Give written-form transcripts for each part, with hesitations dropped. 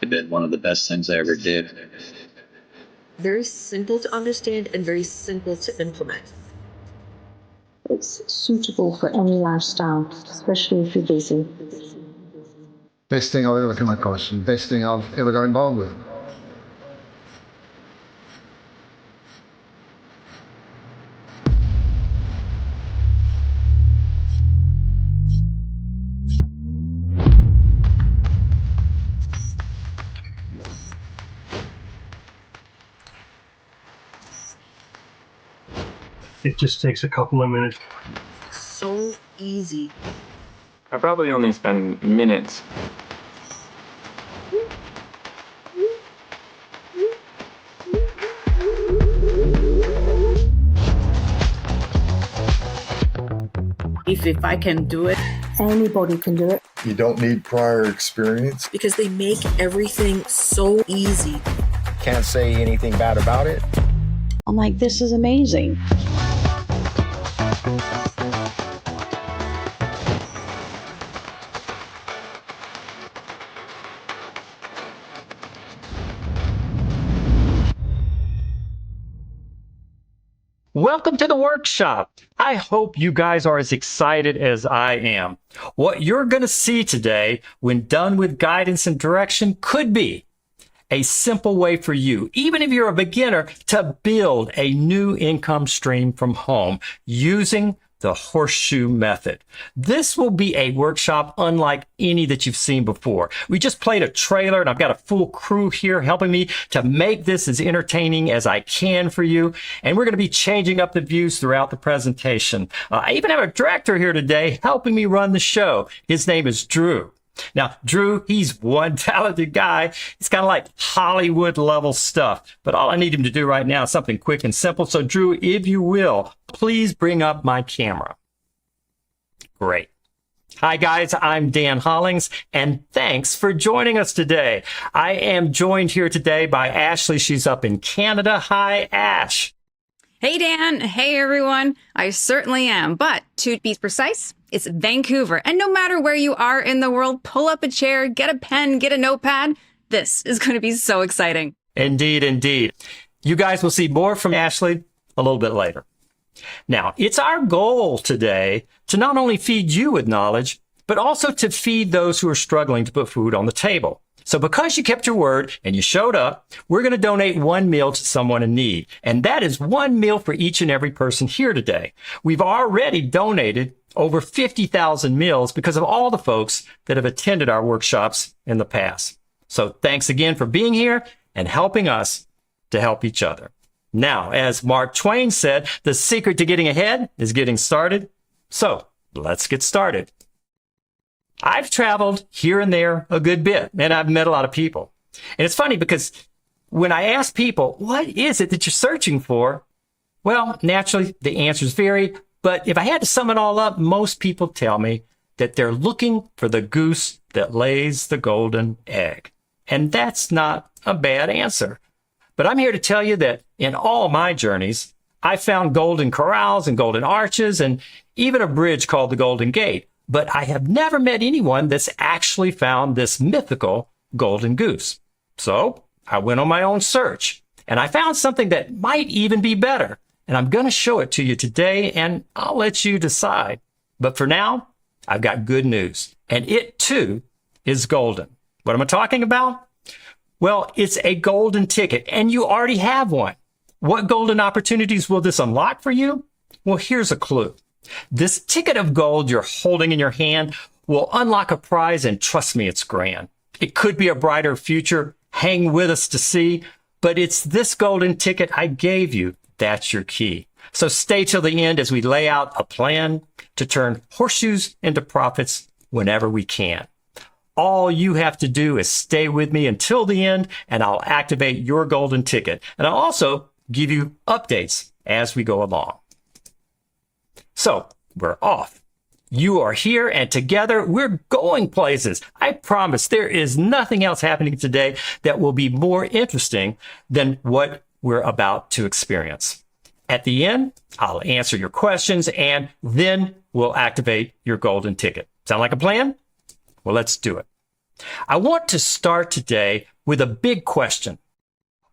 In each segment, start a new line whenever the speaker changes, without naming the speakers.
been one of the best things I ever did.
Very simple to understand and very simple to implement.
It's suitable for any lifestyle, especially if you're busy.
Best thing I've ever come across and best thing I've ever got involved with.
It just takes a couple of minutes.
So easy.
I probably only spend minutes.
If I can do it,
Anybody can do it.
You don't need prior experience.
Because they make everything so easy.
Can't say anything bad about it.
I'm like, this is amazing.
Welcome to the workshop. I hope you guys are as excited as I am. What you're going to see today, when done with guidance and direction, could be a simple way for you, even if you're a beginner, to build a new income stream from home using the Horseshoe method. This will be a workshop unlike any that you've seen before. We just played a trailer and I've got a full crew here helping me to make this as entertaining as I can for you. And we're going to be changing up the views throughout the presentation. I even have a director here today helping me run the show. His name is Drew. Now, Drew, he's one talented guy. It's kind of like Hollywood level stuff. But all I need him to do right now is something quick and simple. So, Drew, if you will, please bring up my camera. Great. Hi, guys. I'm Dan Hollings, and thanks for joining us today. I am joined here today by Ashley. She's up in Canada. Hi, Ash.
Hey, Dan. Hey, everyone. I certainly am. But to be precise, it's Vancouver. And no matter where you are in the world, pull up a chair, get a pen, get a notepad. This is going to be so exciting.
Indeed, indeed. You guys will see more from Ashley a little bit later. Now, it's our goal today to not only feed you with knowledge, but also to feed those who are struggling to put food on the table. So because you kept your word and you showed up, we're going to donate one meal to someone in need. And that is one meal for each and every person here today. We've already donated over 50,000 meals because of all the folks that have attended our workshops in the past. So thanks again for being here and helping us to help each other. Now, as Mark Twain said, the secret to getting ahead is getting started. So let's get started. I've traveled here and there a good bit, and I've met a lot of people. And it's funny because when I ask people, what is it that you're searching for? Well, naturally, the answers vary. But if I had to sum it all up, most people tell me that they're looking for the goose that lays the golden egg. And that's not a bad answer. But I'm here to tell you that in all my journeys, I found golden corrals and golden arches and even a bridge called the Golden Gate. But I have never met anyone that's actually found this mythical golden goose. So I went on my own search and I found something that might even be better. And I'm going to show it to you today and I'll let you decide. But for now, I've got good news. And it too is golden. What am I talking about? Well, it's a golden ticket and you already have one. What golden opportunities will this unlock for you? Well, here's a clue. This ticket of gold you're holding in your hand will unlock a prize, and trust me, it's grand. It could be a brighter future. Hang with us to see, but it's this golden ticket I gave you. That's your key. So stay till the end as we lay out a plan to turn horseshoes into profits whenever we can. All you have to do is stay with me until the end, and I'll activate your golden ticket. And I'll also give you updates as we go along. So we're off. You are here, and together we're going places. I promise there is nothing else happening today that will be more interesting than what we're about to experience. At the end, I'll answer your questions, and then we'll activate your golden ticket. Sound like a plan? Well, let's do it. I want to start today with a big question.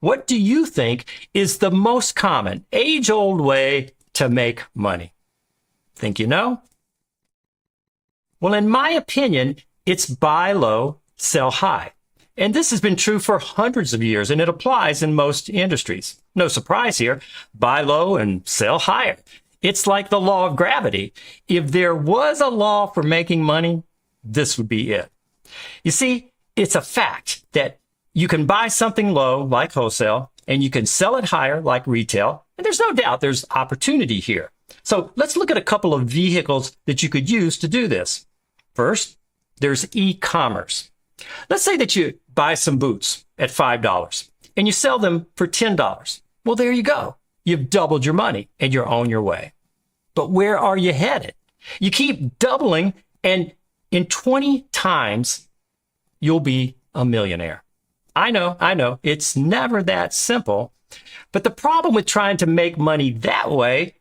What do you think is the most common age-old way to make money? Think you know? Well, in my opinion, it's buy low, sell high. And this has been true for hundreds of years, and it applies in most industries. No surprise here, buy low and sell higher. It's like the law of gravity. If there was a law for making money, this would be it. You see, it's a fact that you can buy something low, like wholesale, and you can sell it higher, like retail. And there's no doubt there's opportunity here. So let's look at a couple of vehicles that you could use to do this. First, there's e-commerce. Let's say that you buy some boots at $5 and you sell them for $10. Well, there you go. You've doubled your money and you're on your way. But where are you headed? You keep doubling, and in 20 times, you'll be a millionaire. I know, it's never that simple. But the problem with trying to make money that way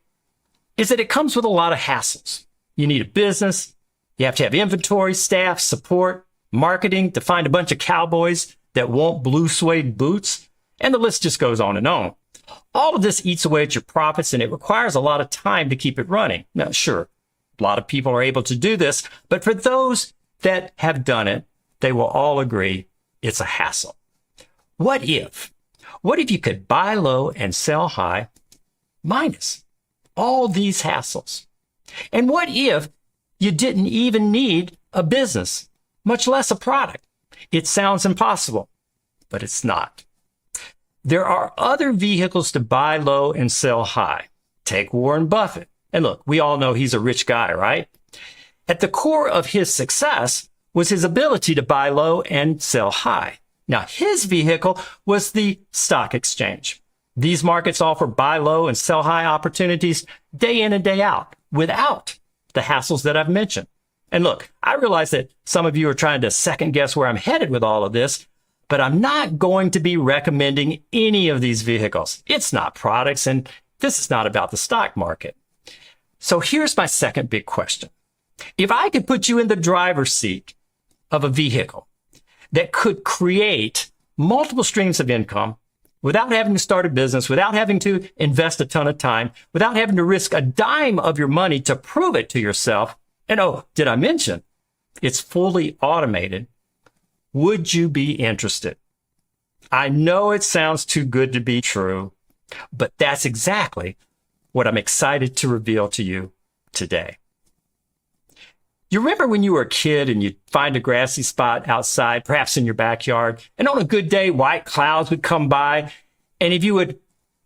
is that it comes with a lot of hassles. You need a business. You have to have inventory, staff, support, marketing to find a bunch of cowboys that want blue suede boots. And the list just goes on and on. All of this eats away at your profits, and it requires a lot of time to keep it running. Now, sure, a lot of people are able to do this, but for those that have done it, they will all agree it's a hassle. What if you could buy low and sell high minus all these hassles? And what if you didn't even need a business, much less a product? It sounds impossible, but it's not. There are other vehicles to buy low and sell high. Take Warren Buffett. And look, we all know he's a rich guy, right? At the core of his success was his ability to buy low and sell high. Now, his vehicle was the stock exchange. These markets offer buy low and sell high opportunities day in and day out without the hassles that I've mentioned. And look, I realize that some of you are trying to second guess where I'm headed with all of this, but I'm not going to be recommending any of these vehicles. It's not products, and this is not about the stock market. So here's my second big question. If I could put you in the driver's seat of a vehicle that could create multiple streams of income without having to start a business, without having to invest a ton of time, without having to risk a dime of your money to prove it to yourself, and oh, did I mention it's fully automated? Would you be interested? I know it sounds too good to be true, but that's exactly what I'm excited to reveal to you today. You remember when you were a kid and you'd find a grassy spot outside, perhaps in your backyard, and on a good day, white clouds would come by, and if you would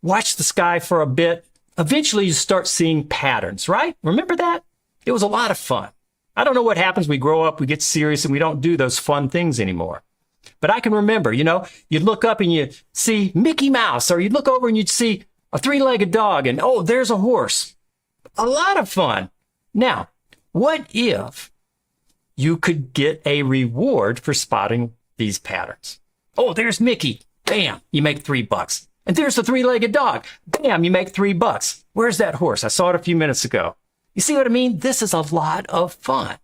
watch the sky for a bit, eventually you start seeing patterns, right? Remember that? It was a lot of fun. I don't know what happens. We grow up, we get serious, and we don't do those fun things anymore. But I can remember, you'd look up and you'd see Mickey Mouse, or you'd look over and you'd see a three-legged dog, and oh, there's a horse. A lot of fun. Now, what if you could get a reward for spotting these patterns? Oh, there's Mickey. Bam, you make $3. And there's the three-legged dog. Bam, you make $3. Where's that horse? I saw it a few minutes ago. You see what I mean? This is a lot of fun.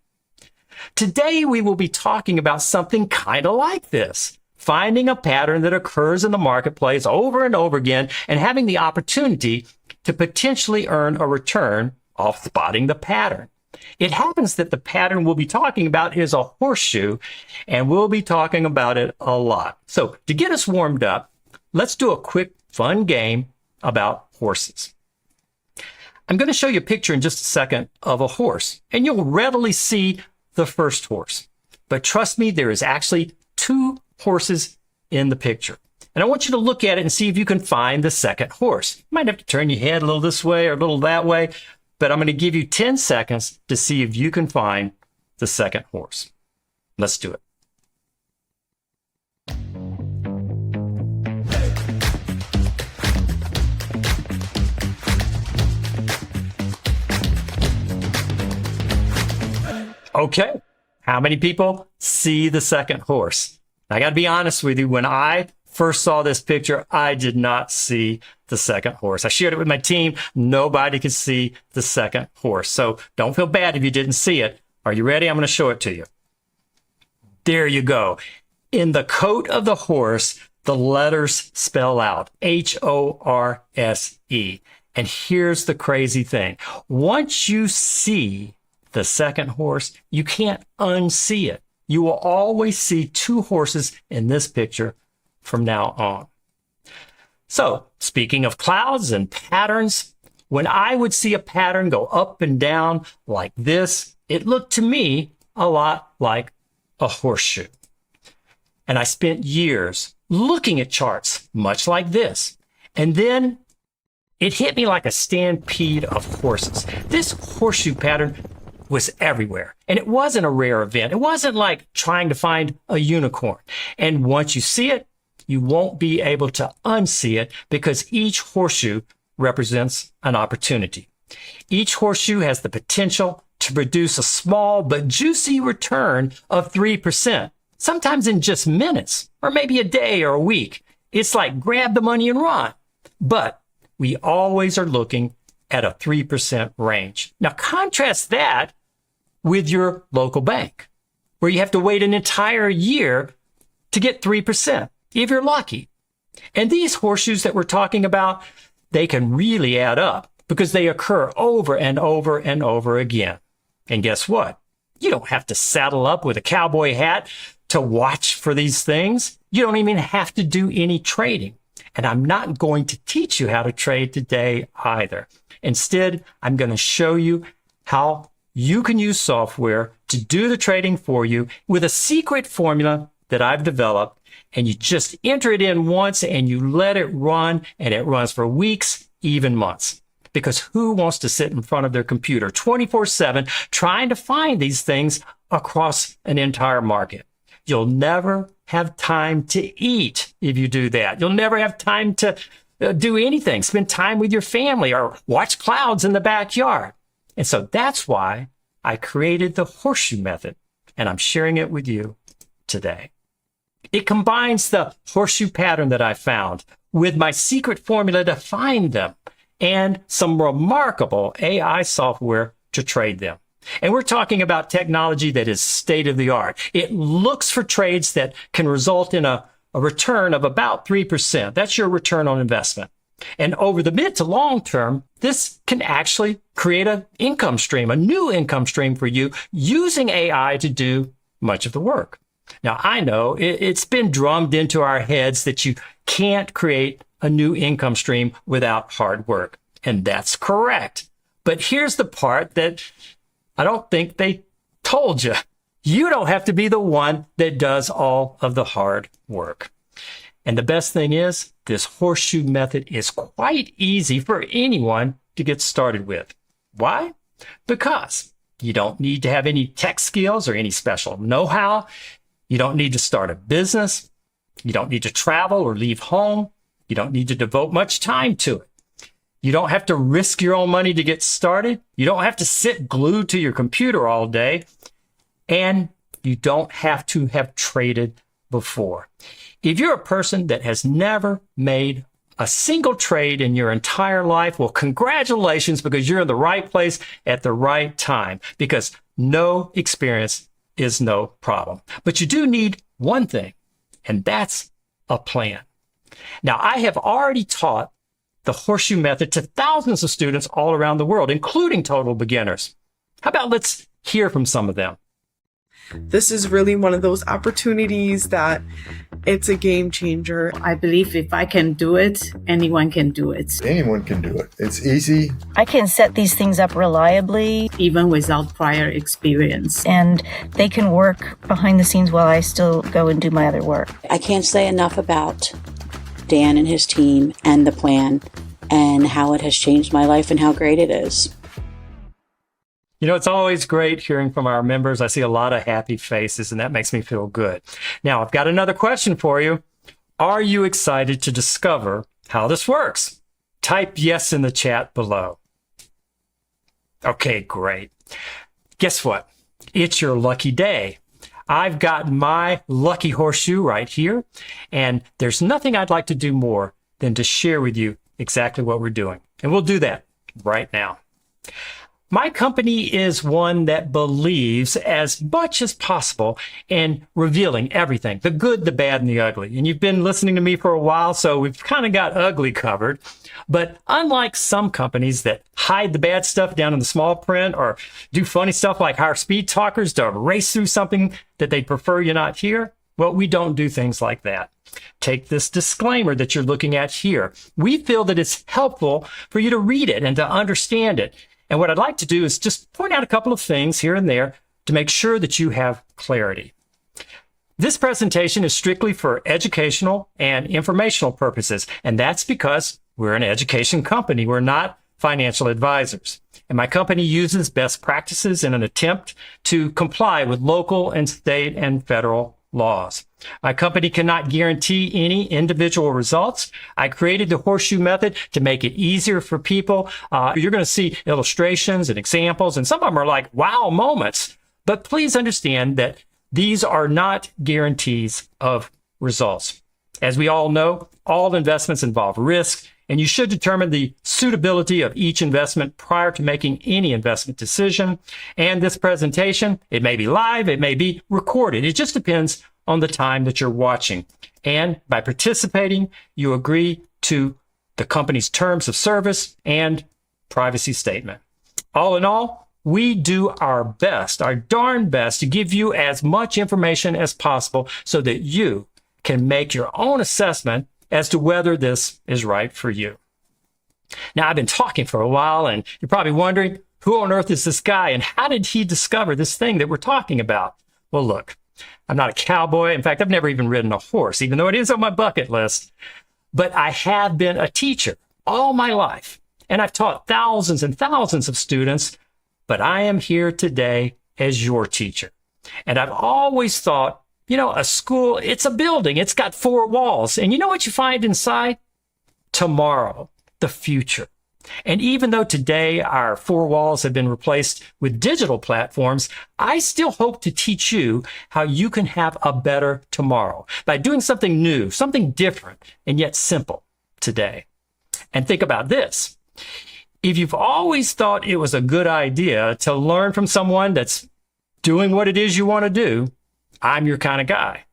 Today, we will be talking about something kind of like this. Finding a pattern that occurs in the marketplace over and over again and having the opportunity to potentially earn a return off spotting the pattern. It happens that the pattern we'll be talking about is a horseshoe, and we'll be talking about it a lot. So to get us warmed up, let's do a quick fun game about horses. I'm going to show you a picture in just a second of a horse, and you'll readily see the first horse. But trust me, there is actually two horses in the picture. And I want you to look at it and see if you can find the second horse. You might have to turn your head a little this way or a little that way, but I'm going to give you 10 seconds to see if you can find the second horse. Let's do it. Okay, how many people see the second horse? I got to be honest with you. When I first saw this picture, I did not see the second horse. I shared it with my team. Nobody could see the second horse. So don't feel bad if you didn't see it. Are you ready? I'm going to show it to you. There you go. In the coat of the horse, the letters spell out Horse. And here's the crazy thing. Once you see the second horse, you can't unsee it. You will always see two horses in this picture from now on. So, speaking of clouds and patterns, when I would see a pattern go up and down like this, it looked to me a lot like a horseshoe. And I spent years looking at charts much like this. And then it hit me like a stampede of horses. This horseshoe pattern was everywhere. And it wasn't a rare event. It wasn't like trying to find a unicorn. And once you see it, you won't be able to unsee it because each horseshoe represents an opportunity. Each horseshoe has the potential to produce a small but juicy return of 3%, sometimes in just minutes, or maybe a day or a week. It's like grab the money and run. But we always are looking at a 3% range. Now contrast that with your local bank, where you have to wait an entire year to get 3%, if you're lucky. And these horseshoes that we're talking about, they can really add up because they occur over and over and over again. And guess what? You don't have to saddle up with a cowboy hat to watch for these things. You don't even have to do any trading. And I'm not going to teach you how to trade today either. Instead, I'm going to show you how you can use software to do the trading for you with a secret formula that I've developed. And you just enter it in once and you let it run, and it runs for weeks, even months. Because who wants to sit in front of their computer 24/7 trying to find these things across an entire market? You'll never have time to eat if you do that. You'll never have time to do anything, spend time with your family or watch clouds in the backyard. And so that's why I created the horseshoe method, and I'm sharing it with you today. It combines the horseshoe pattern that I found with my secret formula to find them and some remarkable AI software to trade them. And we're talking about technology that is state of the art. It looks for trades that can result in a return of about 3%. That's your return on investment. And over the mid to long term, this can actually create an income stream, a new income stream for you using AI to do much of the work. Now, I know it's been drummed into our heads that you can't create a new income stream without hard work. And that's correct. But here's the part that I don't think they told you. You don't have to be the one that does all of the hard work. And the best thing is, this horseshoe method is quite easy for anyone to get started with. Why? Because you don't need to have any tech skills or any special know-how. You don't need to start a business. You don't need to travel or leave home. You don't need to devote much time to it. You don't have to risk your own money to get started. You don't have to sit glued to your computer all day. And you don't have to have traded before. If you're a person that has never made a single trade in your entire life, well, congratulations, because you're in the right place at the right time, because no experience is no problem. But you do need one thing, and that's a plan. Now, I have already taught the horseshoe method to thousands of students all around the world, including total beginners. How about let's hear from some of them?
This is really one of those opportunities that it's a game changer.
I believe if I can do it, anyone can do it.
Anyone can do it. It's easy.
I can set these things up reliably,
even without prior experience.
And they can work behind the scenes while I still go and do my other work.
I can't say enough about Dan and his team and the plan and how it has changed my life and how great it is.
You know, it's always great hearing from our members. I see a lot of happy faces, and that makes me feel good. Now, I've got another question for you. Are you excited to discover how this works? Type yes in the chat below. Okay, great. Guess what? It's your lucky day. I've got my lucky horseshoe right here, and there's nothing I'd like to do more than to share with you exactly what we're doing. And we'll do that right now. My company is one that believes as much as possible in revealing everything, the good, the bad, and the ugly. And you've been listening to me for a while, so we've kind of got ugly covered. But unlike some companies that hide the bad stuff down in the small print or do funny stuff like hire speed talkers to race through something that they prefer you not hear, well, we don't do things like that. Take this disclaimer that you're looking at here. We feel that it's helpful for you to read it and to understand it. And what I'd like to do is just point out a couple of things here and there to make sure that you have clarity. This presentation is strictly for educational and informational purposes, and that's because we're an education company. We're not financial advisors. And my company uses best practices in an attempt to comply with local and state and federal laws. My company cannot guarantee any individual results. I created the Horseshoe method to make it easier for people. You're going to see illustrations and examples, and some of them are like wow moments. But please understand that these are not guarantees of results. As we all know, all investments involve risk, and you should determine the suitability of each investment prior to making any investment decision. And this presentation, it may be live, it may be recorded. It just depends on the time that you're watching. And by participating, you agree to the company's terms of service and privacy statement. All in all, we do our best, our darn best, to give you as much information as possible so that you can make your own assessment as to whether this is right for you. Now, I've been talking for a while, and you're probably wondering, who on earth is this guy, and how did he discover this thing that we're talking about? Well, look, I'm not a cowboy. In fact, I've never even ridden a horse, even though it is on my bucket list. But I have been a teacher all my life, and I've taught thousands and thousands of students, but I am here today as your teacher. And I've always thought, you know, a school, it's a building. It's got 4 walls. And you know what you find inside? Tomorrow, the future. And even though today our 4 walls have been replaced with digital platforms, I still hope to teach you how you can have a better tomorrow by doing something new, something different, and yet simple today. And think about this. If you've always thought it was a good idea to learn from someone that's doing what it is you want to do, I'm your kind of guy.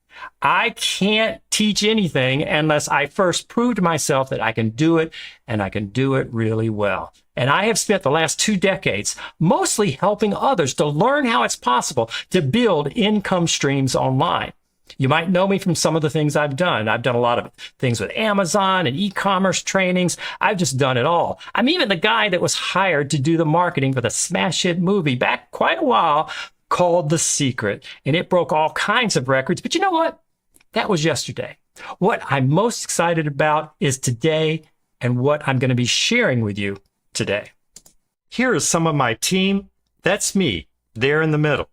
I can't teach anything unless I first prove to myself that I can do it, and I can do it really well. And I have spent the last 2 decades mostly helping others to learn how it's possible to build income streams online. You might know me from some of the things I've done. I've done a lot of things with Amazon and e-commerce trainings. I've just done it all. I'm even the guy that was hired to do the marketing for the smash hit movie back quite a while called The Secret, and it broke all kinds of records. But you know what? That was yesterday. What I'm most excited about is today and what I'm going to be sharing with you today. Here is some of my team. That's me, there in the middle.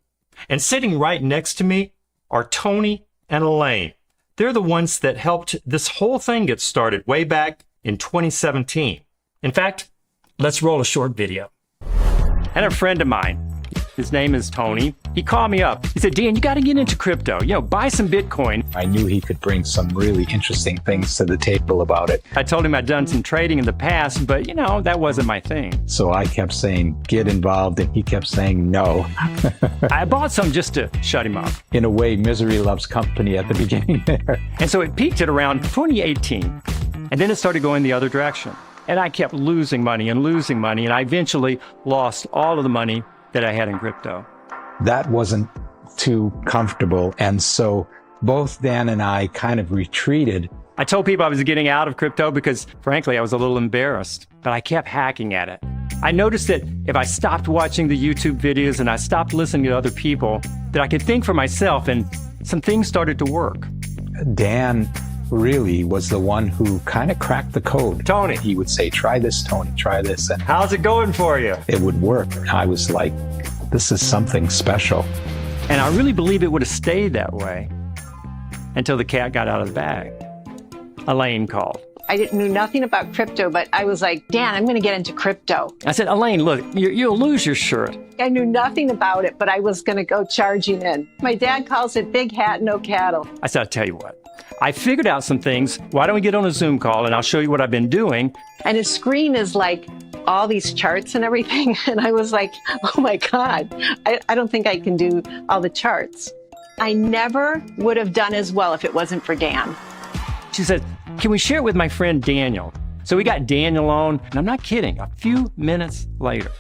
And sitting right next to me are Tony and Elaine. They're the ones that helped this whole thing get started way back in 2017. In fact, let's roll a short video. And a friend of mine, his name is Tony. He called me up. He said, Dan, you got to get into crypto. You know, buy some Bitcoin.
I knew he could bring some really interesting things to the table about it.
I told him I'd done some trading in the past, but, you know, that wasn't my thing.
So I kept saying, get involved, and he kept saying no.
I bought some just to shut him up.
In a way, misery loves company at the beginning there.
And so it peaked at around 2018, and then it started going the other direction. And I kept losing money, and I eventually lost all of the money that I had in crypto.
That wasn't too comfortable. And so both Dan and I kind of retreated.
I told people I was getting out of crypto because, frankly, I was a little embarrassed, but I kept hacking at it. I noticed that if I stopped watching the YouTube videos and I stopped listening to other people, that I could think for myself, and some things started to work.
Dan really was the one who kind of cracked the code.
Tony.
He would say, try this, Tony, try this. And
how's it going for you?
It would work. I was like, this is something special.
And I really believe it would have stayed that way until the cat got out of the bag. Elaine called.
I knew nothing about crypto, but I was like, Dan, I'm going to get into crypto.
I said, Elaine, look, you'll lose your shirt.
I knew nothing about it, but I was going to go charging in. My dad calls it big hat, no cattle.
I said, I'll tell you what. I figured out some things. Why don't we get on a Zoom call and I'll show you what I've been doing.
And his screen is like all these charts and everything. And I was like, oh my God, I don't think I can do all the charts. I never would have done as well if it wasn't for Dan.
She said, can we share it with my friend Daniel? So we got Daniel on, and I'm not kidding, a few minutes later,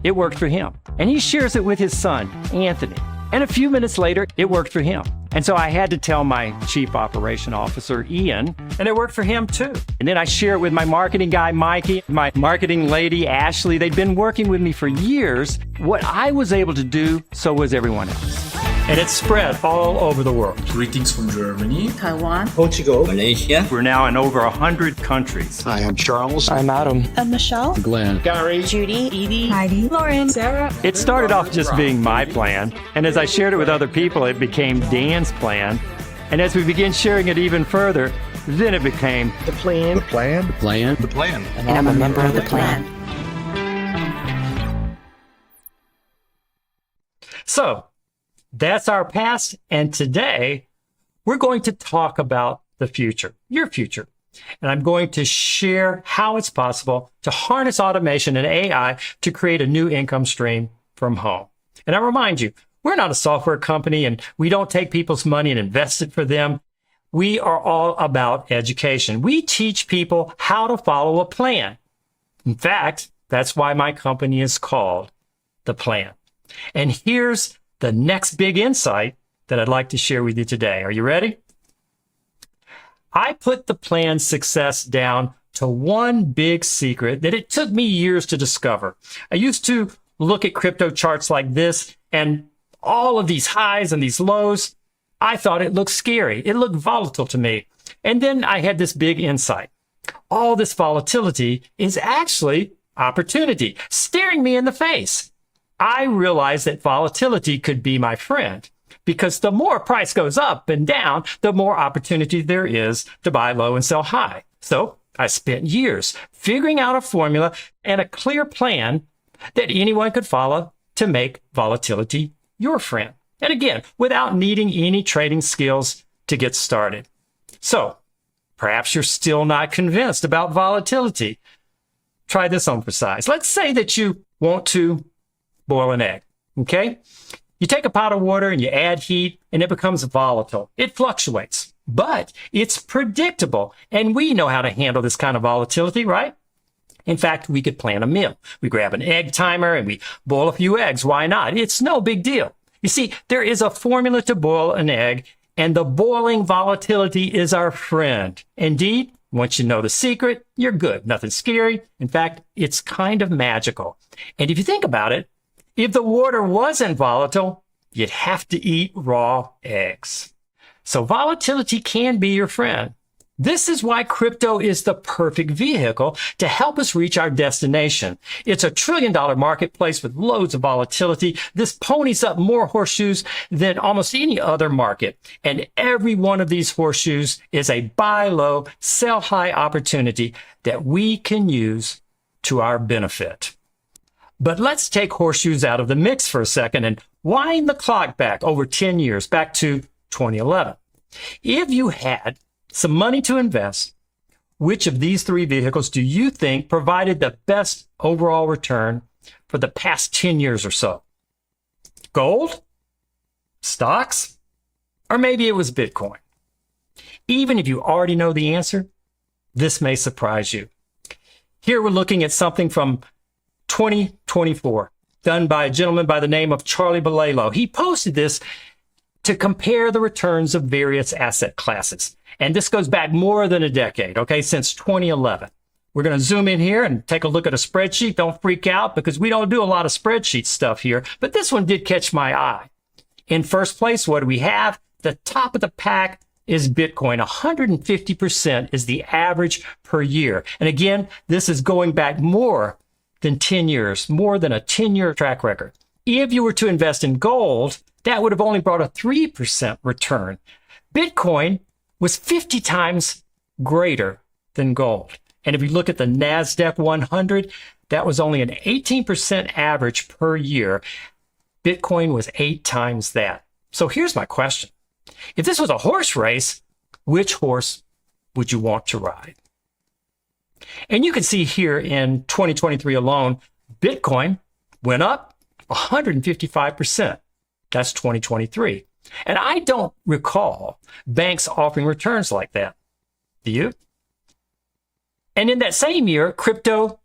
it worked for him. And he shares it with his son, Anthony. And a few minutes later, it worked for him. And so I had to tell my chief operation officer, Ian, and it worked for him too. And then I share it with my marketing guy, Mikey, my marketing lady, Ashley. They'd been working with me for years. What I was able to do, so was everyone else. And it's spread all over the world.
Greetings from Germany,
Taiwan,
Portugal, Malaysia.
We're now in over 100 countries.
Hi, I'm Charles.
I'm Adam.
I'm Michelle.
Glenn.
Gary,
Judy. Edie. Heidi. Lauren. Sarah.
It started off just being my plan, and as I shared it with other people, it became Dan's plan. And as we began sharing it even further, then it became
the plan.
The plan.
The plan.
The plan.
And I'm a member of the plan.
So that's our past, and today we're going to talk about the future, your future. And I'm going to share how it's possible to harness automation and AI to create a new income stream from home. And I remind you, we're not a software company and we don't take people's money and invest it for them. We are all about education. We teach people how to follow a plan. In fact, that's why my company is called The Plan. And here's the next big insight that I'd like to share with you today. Are you ready? I put the plan's success down to one big secret that it took me years to discover. I used to look at crypto charts like this and all of these highs and these lows. I thought it looked scary. It looked volatile to me. And then I had this big insight. All this volatility is actually opportunity staring me in the face. I realized that volatility could be my friend because the more price goes up and down, the more opportunity there is to buy low and sell high. So I spent years figuring out a formula and a clear plan that anyone could follow to make volatility your friend. And again, without needing any trading skills to get started. So perhaps you're still not convinced about volatility. Try this on for size. Let's say that you want to boil an egg, okay? You take a pot of water and you add heat and it becomes volatile. It fluctuates, but it's predictable. And we know how to handle this kind of volatility, right? In fact, we could plan a meal. We grab an egg timer and we boil a few eggs. Why not? It's no big deal. You see, there is a formula to boil an egg, and the boiling volatility is our friend. Indeed, once you know the secret, you're good. Nothing scary. In fact, it's kind of magical. And if you think about it, if the water wasn't volatile, you'd have to eat raw eggs. So volatility can be your friend. This is why crypto is the perfect vehicle to help us reach our destination. It's $1 trillion marketplace with loads of volatility. This ponies up more horseshoes than almost any other market. And every one of these horseshoes is a buy low, sell high opportunity that we can use to our benefit. But let's take horseshoes out of the mix for a second and wind the clock back over 10 years, back to 2011. If you had some money to invest, which of these three vehicles do you think provided the best overall return for the past 10 years or so? Gold? Stocks? Or maybe it was Bitcoin? Even if you already know the answer, this may surprise you. Here we're looking at something from 2024, done by a gentleman by the name of Charlie Balelo. He posted this to compare the returns of various asset classes. And this goes back more than a decade, okay, since 2011. We're going to zoom in here and take a look at a spreadsheet. Don't freak out because we don't do a lot of spreadsheet stuff here, but this one did catch my eye. In first place, what do we have? The top of the pack is Bitcoin. 150% is the average per year. And again, this is going back more than 10 years, more than a 10-year track record. If you were to invest in gold, that would have only brought a 3% return. Bitcoin was 50 times greater than gold. And if you look at the NASDAQ 100, that was only an 18% average per year. Bitcoin was 8 times that. So here's my question. If this was a horse race, which horse would you want to ride? And you can see here in 2023 alone, Bitcoin went up 155%. That's 2023. And I don't recall banks offering returns like that. Do you? And in that same year, crypto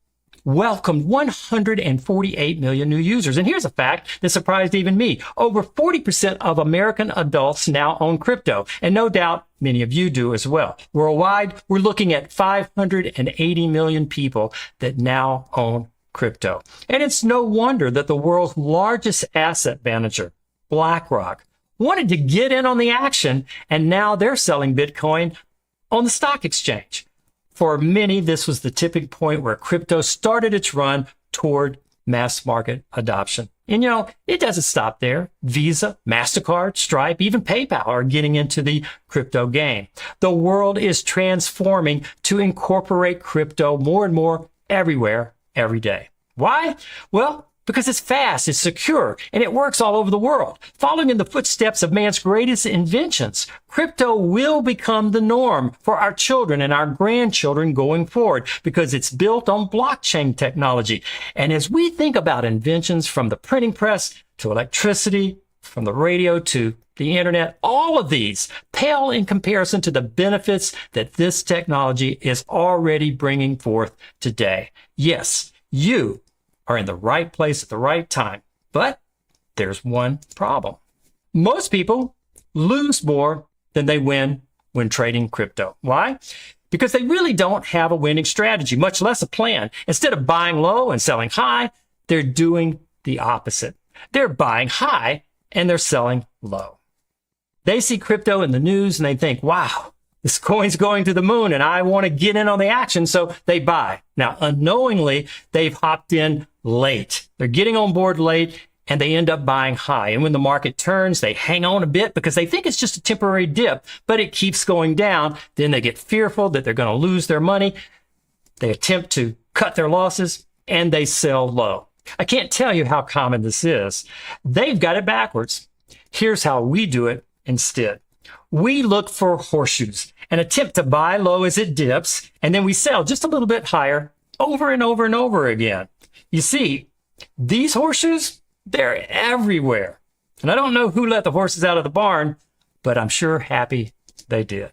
welcomed 148 million new users. And here's a fact that surprised even me. Over 40% of American adults now own crypto. And no doubt many of you do as well. Worldwide, we're looking at 580 million people that now own crypto. And it's no wonder that the world's largest asset manager, BlackRock, wanted to get in on the action, and now they're selling Bitcoin on the stock exchange. For many, this was the tipping point where crypto started its run toward mass market adoption. And you know, it doesn't stop there. Visa, MasterCard, Stripe, even PayPal are getting into the crypto game. The world is transforming to incorporate crypto more and more everywhere, every day. Why? Well, because it's fast, it's secure, and it works all over the world. Following in the footsteps of man's greatest inventions, crypto will become the norm for our children and our grandchildren going forward because it's built on blockchain technology. And as we think about inventions from the printing press to electricity, from the radio to the internet, all of these pale in comparison to the benefits that this technology is already bringing forth today. Yes, you are in the right place at the right time. But there's one problem. Most people lose more than they win when trading crypto. Why? Because they really don't have a winning strategy, much less a plan. Instead of buying low and selling high, they're doing the opposite. They're buying high and they're selling low. They see crypto in the news and they think, wow, this coin's going to the moon and I want to get in on the action, so they buy. Now, unknowingly, they've hopped in late. They're getting on board late and they end up buying high. And when the market turns, they hang on a bit because they think it's just a temporary dip, but it keeps going down. Then they get fearful that they're going to lose their money. They attempt to cut their losses and they sell low. I can't tell you how common this is. They've got it backwards. Here's how we do it instead. We look for horseshoes and attempt to buy low as it dips, and then we sell just a little bit higher over and over and over again. You see, these horseshoes, they're everywhere. And I don't know who let the horses out of the barn, but I'm sure happy they did.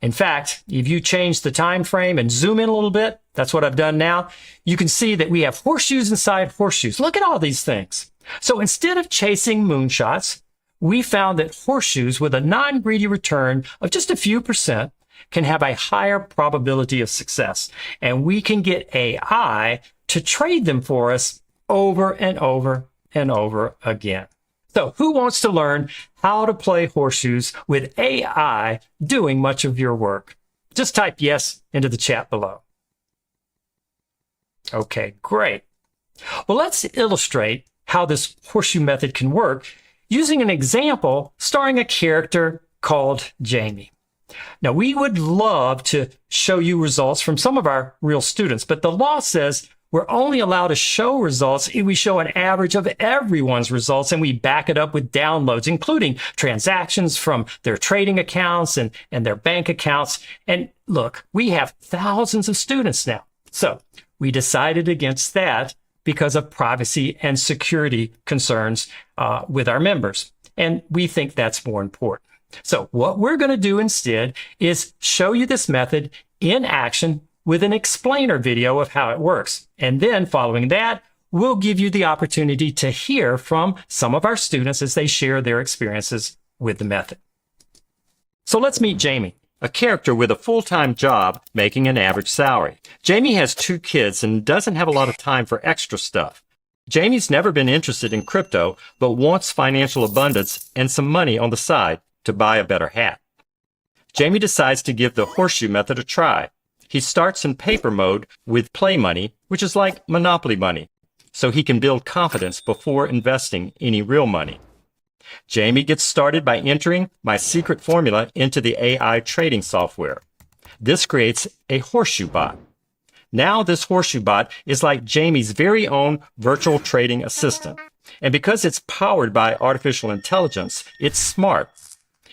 In fact, if you change the time frame and zoom in a little bit, that's what I've done now, you can see that we have horseshoes inside horseshoes. Look at all these things. So instead of chasing moonshots, we found that horseshoes with a non-greedy return of just a few percent can have a higher probability of success. And we can get AI to trade them for us over and over and over again. So who wants to learn how to play horseshoes with AI doing much of your work? Just type yes into the chat below. Okay, great. Well, let's illustrate how this horseshoe method can work using an example starring a character called Jamie. Now, we would love to show you results from some of our real students, but the law says we're only allowed to show results if we show an average of everyone's results and we back it up with downloads, including transactions from their trading accounts and their bank accounts. And look, we have thousands of students now. So we decided against that because of privacy and security concerns with our members. And we think that's more important. So what we're going to do instead is show you this method in action with an explainer video of how it works. And then following that, we'll give you the opportunity to hear from some of our students as they share their experiences with the method. So let's meet Jamie, a character with a full-time job making an average salary. Jamie has 2 kids and doesn't have a lot of time for extra stuff. Jamie's never been interested in crypto, but wants financial abundance and some money on the side to buy a better hat. Jamie decides to give the horseshoe method a try. He starts in paper mode with play money, which is like Monopoly money, so he can build confidence before investing any real money. Jamie gets started by entering my secret formula into the AI trading software. This creates a horseshoe bot. Now this horseshoe bot is like Jamie's very own virtual trading assistant. And because it's powered by artificial intelligence, it's smart.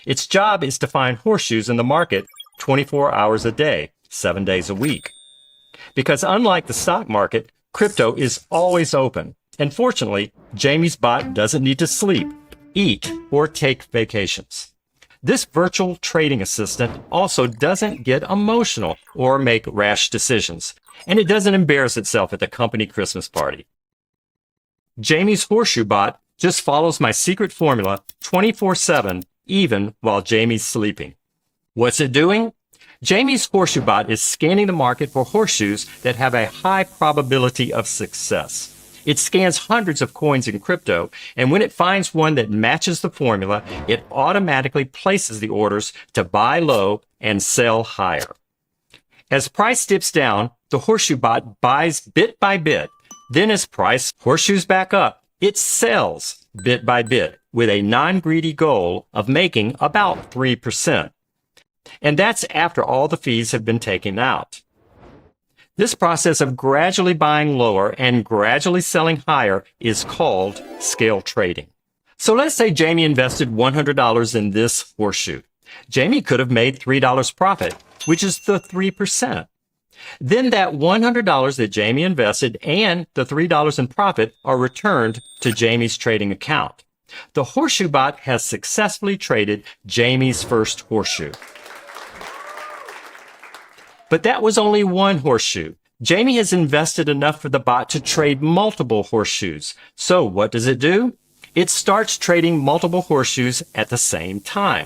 Its job is to find horseshoes in the market 24 hours a day, 7 days a week. Because unlike the stock market, crypto is always open. And fortunately, Jamie's bot doesn't need to sleep, eat, or take vacations. This virtual trading assistant also doesn't get emotional or make rash decisions, and it doesn't embarrass itself at the company Christmas party. Jamie's Horseshoe bot just follows my secret formula 24/7, even while Jamie's sleeping. What's it doing? Jamie's Horseshoe bot is scanning the market for horseshoes that have a high probability of success. It scans hundreds of coins in crypto, and when it finds one that matches the formula, it automatically places the orders to buy low and sell higher. As price dips down, the Horseshoe bot buys bit by bit. Then as price horseshoes back up, it sells bit by bit with a non-greedy goal of making about 3%. And that's after all the fees have been taken out. This process of gradually buying lower and gradually selling higher is called scale trading. So let's say Jamie invested $100 in this horseshoe. Jamie could have made $3 profit, which is the 3%. Then that $100 that Jamie invested and the $3 in profit are returned to Jamie's trading account. The Horseshoe bot has successfully traded Jamie's first horseshoe. But that was only one horseshoe. Jamie has invested enough for the bot to trade multiple horseshoes. So what does it do? It starts trading multiple horseshoes at the same time.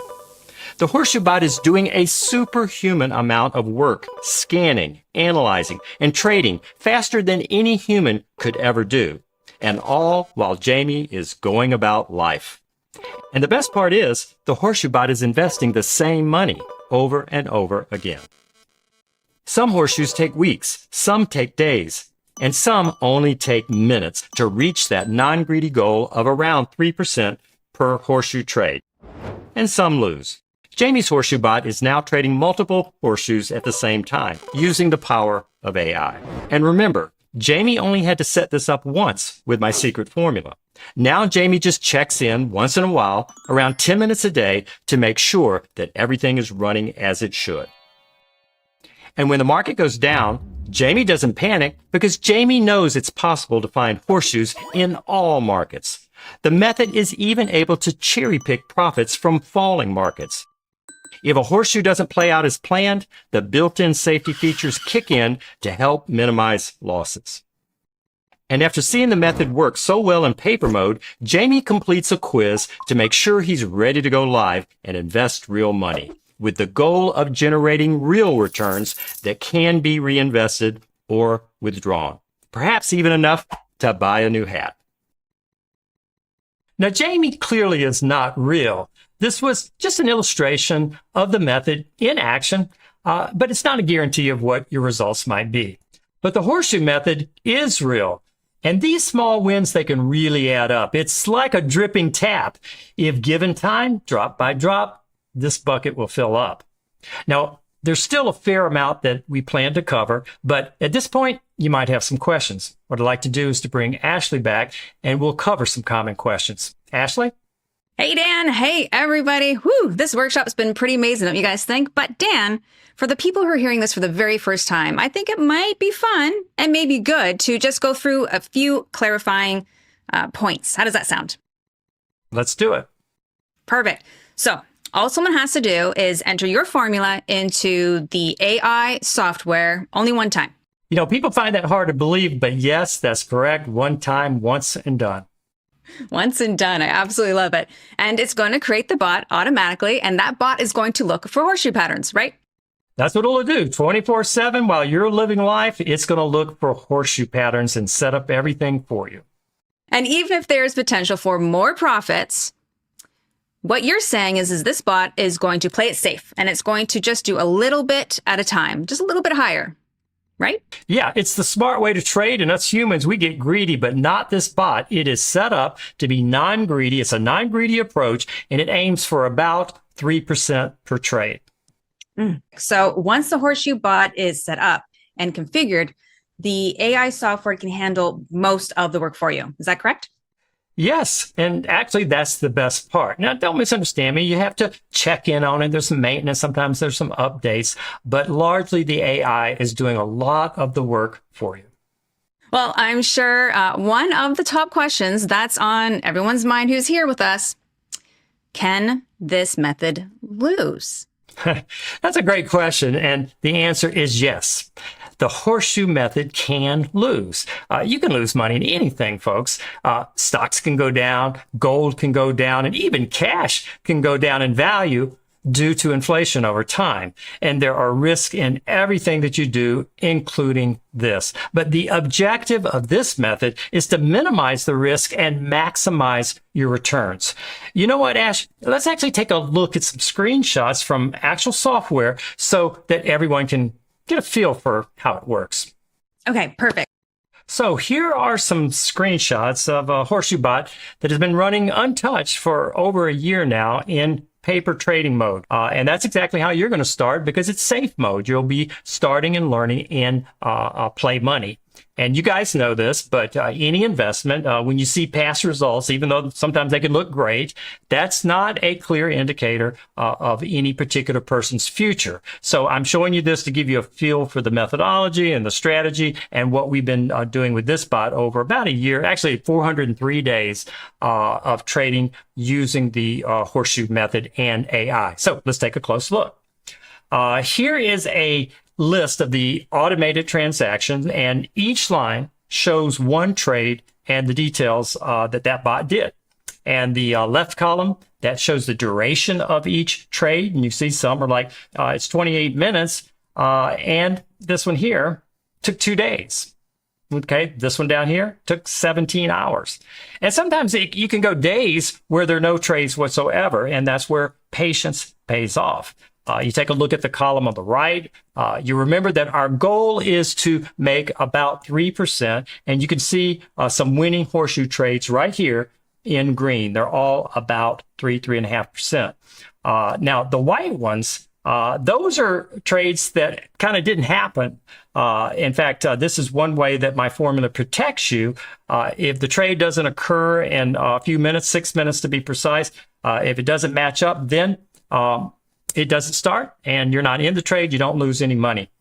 The Horseshoe bot is doing a superhuman amount of work, scanning, analyzing, and trading faster than any human could ever do. And all while Jamie is going about life. And the best part is, the Horseshoe bot is investing the same money over and over again. Some horseshoes take weeks, some take days, and some only take minutes to reach that non-greedy goal of around 3% per horseshoe trade. And some lose. Jamie's Horseshoe bot is now trading multiple horseshoes at the same time, using the power of AI. And remember, Jamie only had to set this up once with my secret formula. Now Jamie just checks in once in a while, around 10 minutes a day, to make sure that everything is running as it should. And when the market goes down, Jamie doesn't panic because Jamie knows it's possible to find horseshoes in all markets. The method is even able to cherry pick profits from falling markets. If a horseshoe doesn't play out as planned, the built-in safety features kick in to help minimize losses. And after seeing the method work so well in paper mode, Jamie completes a quiz to make sure he's ready to go live and invest real money, with the goal of generating real returns that can be reinvested or withdrawn, perhaps even enough to buy a new hat. Now, Jamie clearly is not real. This was just an illustration of the method in action, but it's not a guarantee of what your results might be. But the horseshoe method is real. And these small wins, they can really add up. It's like a dripping tap. If given time, drop by drop, this bucket will fill up. Now, there's still a fair amount that we plan to cover, but at this point, you might have some questions. What I'd like to do is to bring Ashley back, and we'll cover some common questions. Ashley?
Hey, Dan. Hey, everybody. Whew, this workshop's been pretty amazing, don't you guys think? But Dan, for the people who are hearing this for the very first time, I think it might be fun and maybe good to just go through a few clarifying points. How does that sound?
Let's do it.
Perfect. So all someone has to do is enter your formula into the AI software only one time.
You know, people find that hard to believe, but yes, that's correct. One time, once and done.
Once and done. I absolutely love it. And it's going to create the bot automatically, and that bot is going to look for horseshoe patterns, right?
That's what it'll do. 24/7 while you're living life, it's going to look for horseshoe patterns and set up everything for you.
And even if there's potential for more profits, what you're saying is this bot is going to play it safe, and it's going to just do a little bit at a time, just a little bit higher, right?
Yeah, it's the smart way to trade, and us humans, we get greedy, but not this bot. It is set up to be non-greedy. It's a non-greedy approach, and it aims for about 3% per trade.
So once the horseshoe bot is set up and configured, the AI software can handle most of the work for you. Is that correct?
Yes, and actually that's the best part. Now, don't misunderstand me. You have to check in on it. There's some maintenance. Sometimes there's some updates, but largely the AI is doing a lot of the work for you.
Well, I'm sure one of the top questions that's on everyone's mind who's here with us, can this method lose?
That's a great question, and the answer is yes. The horseshoe method can lose. You can lose money in anything, folks. Stocks can go down, gold can go down, and even cash can go down in value due to inflation over time. And there are risks in everything that you do, including this. But the objective of this method is to minimize the risk and maximize your returns. You know what, Ash? Let's actually take a look at some screenshots from actual software so that everyone can get a feel for how it works.
Okay, perfect.
So here are some screenshots of a horseshoe bot that has been running untouched for over a year now in paper trading mode. And that's exactly how you're going to start because it's safe mode. You'll be starting and learning in play money. And you guys know this, but any investment, when you see past results, even though sometimes they can look great, that's not a clear indicator of any particular person's future. So I'm showing you this to give you a feel for the methodology and the strategy and what we've been doing with this bot over about a year, actually 403 days of trading using the horseshoe method and AI. So let's take a close look. Here is a list of the automated transactions, and each line shows one trade and the details that bot did. And the left column, that shows the duration of each trade. And you see some are like, it's 28 minutes. And this one here took 2 days. Okay, this one down here took 17 hours. And sometimes you can go days where there are no trades whatsoever, and that's where patience pays off. You take a look at the column on the right. You remember that our goal is to make about 3%. And you can see some winning horseshoe trades right here in green. They're all about 3.5%. Now, the white ones, those are trades that kind of didn't happen. In fact, this is one way that my formula protects you. If the trade doesn't occur in a few minutes, 6 minutes to be precise, if it doesn't match up, then it doesn't start and you're not in the trade. You don't lose any money.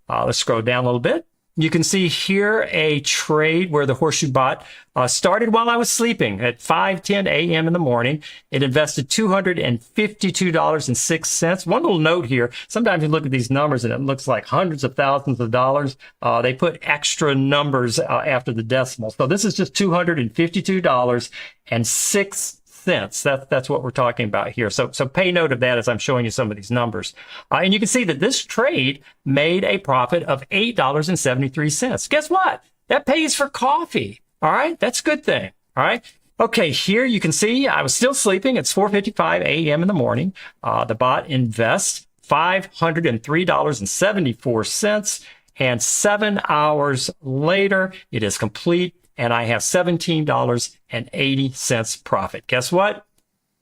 Let's scroll down a little bit. You can see here a trade where the horseshoe bot started while I was sleeping at 5:10 a.m. in the morning. It invested $252.06. One little note here. Sometimes you look at these numbers and it looks like hundreds of thousands of dollars. They put extra numbers after the decimal. So this is just $252.06. That's what we're talking about here. So pay note of that as I'm showing you some of these numbers. And you can see that this trade made a profit of $8.73. Guess what? That pays for coffee. All right. That's a good thing. All right. Okay. Here you can see I was still sleeping. It's 4:55 a.m. in the morning. The bot invests $503.74. And 7 hours later, it is complete. And I have $17.80 profit. Guess what?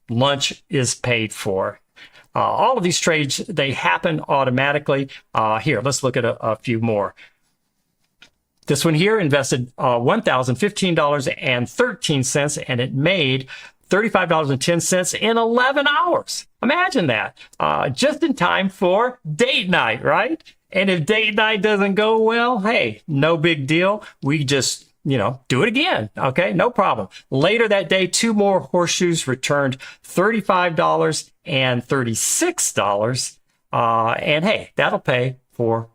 Lunch is paid for. All of these trades, they happen automatically. Here, let's look at a few more. This one here invested $1,015.13, and it made $35.10 in 11 hours. Imagine that. Just in time for date night, right? And if date night doesn't go well, hey, no big deal. We just do it again. Okay, no problem. Later that day, 2 more horseshoes returned $35 and $36. And hey, that'll pay for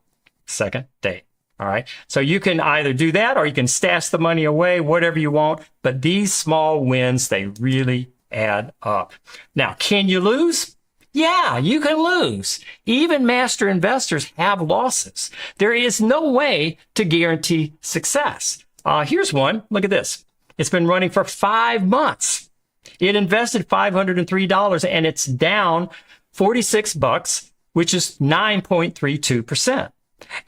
second date. All right. So you can either do that or you can stash the money away, whatever you want. But these small wins, they really add up. Now, can you lose? Yeah, you can lose. Even master investors have losses. There is no way to guarantee success. Here's one. Look at this. It's been running for 5 months. It invested $503 and it's down $46, which is 9.32%.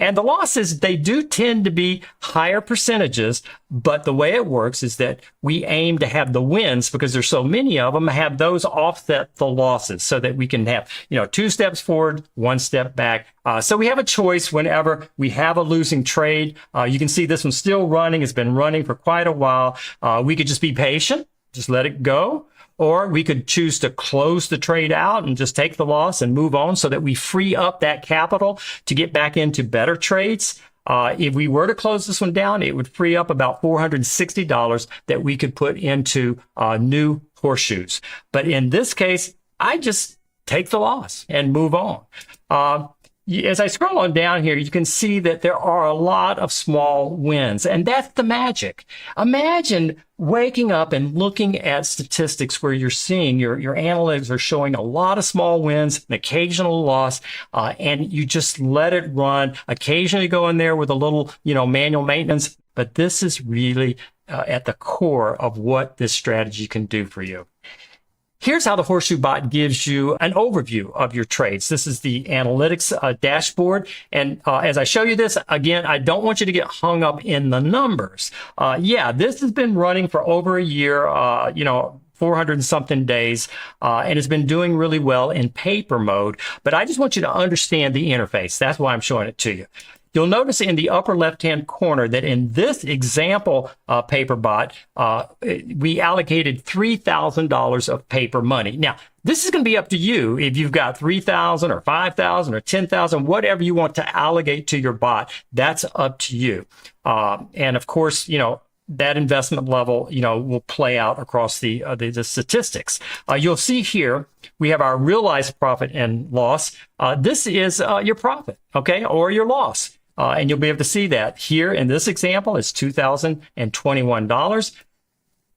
And the losses, they do tend to be higher percentages, but the way it works is that we aim to have the wins, because there's so many of them, have those offset the losses so that we can have, 2 steps forward, 1 step back. So we have a choice whenever we have a losing trade. You can see this one's still running. It's been running for quite a while. We could just be patient just let it go. Or we could choose to close the trade out and just take the loss and move on so that we free up that capital to get back into better trades. If we were to close this one down, it would free up about $460 that we could put into new horseshoes. But in this case, I just take the loss and move on. As I scroll on down here, you can see that there are a lot of small wins, and that's the magic. Imagine waking up and looking at statistics where you're seeing your analytics are showing a lot of small wins, an occasional loss, and you just let it run. Occasionally go in there with a little, manual maintenance, but this is really at the core of what this strategy can do for you. Here's how the Horseshoe bot gives you an overview of your trades. This is the analytics dashboard. And as I show you this, again, I don't want you to get hung up in the numbers. This has been running for over a year, 400 and something days, and it's been doing really well in paper mode. But I just want you to understand the interface. That's why I'm showing it to you. You'll notice in the upper left-hand corner that in this example paper bot, we allocated $3,000 of paper money. Now, this is going to be up to you if you've got $3,000 or $5,000 or $10,000, whatever you want to allocate to your bot. That's up to you. And of course, that investment level, will play out across the statistics. You'll see here, we have our realized profit and loss. This is your profit, okay, or your loss. And you'll be able to see that here in this example, it's $2,021.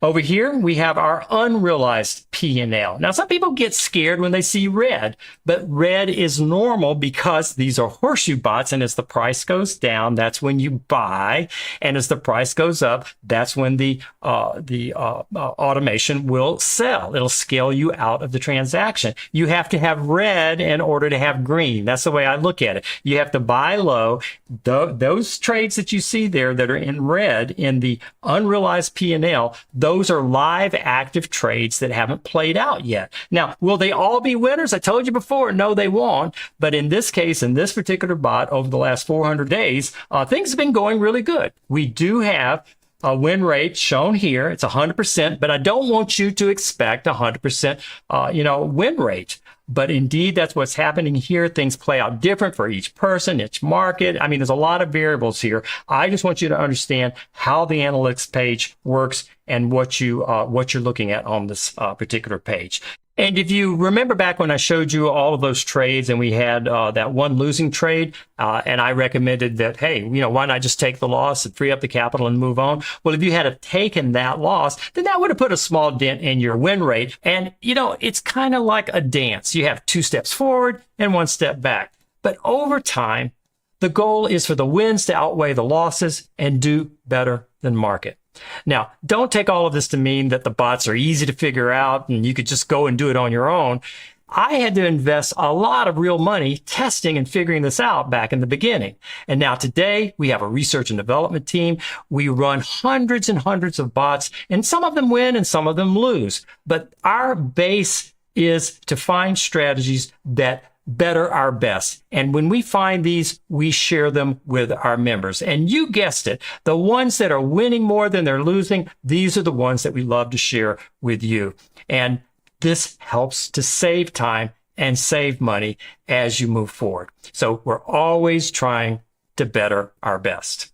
Over here, we have our unrealized P&L. Now, some people get scared when they see red, but red is normal because these are horseshoe bots, and as the price goes down, that's when you buy, and as the price goes up, that's when the automation will sell. It'll scale you out of the transaction. You have to have red in order to have green. That's the way I look at it. You have to buy low. Those trades that you see there that are in red in the unrealized P&L, those are live active trades that haven't played out yet. Now, will they all be winners? I told you before, no, they won't. But in this case, in this particular bot, over the last 400 days, things have been going really good. We do have a win rate shown here. It's 100%, but I don't want you to expect 100%, win rate. But indeed, that's what's happening here. Things play out different for each person, each market. I mean, there's a lot of variables here. I just want you to understand how the analytics page works and what you're looking at on this particular page. And if you remember back when I showed you all of those trades and we had that one losing trade, and I recommended that, hey, why not just take the loss and free up the capital and move on? Well, if you had taken that loss, then that would have put a small dent in your win rate. And, it's kind of like a dance. You have 2 steps forward and 1 step back. But over time, the goal is for the wins to outweigh the losses and do better than market. Now, don't take all of this to mean that the bots are easy to figure out and you could just go and do it on your own. I had to invest a lot of real money testing and figuring this out back in the beginning. And now today we have a research and development team. We run hundreds and hundreds of bots, and some of them win and some of them lose. But our base is to find strategies that better our best. And when we find these, we share them with our members. And you guessed it, the ones that are winning more than they're losing, these are the ones that we love to share with you. And this helps to save time and save money as you move forward. So we're always trying to better our best.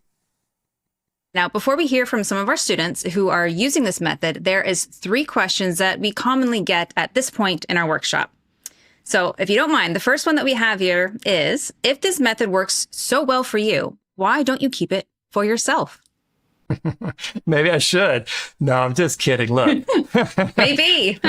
Now, before we hear from some of our students who are using this method, there is 3 questions that we commonly get at this point in our workshop. So if you don't mind, the first one that we have here is, if this method works so well for you, why don't you keep it for yourself?
Maybe I should. No, I'm just kidding. Look.
Maybe.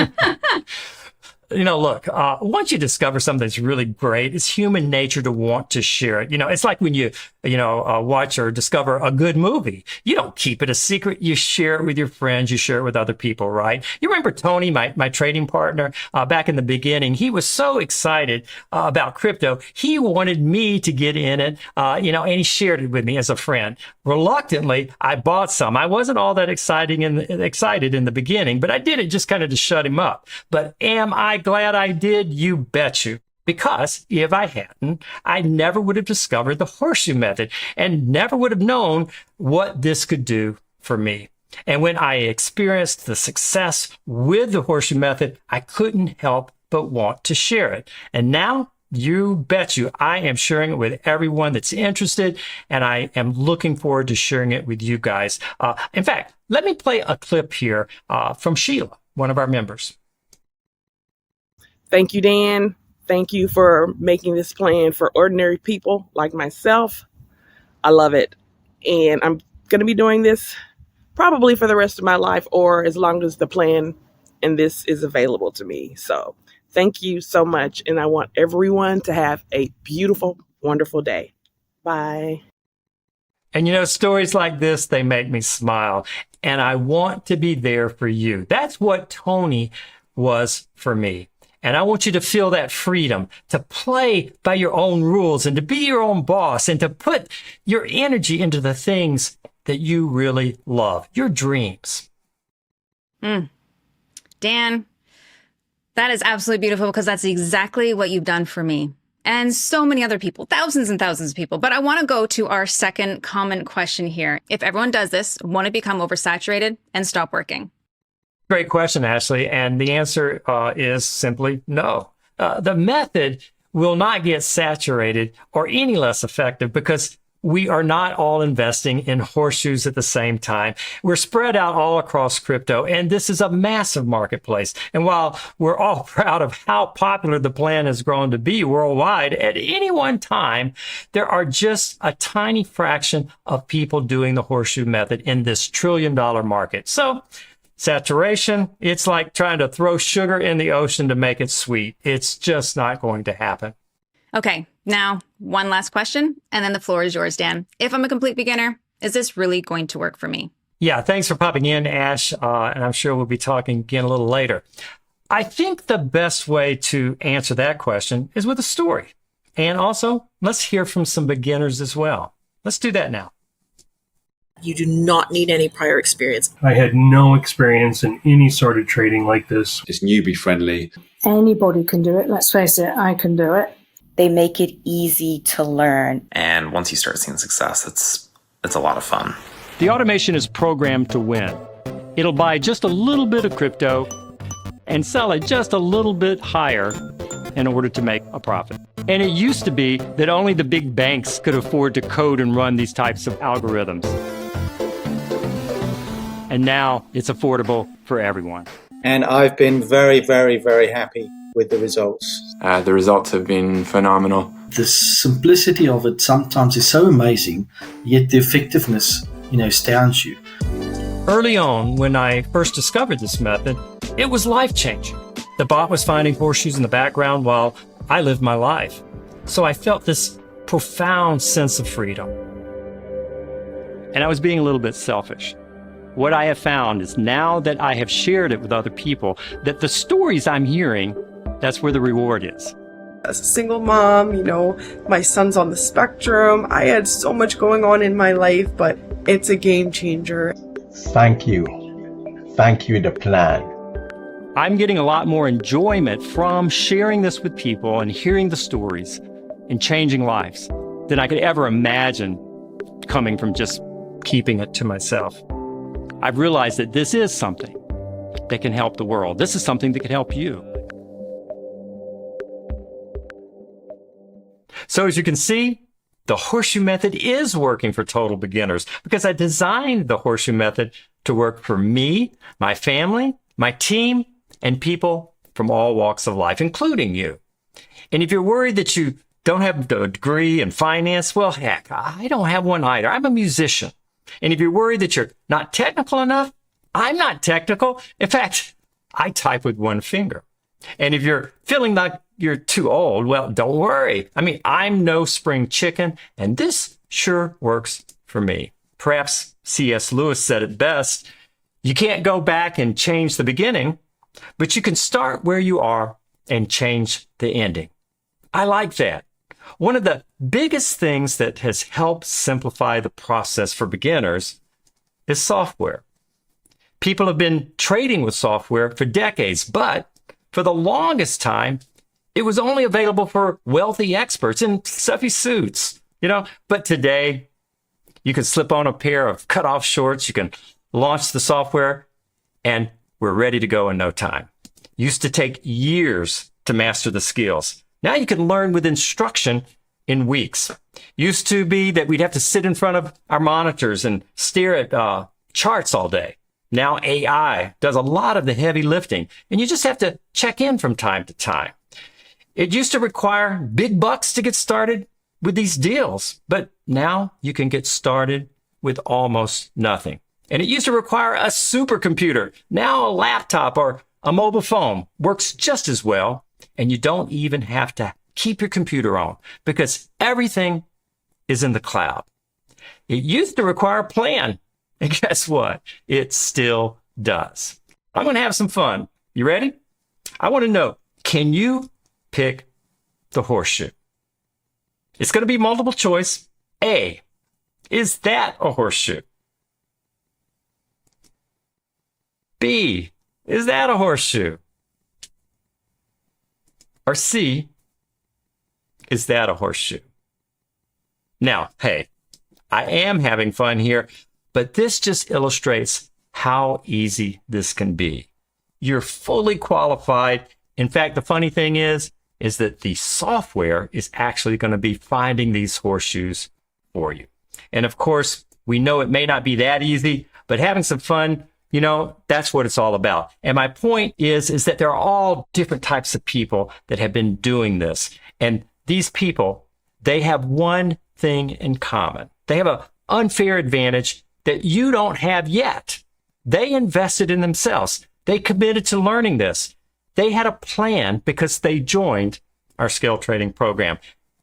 Look, once you discover something that's really great, it's human nature to want to share it. It's like when you watch or discover a good movie. You don't keep it a secret. You share it with your friends. You share it with other people, right? You remember Tony, my trading partner, back in the beginning, he was so excited about crypto. He wanted me to get in it, and he shared it with me as a friend. Reluctantly, I bought some. I wasn't all that excited in the beginning, but I did it just kind of to shut him up. But am I glad I did? You bet you. Because if I hadn't, I never would have discovered the horseshoe method and never would have known what this could do for me. And when I experienced the success with the Horseshoe method, I couldn't help but want to share it. And now, you bet you, I am sharing it with everyone that's interested, and I am looking forward to sharing it with you guys. In fact, let me play a clip here from Sheila, one of our members.
Thank you, Dan. Thank you for making this plan for ordinary people like myself. I love it. And I'm going to be doing this probably for the rest of my life, or as long as the plan and this is available to me. So thank you so much. And I want everyone to have a beautiful, wonderful day. Bye.
And you know, stories like this, they make me smile. And I want to be there for you. That's what Tony was for me. And I want you to feel that freedom to play by your own rules and to be your own boss and to put your energy into the things that you really love, your dreams.
Dan, that is absolutely beautiful, because that's exactly what you've done for me and so many other people, thousands and thousands of people. But I want to go to our second common question here. If everyone does this, won't it become oversaturated and stop working?
Great question, Ashley. And the answer is simply no. The method will not get saturated or any less effective because we are not all investing in horseshoes at the same time. We're spread out all across crypto, and this is a massive marketplace. And while we're all proud of how popular the plan has grown to be worldwide, at any one time, there are just a tiny fraction of people doing the horseshoe method in this trillion-dollar market. So saturation, it's like trying to throw sugar in the ocean to make it sweet. It's just not going to happen.
Okay, now one last question, and then the floor is yours, Dan. If I'm a complete beginner, is this really going to work for me?
Yeah, thanks for popping in, Ash, and I'm sure we'll be talking again a little later. I think the best way to answer that question is with a story. And also, let's hear from some beginners as well. Let's do that now.
You do not need any prior experience.
I had no experience in any sort of trading like this.
It's newbie friendly.
Anybody can do it. Let's face it, I can do it.
They make it easy to learn.
And once you start seeing success, it's a lot of fun.
The automation is programmed to win. It'll buy just a little bit of crypto and sell it just a little bit higher in order to make a profit. And it used to be that only the big banks could afford to code and run these types of algorithms. And now it's affordable for everyone.
And I've been very, very, very happy with the results.
The results have been phenomenal.
The simplicity of it sometimes is so amazing, yet the effectiveness, astounds you.
Early on, when I first discovered this method, it was life-changing. The bot was finding horseshoes in the background while I lived my life. So I felt this profound sense of freedom. And I was being a little bit selfish. What I have found is now that I have shared it with other people, that the stories I'm hearing, that's where the reward is.
As a single mom, my son's on the spectrum. I had so much going on in my life, but it's a game changer.
Thank you. Thank you, the plan.
I'm getting a lot more enjoyment from sharing this with people and hearing the stories and changing lives than I could ever imagine coming from just keeping it to myself. I've realized that this is something that can help the world. This is something that can help you. So as you can see, the horseshoe method is working for total beginners because I designed the horseshoe method to work for me, my family, my team, and people from all walks of life, including you. And if you're worried that you don't have a degree in finance, well, heck, I don't have one either. I'm a musician. And if you're worried that you're not technical enough, I'm not technical. In fact, I type with one finger. And if you're feeling like you're too old, well, don't worry. I'm no spring chicken, and this sure works for me. Perhaps C.S. Lewis said it best, you can't go back and change the beginning, but you can start where you are and change the ending. I like that. One of the biggest things that has helped simplify the process for beginners is software. People have been trading with software for decades, but for the longest time, it was only available for wealthy experts in stuffy suits, But today, you can slip on a pair of cutoff shorts, you can launched the software, and we're ready to go in no time. Used to take years to master the skills. Now you can learn with instruction in weeks. Used to be that we'd have to sit in front of our monitors and stare at charts all day. Now AI does a lot of the heavy lifting, and you just have to check in from time to time. It used to require big bucks to get started with these deals, but now you can get started with almost nothing. And it used to require a supercomputer. Now a laptop or a mobile phone works just as well, and you don't even have to keep your computer on because everything is in the cloud. It used to require a plan, and guess what? It still does. I'm going to have some fun. You ready? I want to know, can you pick the horseshoe? It's going to be multiple choice. A, is that a horseshoe? B, is that a horseshoe? Or C, is that a horseshoe? Now, hey, I am having fun here, but this just illustrates how easy this can be. You're fully qualified. In fact, the funny thing is that the software is actually going to be finding these horseshoes for you. And of course, we know it may not be that easy, but having some fun, that's what it's all about. And my point is that there are all different types of people that have been doing this. And these people, they have one thing in common. They have an unfair advantage that you don't have yet. They invested in themselves. They committed to learning this. They had a plan because they joined our scale trading program.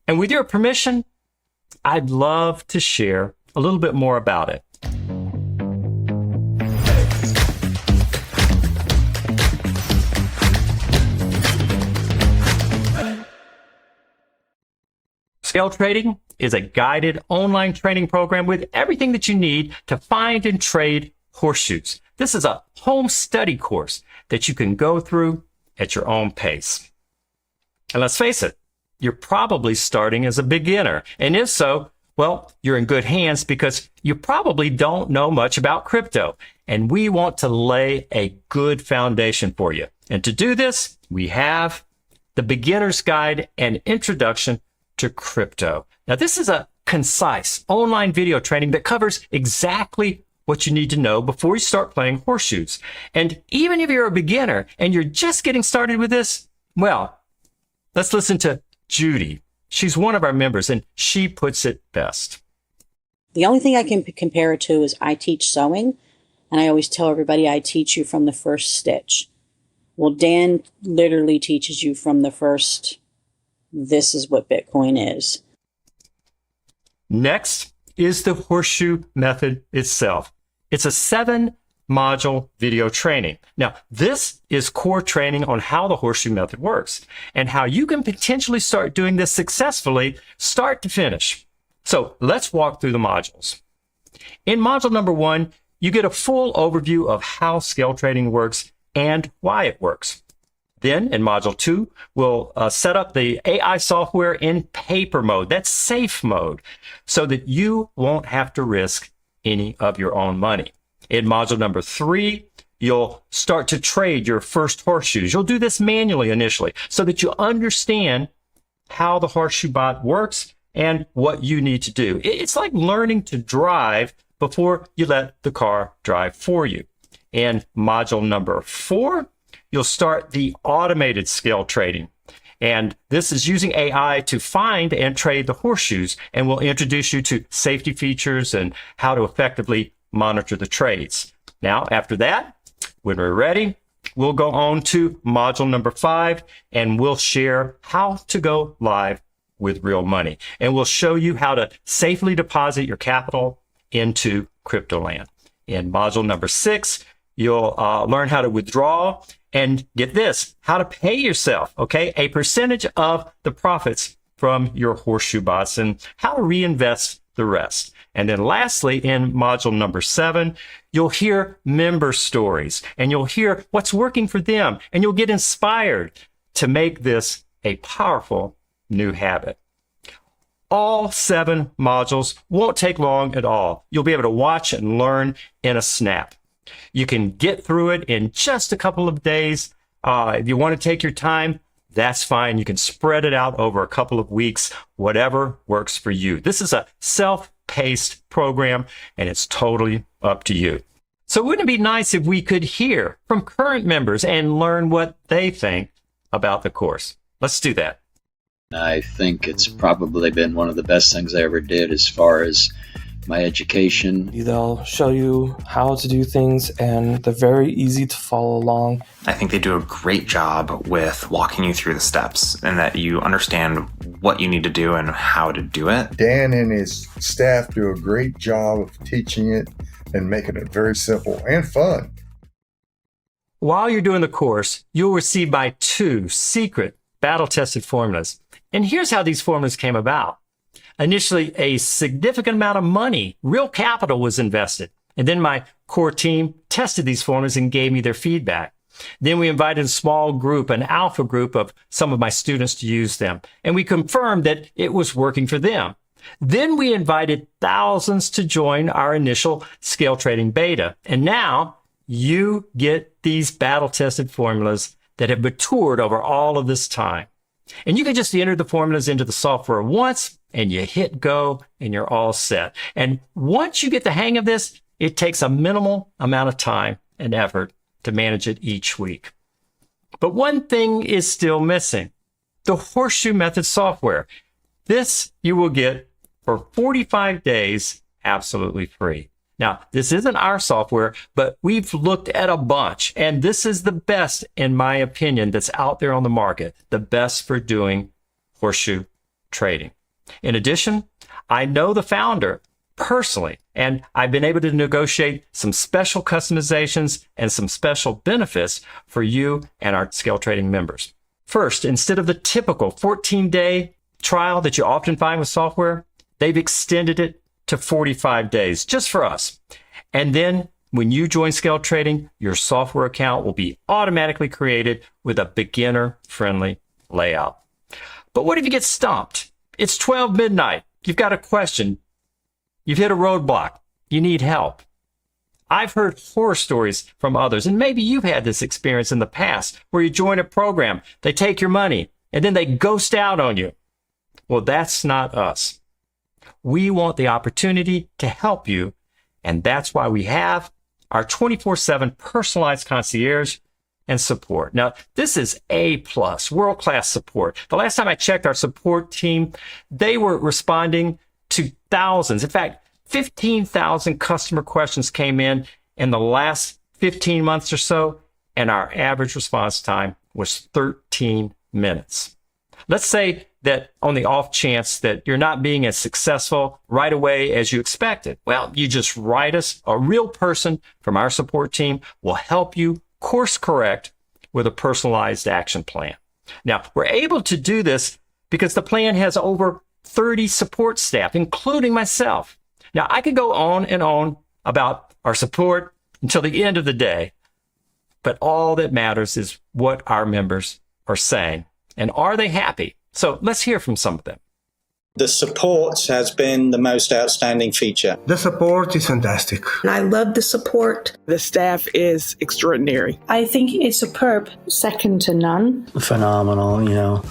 And with your permission, I'd love to share a little bit more about it. Scale Trading is a guided online training program with everything that you need to find and trade horseshoes. This is a home study course that you can go through at your own pace. And let's face it, you're probably starting as a beginner. And if so, well, you're in good hands because you probably don't know much about crypto. And we want to lay a good foundation for you. And to do this, we have the Beginner's Guide and Introduction to Crypto. Now, this is a concise online video training that covers exactly what you need to know before you start playing horseshoes. And even if you're a beginner and you're just getting started with this, well, let's listen to Judy. She's one of our members and she puts it best.
The only thing I can compare it to is I teach sewing, and I always tell everybody I teach you from the first stitch. Well, Dan literally teaches you from the first, this is what Bitcoin is.
Next is the horseshoe method itself. It's a 7-module video training. Now, this is core training on how the horseshoe method works and how you can potentially start doing this successfully, start to finish. So let's walk through the modules. In module number 1, you get a full overview of how scale trading works and why it works. Then in module 2, we'll set up the AI software in paper mode. That's safe mode, so that you won't have to risk any of your own money. In module number 3, you'll start to trade your first horseshoes. You'll do this manually initially so that you understand how the horseshoe bot works and what you need to do. It's like learning to drive before you let the car drive for you. In module number 4, you'll start the automated scale trading. And this is using AI to find and trade the horseshoes, and we'll introduce you to safety features and how to effectively monitor the trades. Now, after that, when we're ready, we'll go on to module number 5, and we'll share how to go live with real money. And we'll show you how to safely deposit your capital into Cryptoland. In module number 6, you'll learn how to withdraw and get this, how to pay yourself, okay, a percentage of the profits from your horseshoe bots and how to reinvest the rest. And then lastly, in module number 7, you'll hear member stories and you'll hear what's working for them, and you'll get inspired to make this a powerful new habit. All 7 modules won't take long at all. You'll be able to watch and learn in a snap. You can get through it in just a couple of days. If you want to take your time, that's fine. You can spread it out over a couple of weeks, whatever works for you. This is a self-paced program, and it's totally up to you. So wouldn't it be nice if we could hear from current members and learn what they think about the course? Let's do that.
I think it's probably been one of the best things I ever did as far as my education.
They'll show you how to do things, and they're very easy to follow along.
I think they do a great job with walking you through the steps and that you understand what you need to do and how to do it.
Dan and his staff do a great job of teaching it and making it very simple and fun.
While you're doing the course, you'll receive my 2 secret battle-tested formulas. And here's how these formulas came about. Initially, a significant amount of money, real capital, was invested. And then my core team tested these formulas and gave me their feedback. Then we invited a small group, an alpha group of some of my students to use them. And we confirmed that it was working for them. Then we invited thousands to join our initial scale trading beta. And now you get these battle-tested formulas that have matured over all of this time. And you can just enter the formulas into the software once, and you hit go, and you're all set. And once you get the hang of this, it takes a minimal amount of time and effort to manage it each week. But one thing is still missing: the Horseshoe Method software. This you will get for 45 days absolutely free. Now, this isn't our software, but we've looked at a bunch, and this is the best, in my opinion, that's out there on the market, the best for doing horseshoe trading. In addition, I know the founder personally, and I've been able to negotiate some special customizations and some special benefits for you and our scale trading members. First, instead of the typical 14-day trial that you often find with software, they've extended it to 45 days just for us. And then when you join Scale Trading, your software account will be automatically created with a beginner-friendly layout. But what if you get stumped? It's 12 midnight. You've got a question. You've hit a roadblock. You need help. I've heard horror stories from others, and maybe you've had this experience in the past where you join a program, they take your money, and then they ghost out on you. Well, that's not us. We want the opportunity to help you, and that's why we have our 24/7 personalized concierge and support. Now, this is A+, world-class support. The last time I checked our support team, they were responding to thousands. In fact, 15,000 customer questions came in the last 15 months or so, and our average response time was 13 minutes. Let's say that on the off chance that you're not being as successful right away as you expected. Well, you just write us. A real person from our support team will help you course correct with a personalized action plan. Now, we're able to do this because the plan has over 30 support staff, including myself. Now, I could go on and on about our support until the end of the day, but all that matters is what our members are saying. And are they happy? So let's hear from some of them.
The support has been the most outstanding feature.
The support is fantastic.
I love the support.
The staff is extraordinary.
I think it's superb.
Second to none.
Phenomenal, you know.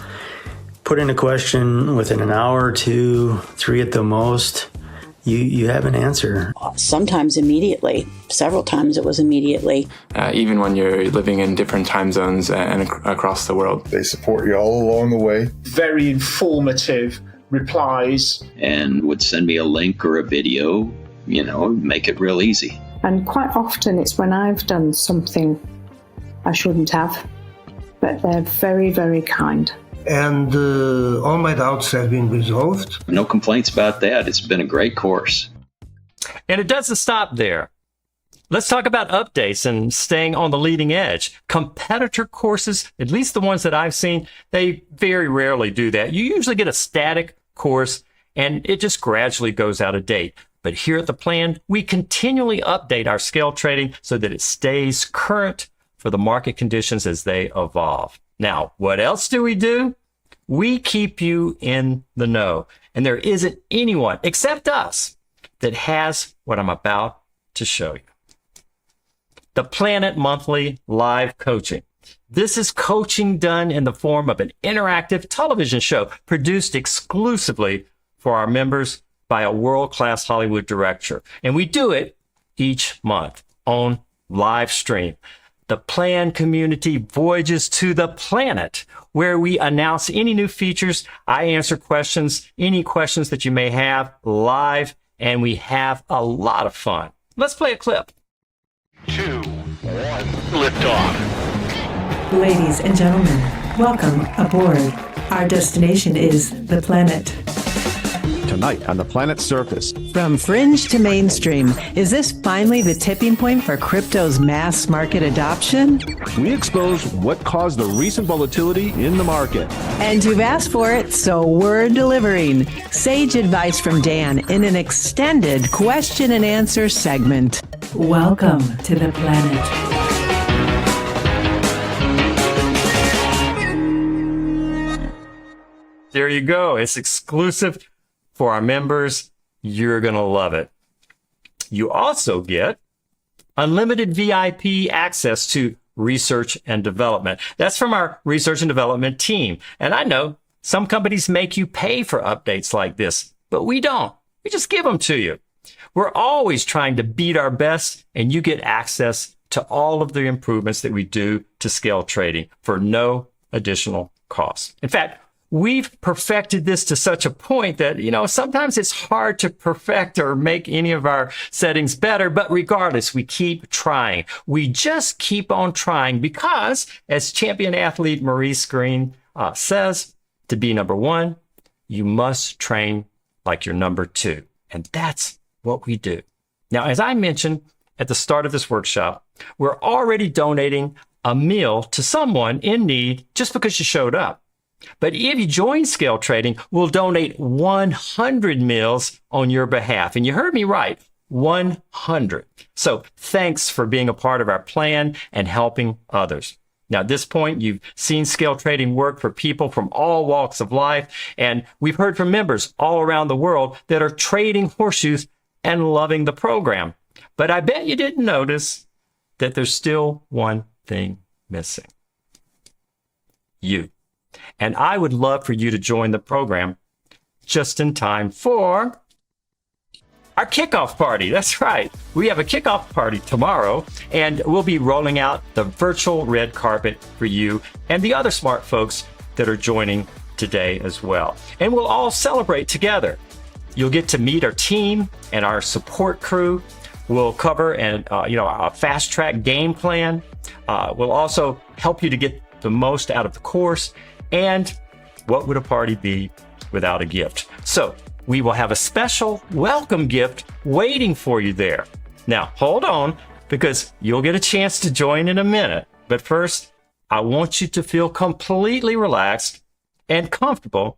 Put in a question within an hour or 2, 3 at the most. You have an answer.
Sometimes immediately. Several times it was immediately.
Even when you're living in different time zones and across the world.
They support you all along the way.
Very informative replies.
And would send me a link or a video, you know, make it real easy.
And quite often it's when I've done something I shouldn't have, but they're very, very kind.
And all my doubts have been resolved.
No complaints about that. It's been a great course.
And it doesn't stop there. Let's talk about updates and staying on the leading edge. Competitor courses, at least the ones that I've seen, they very rarely do that. You usually get a static course and it just gradually goes out of date. But here at the plan, we continually update our scale trading so that it stays current for the market conditions as they evolve. Now, what else do? We keep you in the know. And there isn't anyone except us that has what I'm about to show you. the Planet Monthly Live Coaching. This is coaching done in the form of an interactive television show produced exclusively for our members by a world-class Hollywood director. And we do it each month on live stream. The Plan Community Voyages to the Planet, where we announce any new features. I answer questions, any questions that you may have live, and we have a lot of fun. Let's play a clip.
2, 1, liftoff.
Ladies and gentlemen, welcome aboard. Our destination is the planet.
Tonight on the planet's surface.
From fringe to mainstream, is this finally the tipping point for crypto's mass market adoption?
We expose what caused the recent volatility in the market.
And you've asked for it, so we're delivering. Sage advice from Dan in an extended question and answer segment.
Welcome to the planet.
There you go. It's exclusive for our members. You're going to love it. You also get unlimited VIP access to research and development. That's from our research and development team. And I know some companies make you pay for updates like this, but we don't. We just give them to you. We're always trying to beat our best, and you get access to all of the improvements that we do to scale trading for no additional cost. In fact, we've perfected this to such a point that, sometimes it's hard to perfect or make any of our settings better. But regardless, we keep trying. We just keep on trying because, as champion athlete Maurice Green says, to be number one, you must train like you're number two. And that's what we do. Now, as I mentioned at the start of this workshop, we're already donating a meal to someone in need just because you showed up. But if you join Scale Trading, we'll donate 100 meals on your behalf. And you heard me right, 100. So thanks for being a part of our plan and helping others. Now, at this point, you've seen Scale Trading work for people from all walks of life. And we've heard from members all around the world that are trading horseshoes and loving the program. But I bet you didn't notice that there's still one thing missing. You. And I would love for you to join the program just in time for our kickoff party. That's right. We have a kickoff party tomorrow, and we'll be rolling out the virtual red carpet for you and the other smart folks that are joining today as well. And we'll all celebrate together. You'll get to meet our team and our support crew. We'll cover a fast track game plan. We'll also help you to get the most out of the course. And what would a party be without a gift? So we will have a special welcome gift waiting for you there. Now, hold on, because you'll get a chance to join in a minute. But first, I want you to feel completely relaxed and comfortable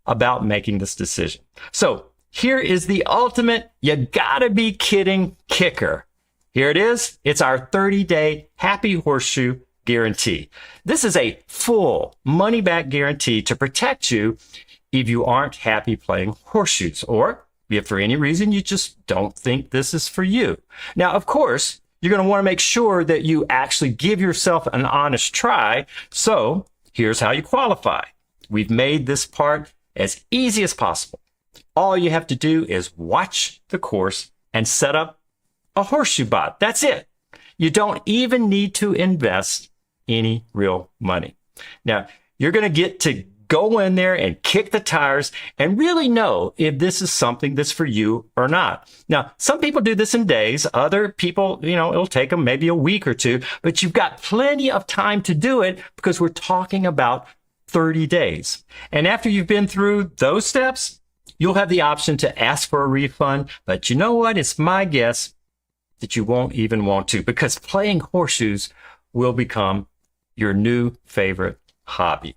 about making this decision. So here is the ultimate, you gotta be kidding kicker. Here it is. It's our 30-day Happy Horseshoe guarantee. This is a full money-back guarantee to protect you if you aren't happy playing horseshoes, or if for any reason you just don't think this is for you. Now, of course, you're going to want to make sure that you actually give yourself an honest try. So here's how you qualify. We've made this part as easy as possible. All you have to do is watch the course and set up a horseshoe bot. That's it. You don't even need to invest any real money. Now, you're going to get to go in there and kick the tires and really know if this is something that's for you or not. Now, some people do this in days. Other people, it'll take them maybe a week or two, but you've got plenty of time to do it because we're talking about 30 days. And after you've been through those steps, you'll have the option to ask for a refund. But you know what? It's my guess that you won't even want to, because playing horseshoes will become your new favorite hobby.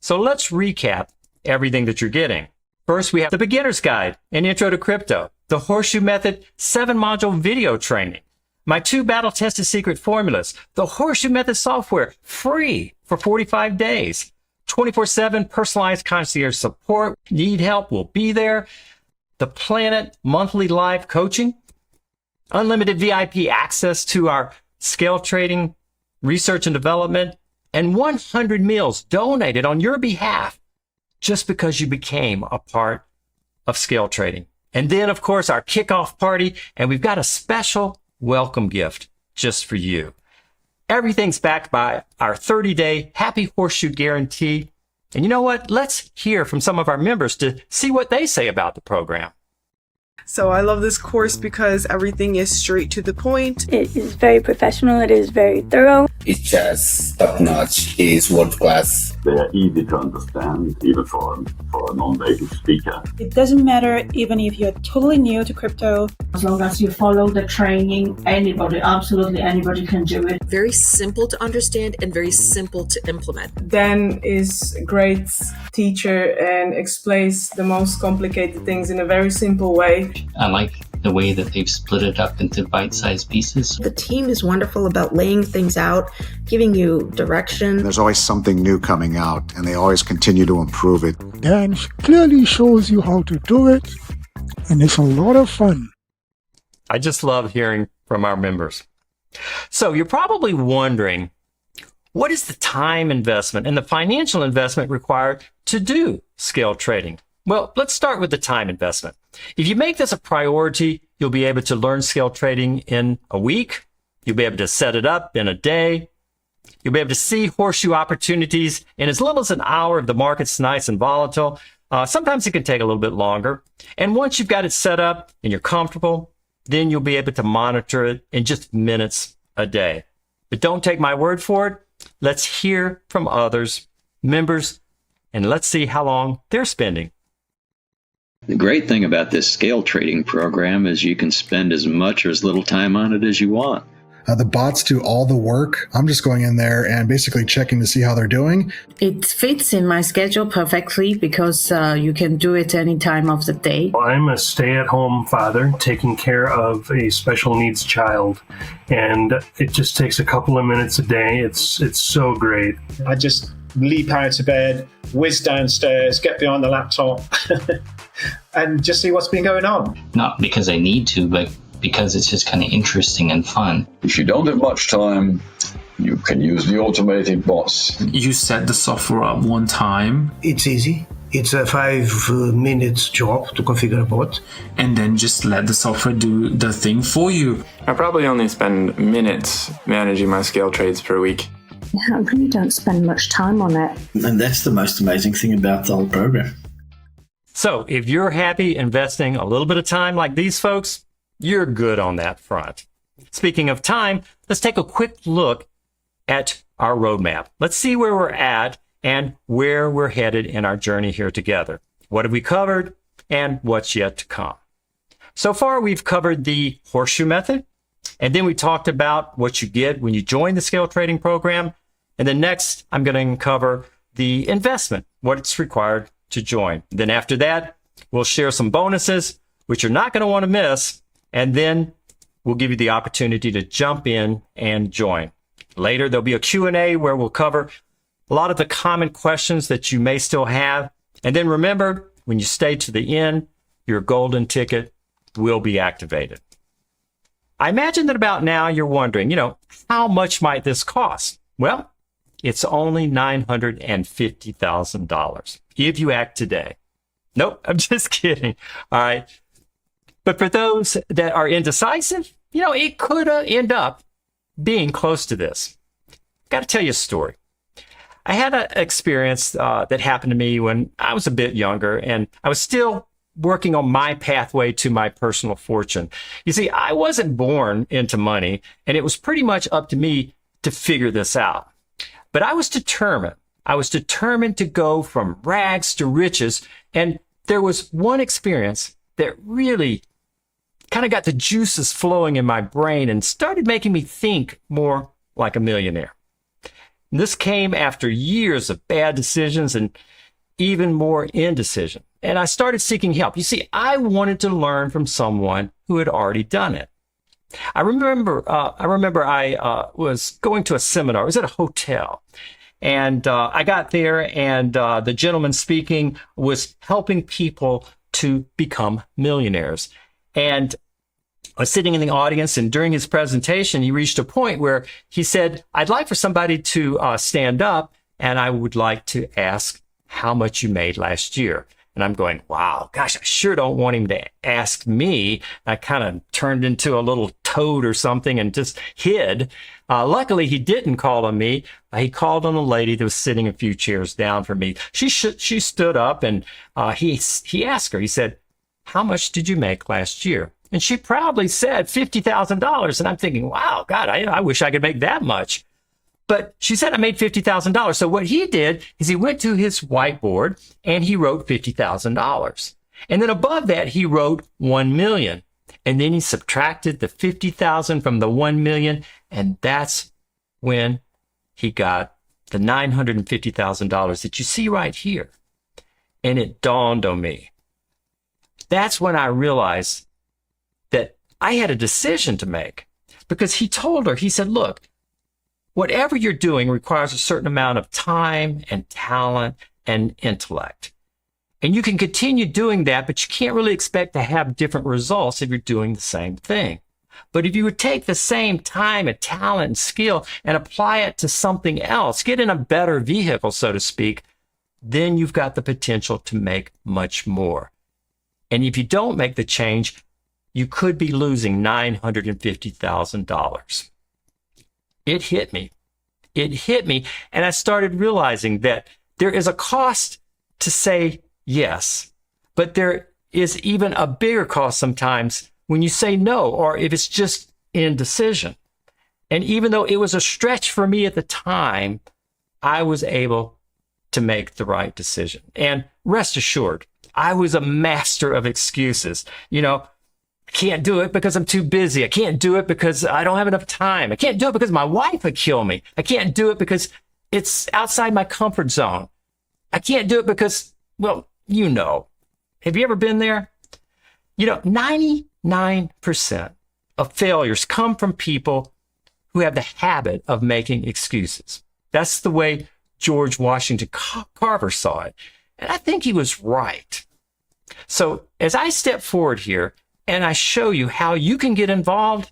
So let's recap everything that you're getting. First, we have the Beginner's Guide, an Intro to Crypto, the Horseshoe Method 7-module video training, my 2 battle-tested secret formulas, the Horseshoe Method software, free for 45 days, 24/7 personalized concierge support. Need help? We'll be there. The Planet Monthly Live Coaching, unlimited VIP access to our scale trading, research and development, and 100 meals donated on your behalf just because you became a part of scale trading. And then, of course, our kickoff party, and we've got a special welcome gift just for you. Everything's backed by our 30-day Happy Horseshoe guarantee. And you know what? Let's hear from some of our members to see what they say about the program.
So I love this course because everything is straight to the point.
It is very professional. It is very thorough.
It's just top-notch. It is world-class.
They are easy to understand, even for a non-native speaker.
It doesn't matter even if you're totally new to crypto.
As long as you follow the training, absolutely anybody can do it.
Very simple to understand and very simple to implement.
Dan is a great teacher and explains the most complicated things in a very simple way.
I like the way that they've split it up into bite-sized pieces.
The team is wonderful about laying things out, giving you direction.
There's always something new coming out, and they always continue to improve it.
Dan clearly shows you how to do it, and it's a lot of fun.
I just love hearing from our members. So you're probably wondering, what is the time investment and the financial investment required to do scale trading? Well, let's start with the time investment. If you make this a priority, you'll be able to learn scale trading in a week. You'll be able to set it up in a day. You'll be able to see horseshoe opportunities in as little as an hour if the market's nice and volatile. Sometimes it can take a little bit longer. And once you've got it set up and you're comfortable, then you'll be able to monitor it in just minutes a day. But don't take my word for it. Let's hear from others, members, and let's see how long they're spending.
The great thing about this scale trading program is you can spend as much or as little time on it as you want.
The bots do all the work. I'm just going in there and basically checking to see how they're doing.
It fits in my schedule perfectly because you can do it any time of the day.
I'm a stay-at-home father taking care of a special needs child, and it just takes a couple of minutes a day. It's so great.
I just leap out of bed, whiz downstairs, get behind the laptop, and just see what's been going on.
Not because I need to, but because it's just kind of interesting and fun.
If you don't have much time, you can use the automated bots.
You set the software up one time.
It's easy. It's a 5 minutes job to configure a bot.
And then just let the software do the thing for you.
I probably only spend minutes managing my scale trades per week.
Yeah, I really don't spend much time on it.
And that's the most amazing thing about the whole program.
So if you're happy investing a little bit of time like these folks, you're good on that front. Speaking of time, let's take a quick look at our roadmap. Let's see where we're at and where we're headed in our journey here together. What have we covered and what's yet to come? So far, we've covered the horseshoe method, and then we talked about what you get when you join the scale trading program. And then next, I'm going to cover the investment, what it's required to join. Then after that, we'll share some bonuses, which you're not going to want to miss. And then we'll give you the opportunity to jump in and join. Later, there'll be a Q&A where we'll cover a lot of the common questions that you may still have. And then remember, when you stay to the end, your golden ticket will be activated. I imagine that about now you're wondering, how much might this cost? Well, it's only $950,000 if you act today. Nope, I'm just kidding. All right. But for those that are indecisive, it could end up being close to this. Got to tell you a story. I had an experience that happened to me when I was a bit younger, and I was still working on my pathway to my personal fortune. You see, I wasn't born into money, and it was pretty much up to me to figure this out. But I was determined. I was determined to go from rags to riches, and there was one experience that really kind of got the juices flowing in my brain and started making me think more like a millionaire. And this came after years of bad decisions and even more indecision. And I started seeking help. You see, I wanted to learn from someone who had already done it. I remember I was going to a seminar. I was at a hotel. And I got there, and the gentleman speaking was helping people to become millionaires. And was sitting in the audience, and during his presentation, he reached a point where he said, I'd like for somebody to stand up, and I would like to ask how much you made last year. And I'm going, wow, gosh, I sure don't want him to ask me. I kind of turned into a little toad or something and just hid. Luckily, he didn't call on me. He called on a lady that was sitting a few chairs down from me. She stood up, and he asked her, he said, how much did you make last year? And she proudly said $50,000. And I'm thinking, wow, God, I wish I could make that much. But she said, I made $50,000. So what he did is he went to his whiteboard and he wrote $50,000. And then above that, he wrote 1 million. And then he subtracted the 50,000 from the 1 million. And that's when he got the $950,000 that you see right here. And it dawned on me. That's when I realized that I had a decision to make, because he told her, he said, look, whatever you're doing requires a certain amount of time and talent and intellect. And you can continue doing that, but you can't really expect to have different results if you're doing the same thing. But if you would take the same time and talent and skill and apply it to something else, get in a better vehicle, so to speak, then you've got the potential to make much more. And if you don't make the change, you could be losing $950,000. It hit me. It hit me. And I started realizing that there is a cost to say yes, but there is even a bigger cost sometimes when you say no, or if it's just indecision. And even though it was a stretch for me at the time, I was able to make the right decision. And rest assured, I was a master of excuses. I can't do it because I'm too busy. I can't do it because I don't have enough time. I can't do it because my wife would kill me. I can't do it because it's outside my comfort zone. I can't do it because, well, Have you ever been there? 99% of failures come from people who have the habit of making excuses. That's the way George Washington Carver saw it. And I think he was right. So as I step forward here, and I show you how you can get involved,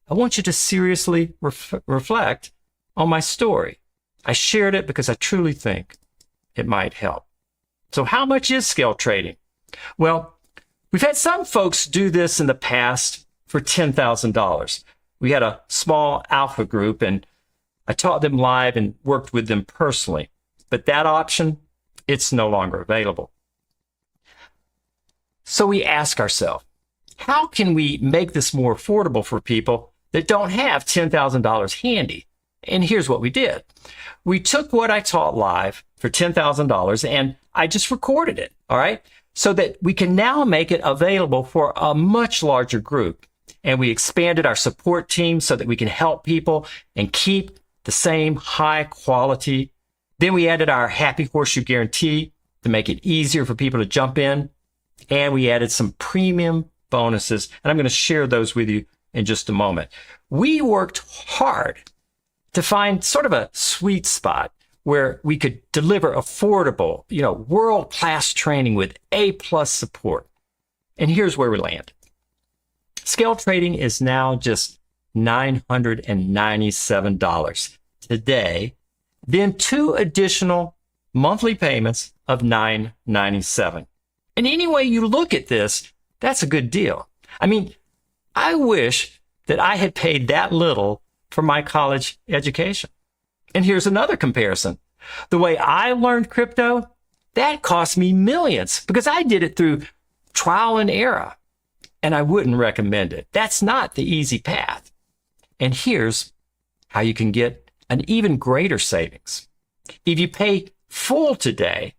I want you to seriously reflect on my story. I shared it because I truly think it might help. So how much is scale trading? Well, we've had some folks do this in the past for $10,000. We had a small alpha group, and I taught them live and worked with them personally. But that option, it's no longer available. So we ask ourselves, how can we make this more affordable for people that don't have $10,000 handy? And here's what we did. We took what I taught live for $10,000 and I just recorded it, all right? So that we can now make it available for a much larger group. And we expanded our support team so that we can help people and keep the same high quality. Then we added our Happy Horseshoe Guarantee to make it easier for people to jump in. And we added some premium bonuses, and I'm going to share those with you in just a moment. We worked hard to find sort of a sweet spot where we could deliver affordable, world-class training with A+ support. And here's where we land. Scale trading is now just $997 today, then 2 additional monthly payments of $997. And any way you look at this, that's a good deal. I mean, I wish that I had paid that little for my college education. And here's another comparison. The way I learned crypto, that cost me millions because I did it through trial and error. And I wouldn't recommend it. That's not the easy path. And here's how you can get an even greater savings. If you pay full today,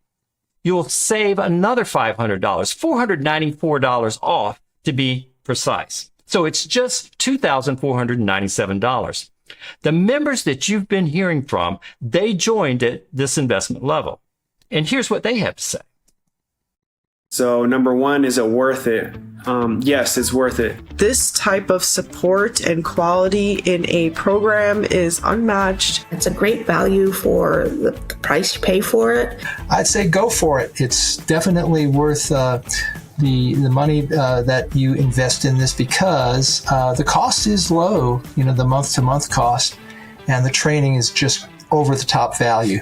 you'll save another $500, $494 off to be precise. So it's just $2,497. The members that you've been hearing from, they joined at this investment level. And here's what they have to say.
So number one, is it worth it? Yes, it's worth it.
This type of support and quality in a program is unmatched. It's a great value for the price you pay for it.
I'd say go for it. It's definitely worth the the money that you invest in this because the cost is low, the month-to-month cost, and the training is just over-the-top value.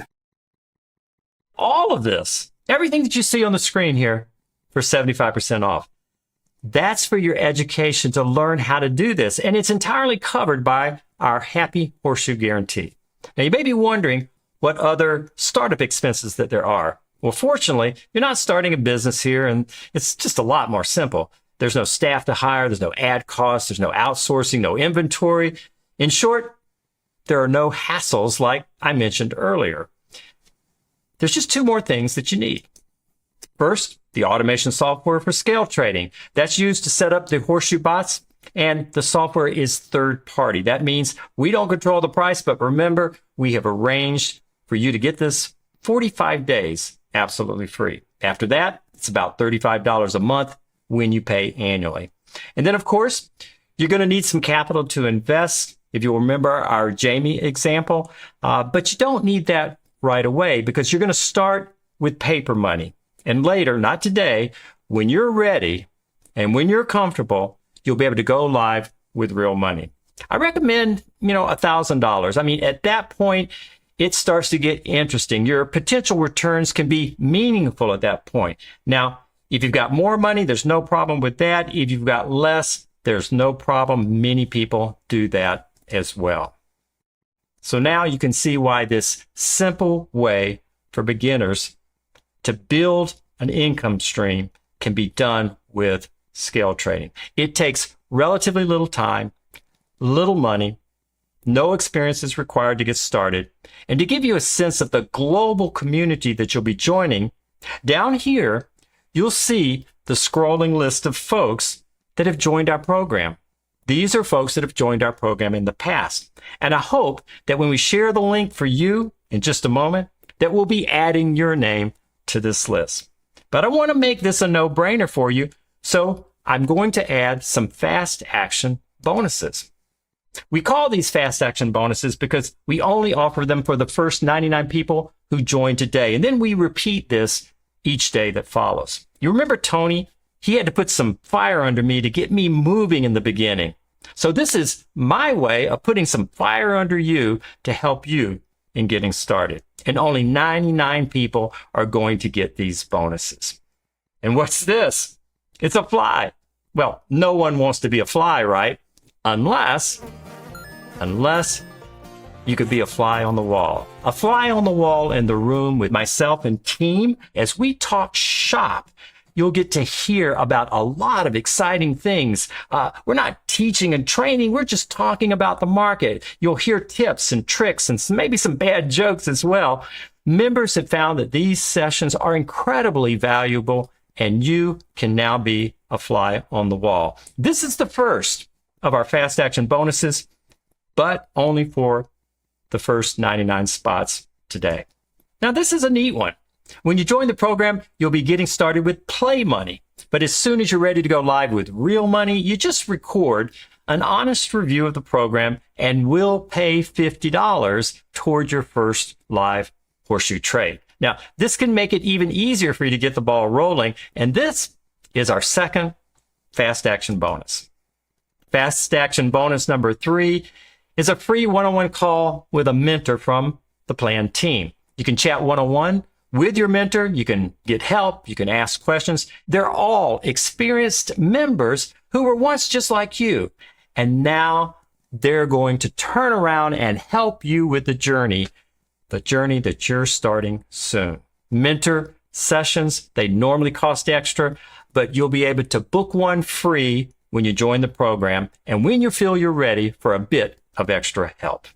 All of this, everything that you see on the screen here, for 75% off. That's for your education to learn how to do this, and it's entirely covered by our Happy Horseshoe Guarantee. Now, you may be wondering what other startup expenses that there are. Well, fortunately, you're not starting a business here, and it's just a lot more simple. There's no staff to hire, there's no ad costs, there's no outsourcing, no inventory. In short, there are no hassles like I mentioned earlier. There's just two more things that you need. First, the automation software for scale trading. That's used to set up the Horseshoe bots, and the software is third party. That means we don't control the price, but remember, we have arranged for you to get this 45 days absolutely free. After that, it's about $35 a month when you pay annually. And then, of course, you're going to need some capital to invest, if you'll remember our Jamie example, but you don't need that right away because you're going to start with paper money. And later, not today, when you're ready and when you're comfortable, you'll be able to go live with real money. I recommend, $1,000. I mean, at that point, it starts to get interesting. Your potential returns can be meaningful at that point. Now, if you've got more money, there's no problem with that. If you've got less, there's no problem. Many people do that as well. So now you can see why this simple way for beginners to build an income stream can be done with scale trading. It takes relatively little time, little money, no experience is required to get started. And to give you a sense of the global community that you'll be joining, down here, you'll see the scrolling list of folks that have joined our program. These are folks that have joined our program in the past. And I hope that when we share the link for you in just a moment, that we'll be adding your name to this list. But I want to make this a no-brainer for you, so I'm going to add some fast action bonuses. We call these fast action bonuses because we only offer them for the first 99 people who join today, and then we repeat this each day that follows. You remember Tony? He had to put some fire under me to get me moving in the beginning. So this is my way of putting some fire under you to help you in getting started. And only 99 people are going to get these bonuses. And what's this? It's a fly. Well, no one wants to be a fly, right? Unless you could be a fly on the wall. A fly on the wall in the room with myself and team. As we talk shop, you'll get to hear about a lot of exciting things. We're not teaching and training. We're just talking about the market. You'll hear tips and tricks and maybe some bad jokes as well. Members have found that these sessions are incredibly valuable, and you can now be a fly on the wall. This is the first of our fast action bonuses, but only for the first 99 spots today. Now, this is a neat one. When you join the program, you'll be getting started with play money. But as soon as you're ready to go live with real money, you just record an honest review of the program and we'll pay $50 toward your first live Horseshoe trade. Now, this can make it even easier for you to get the ball rolling. And this is our second fast action bonus. Fast action bonus number 3 is a free one-on-one call with a mentor from the Plan team. You can chat one-on-one with your mentor. You can get help. You can ask questions. They're all experienced members who were once just like you. And now they're going to turn around and help you with the journey that you're starting soon. Mentor sessions, they normally cost extra, but you'll be able to book one free when you join the program and when you feel you're ready for a bit of extra help.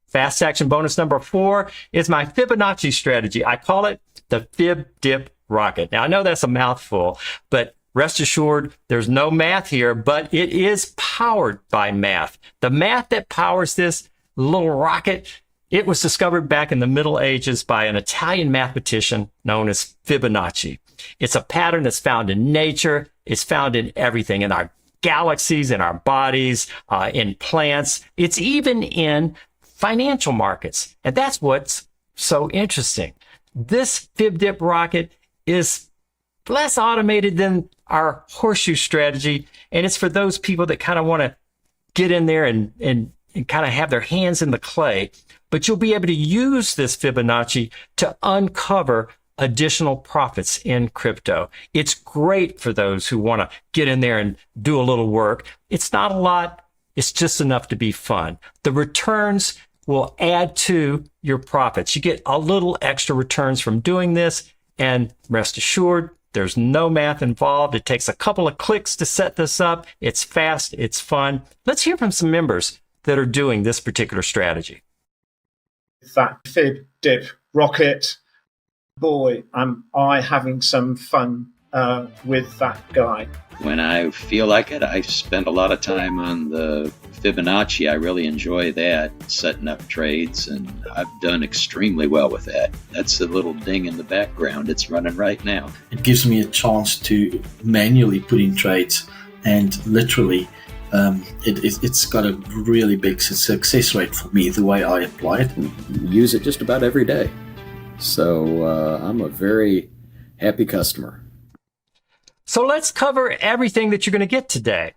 Fast action bonus number 4 is my Fibonacci strategy. I call it the Fib Dip Rocket. Now, I know that's a mouthful, but rest assured, there's no math here, but it is powered by math. The math that powers this little rocket, it was discovered back in the Middle Ages by an Italian mathematician known as Fibonacci. It's a pattern that's found in nature. It's found in everything, in our galaxies, in our bodies, in plants. It's even in financial markets. And that's what's so interesting. This Fib Dip rocket is less automated than our Horseshoe strategy. And it's for those people that kind of want to get in there and kind of have their hands in the clay. But you'll be able to use this Fibonacci to uncover additional profits in crypto. It's great for those who want to get in there and do a little work. It's not a lot. It's just enough to be fun. The returns will add to your profits. You get a little extra returns from doing this, and rest assured, there's no math involved. It takes a couple of clicks to set this up. It's fast. It's fun. Let's hear from some members that are doing this particular strategy.
That fib, dip, rocket, boy, am I having some fun with that guy.
When I feel like it, I spend a lot of time on the Fibonacci. I really enjoy that, setting up trades, and I've done extremely well with that. That's a little ding in the background. It's running right now.
It gives me a chance to manually put in trades, and literally it's got a really big success rate for me, the way I apply it.
Use it just about every day. So I'm a very happy customer.
So let's cover everything that you're going to get today.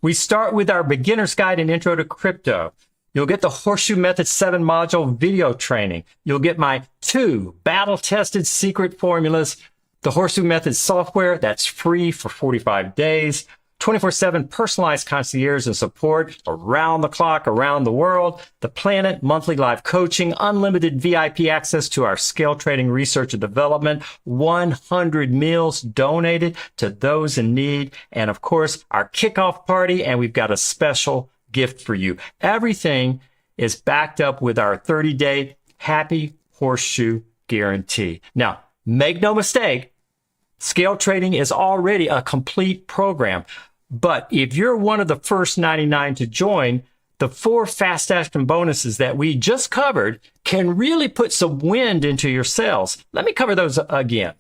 We start with our beginner's guide and intro to crypto. You'll get the Horseshoe Method 7 module video training. You'll get my 2 battle-tested secret formulas, the Horseshoe Method software that's free for 45 days, 24/7 personalized concierge and support around the clock, around the world, the planet, monthly live coaching, unlimited VIP access to our scale trading research and development, 100 meals donated to those in need, and of course, our kickoff party, and we've got a special gift for you. Everything is backed up with our 30-day Happy Horseshoe guarantee. Now, make no mistake, scale trading is already a complete program. But if you're one of the first 99 to join, the 4 fast action bonuses that we just covered can really put some wind into your sails. Let me cover those again.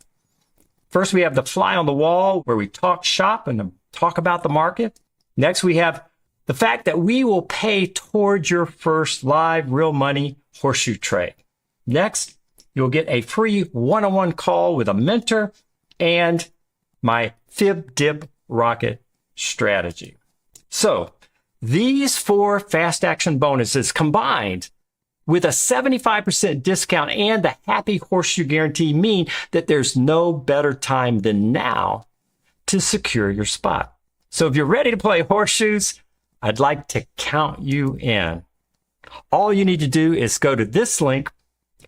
First, we have the fly on the wall, where we talk shop and talk about the market. Next, we have the fact that we will pay towards your first live real money Horseshoe trade. Next, you'll get a free one-on-one call with a mentor and my Fib Dip Rocket strategy. So these 4 fast action bonuses combined with a 75% discount and the Happy Horseshoe guarantee mean that there's no better time than now to secure your spot. So if you're ready to play horseshoes, I'd like to count you in. All you need to do is go to this link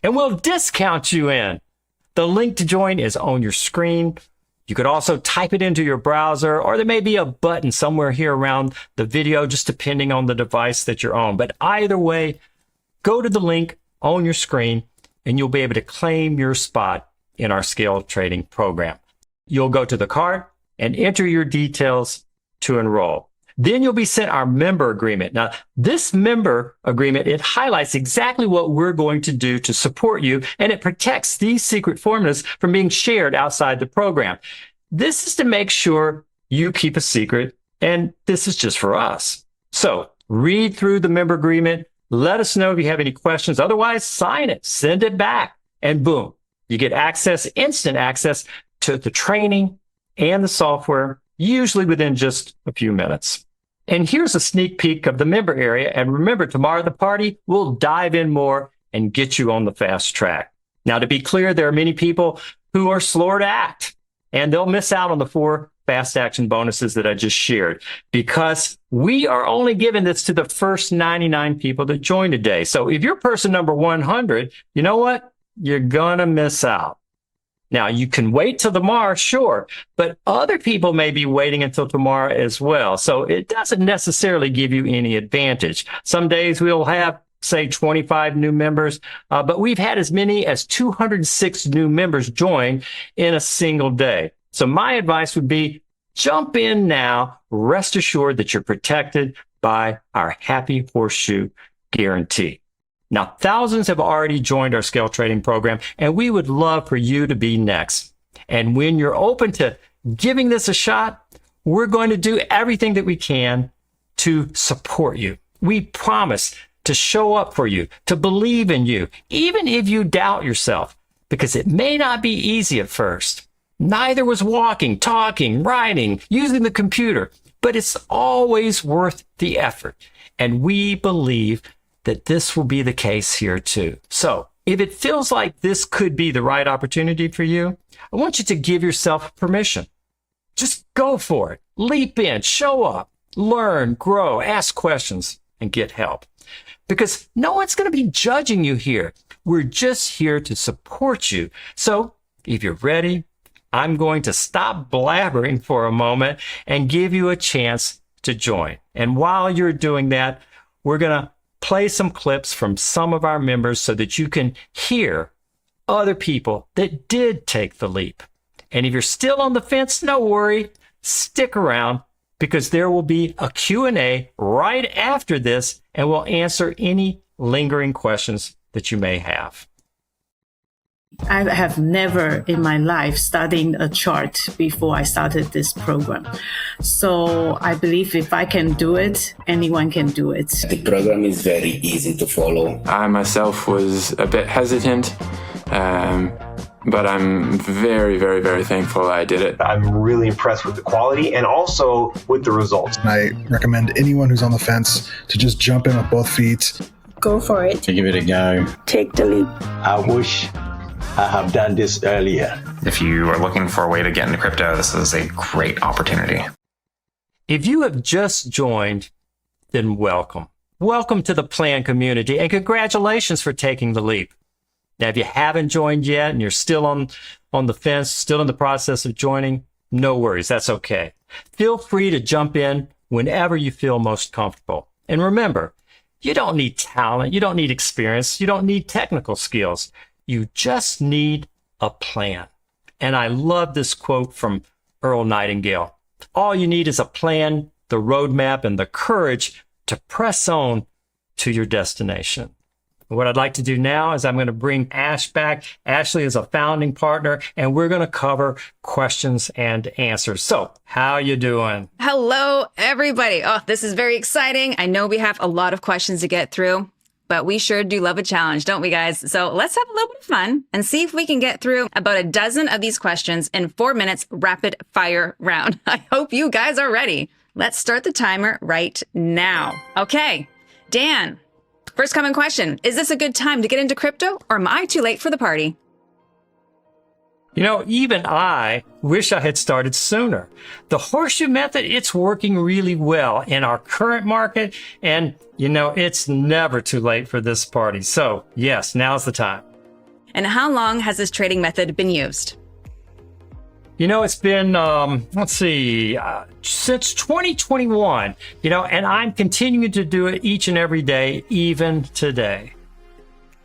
and we'll discount you in. The link to join is on your screen. You could also type it into your browser, or there may be a button somewhere here around the video, just depending on the device that you're on. But either way, go to the link on your screen and you'll be able to claim your spot in our scale trading program. You'll go to the card and enter your details to enroll. Then you'll be sent our member agreement. Now, this member agreement, it highlights exactly what we're going to do to support you, and it protects these secret formulas from being shared outside the program. This is to make sure you keep a secret, and this is just for us. So read through the member agreement. Let us know if you have any questions. Otherwise, sign it, send it back, and boom, you get access, instant access to the training and the software, usually within just a few minutes. And here's a sneak peek of the member area. And remember, tomorrow at the party, we'll dive in more and get you on the fast track. Now, to be clear, there are many people who are slower to act, and they'll miss out on the 4 fast action bonuses that I just shared, because we are only giving this to the first 99 people that join today. So if you're person number 100, you know what? You're gonna miss out. Now, you can wait till tomorrow, sure, but other people may be waiting until tomorrow as well. So it doesn't necessarily give you any advantage. Some days we'll have, say, 25 new members, but we've had as many as 206 new members join in a single day. So my advice would be jump in now. Rest assured that you're protected by our Happy Horseshoe guarantee. Now, thousands have already joined our scale trading program, and we would love for you to be next. And when you're open to giving this a shot, we're going to do everything that we can to support you. We promise to show up for you, to believe in you, even if you doubt yourself, because it may not be easy at first. Neither was walking, talking, writing, using the computer, but it's always worth the effort. And we believe that this will be the case here too. So if it feels like this could be the right opportunity for you, I want you to give yourself permission. Just go for it. Leap in, show up, learn, grow, ask questions, and get help. Because no one's going to be judging you here. We're just here to support you. So if you're ready, I'm going to stop blabbering for a moment and give you a chance to join. And while you're doing that, we're going to play some clips from some of our members so that you can hear other people that did take the leap. And if you're still on the fence, no worry, stick around because there will be a Q&A right after this and we'll answer any lingering questions that you may have.
I have never in my life studied a chart before I started this program. So I believe if I can do it, anyone can do it.
The program is very easy to follow.
I myself was a bit hesitant, but I'm very, very, very thankful I did it.
I'm really impressed with the quality and also with the results.
And I recommend anyone who's on the fence to just jump in with both feet.
Go for it.
To give it a go.
Take the leap.
I wish I have done this earlier.
If you are looking for a way to get into crypto, this is a great opportunity.
If you have just joined, then welcome. Welcome to the Plan community and congratulations for taking the leap. Now, if you haven't joined yet and you're still on the fence, still in the process of joining, no worries, that's okay. Feel free to jump in whenever you feel most comfortable. And remember, you don't need talent, you don't need experience, you don't need technical skills. You just need a plan. And I love this quote from Earl Nightingale. All you need is a plan, the roadmap, and the courage to press on to your destination. What I'd like to do now is I'm going to bring Ash back. Ashley is a founding partner, and we're going to cover questions and answers. So, how you doing?
Hello, everybody. Oh, this is very exciting. I know we have a lot of questions to get through, but we sure do love a challenge, don't we, guys? So let's have a little bit of fun and see if we can get through about a dozen of these questions in 4 minutes rapid fire round. I hope you guys are ready. Let's start the timer right now. Okay, Dan. First common question, is this a good time to get into crypto or am I too late for the party?
You know, even I wish I had started sooner. The Horseshoe method, it's working really well in our current market. And, you know, it's never too late for this party. So, yes, now's the time.
And how long has this trading method been used?
You know, it's been, since 2021, you know, and I'm continuing to do it each and every day, even today.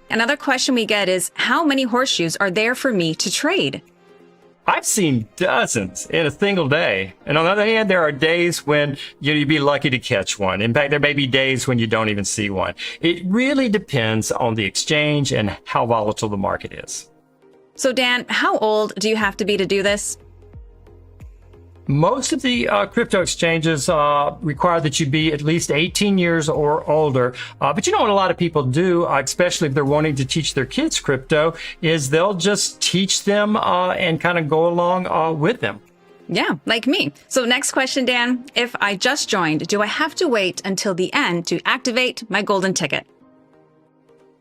Another question we get is, how many horseshoes are there for me to trade?
I've seen dozens in a single day. And on the other hand, there are days when you'd be lucky to catch one. In fact, there may be days when you don't even see one. It really depends on the exchange and how volatile the market is.
So Dan, how old do you have to be to do this?
Most of the crypto exchanges require that you be at least 18 years or older. But you know what a lot of people do, especially if they're wanting to teach their kids crypto, is they'll just teach them and kind of go along with them.
Yeah, like me. So next question, Dan. If I just joined, do I have to wait until the end to activate my golden ticket?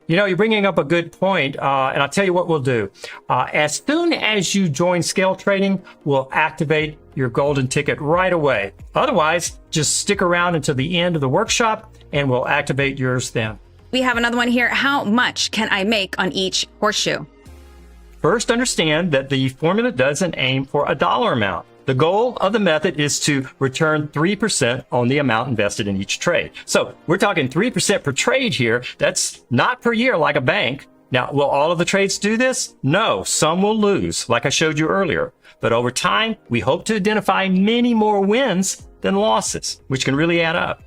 You know, you're bringing up a good point, and I'll tell you what we'll do. As soon as you join scale trading, we'll activate your golden ticket right away. Otherwise, just stick around until the end of the workshop, and we'll activate yours then.
We have another one here. How much can I make on each horseshoe?
First, understand that the formula doesn't aim for a dollar amount. The goal of the method is to return 3% on the amount invested in each trade. So we're talking 3% per trade here. That's not per year like a bank. Now, will all of the trades do this? No, some will lose, like I showed you earlier. But over time, we hope to identify many more wins than losses, which can really add up.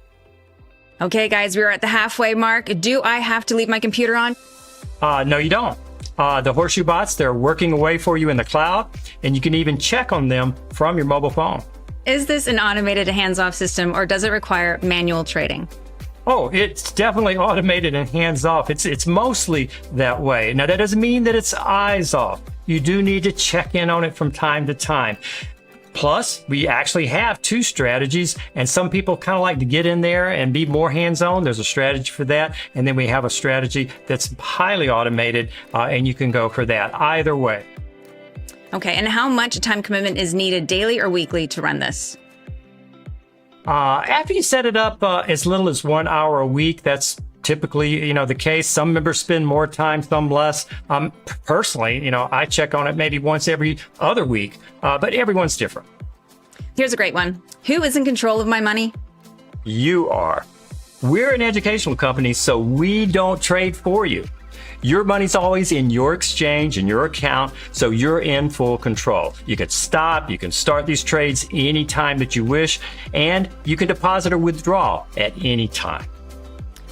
Okay, guys, we're at the halfway mark. Do I have to leave my computer on?
No, you don't. The Horseshoe bots, they're working away for you in the cloud, and you can even check on them from your mobile phone.
Is this an automated hands-off system, or does it require manual trading?
Oh, it's definitely automated and hands-off. It's mostly that way. Now, that doesn't mean that it's eyes off. you do need to check in on it from time to time. Plus, we actually have 2 strategies, and some people kind of like to get in there and be more hands-on. There's a strategy for that, and then we have a strategy that's highly automated, and you can go for that either way.
Okay, and how much time commitment is needed daily or weekly to run this?
After you set it up as little as 1 hour a week, that's typically, the case. Some members spend more time, some less. Personally, I check on it maybe once every other week, but everyone's different.
Here's a great one. Who is in control of my money?
You are. We're an educational company, so we don't trade for you. Your money's always in your exchange, in your account, so you're in full control. You can stop, you can start these trades anytime that you wish, and you can deposit or withdraw at any time.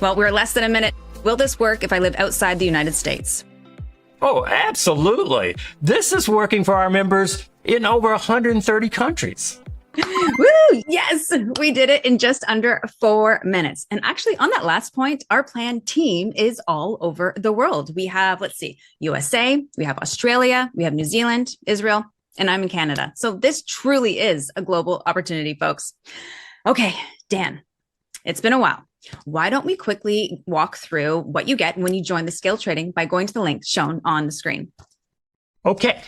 Well, we're less than a minute. Will this work if I live outside the United States?
Oh, absolutely. This is working for our members in over 130 countries.
Woo! Yes, we did it in just under 4 minutes. And actually, on that last point, our plan team is all over the world. We have, USA, we have Australia, we have New Zealand, Israel, and I'm in Canada. So this truly is a global opportunity, folks. Okay, Dan, it's been a while. Why don't we quickly walk through what you get when you join the scale trading by going to the link shown on the screen?
Okay.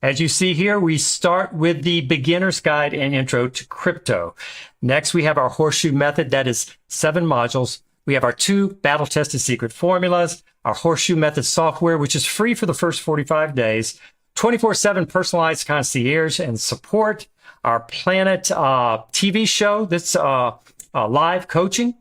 As you see here, we start with the beginner's guide and intro to crypto. Next, we have our Horseshoe method. That is 7 modules. We have our 2 battle-tested secret formulas, our Horseshoe method software, which is free for the first 45 days, 24/7 personalized concierge and support, our Planet TV show that's live coaching.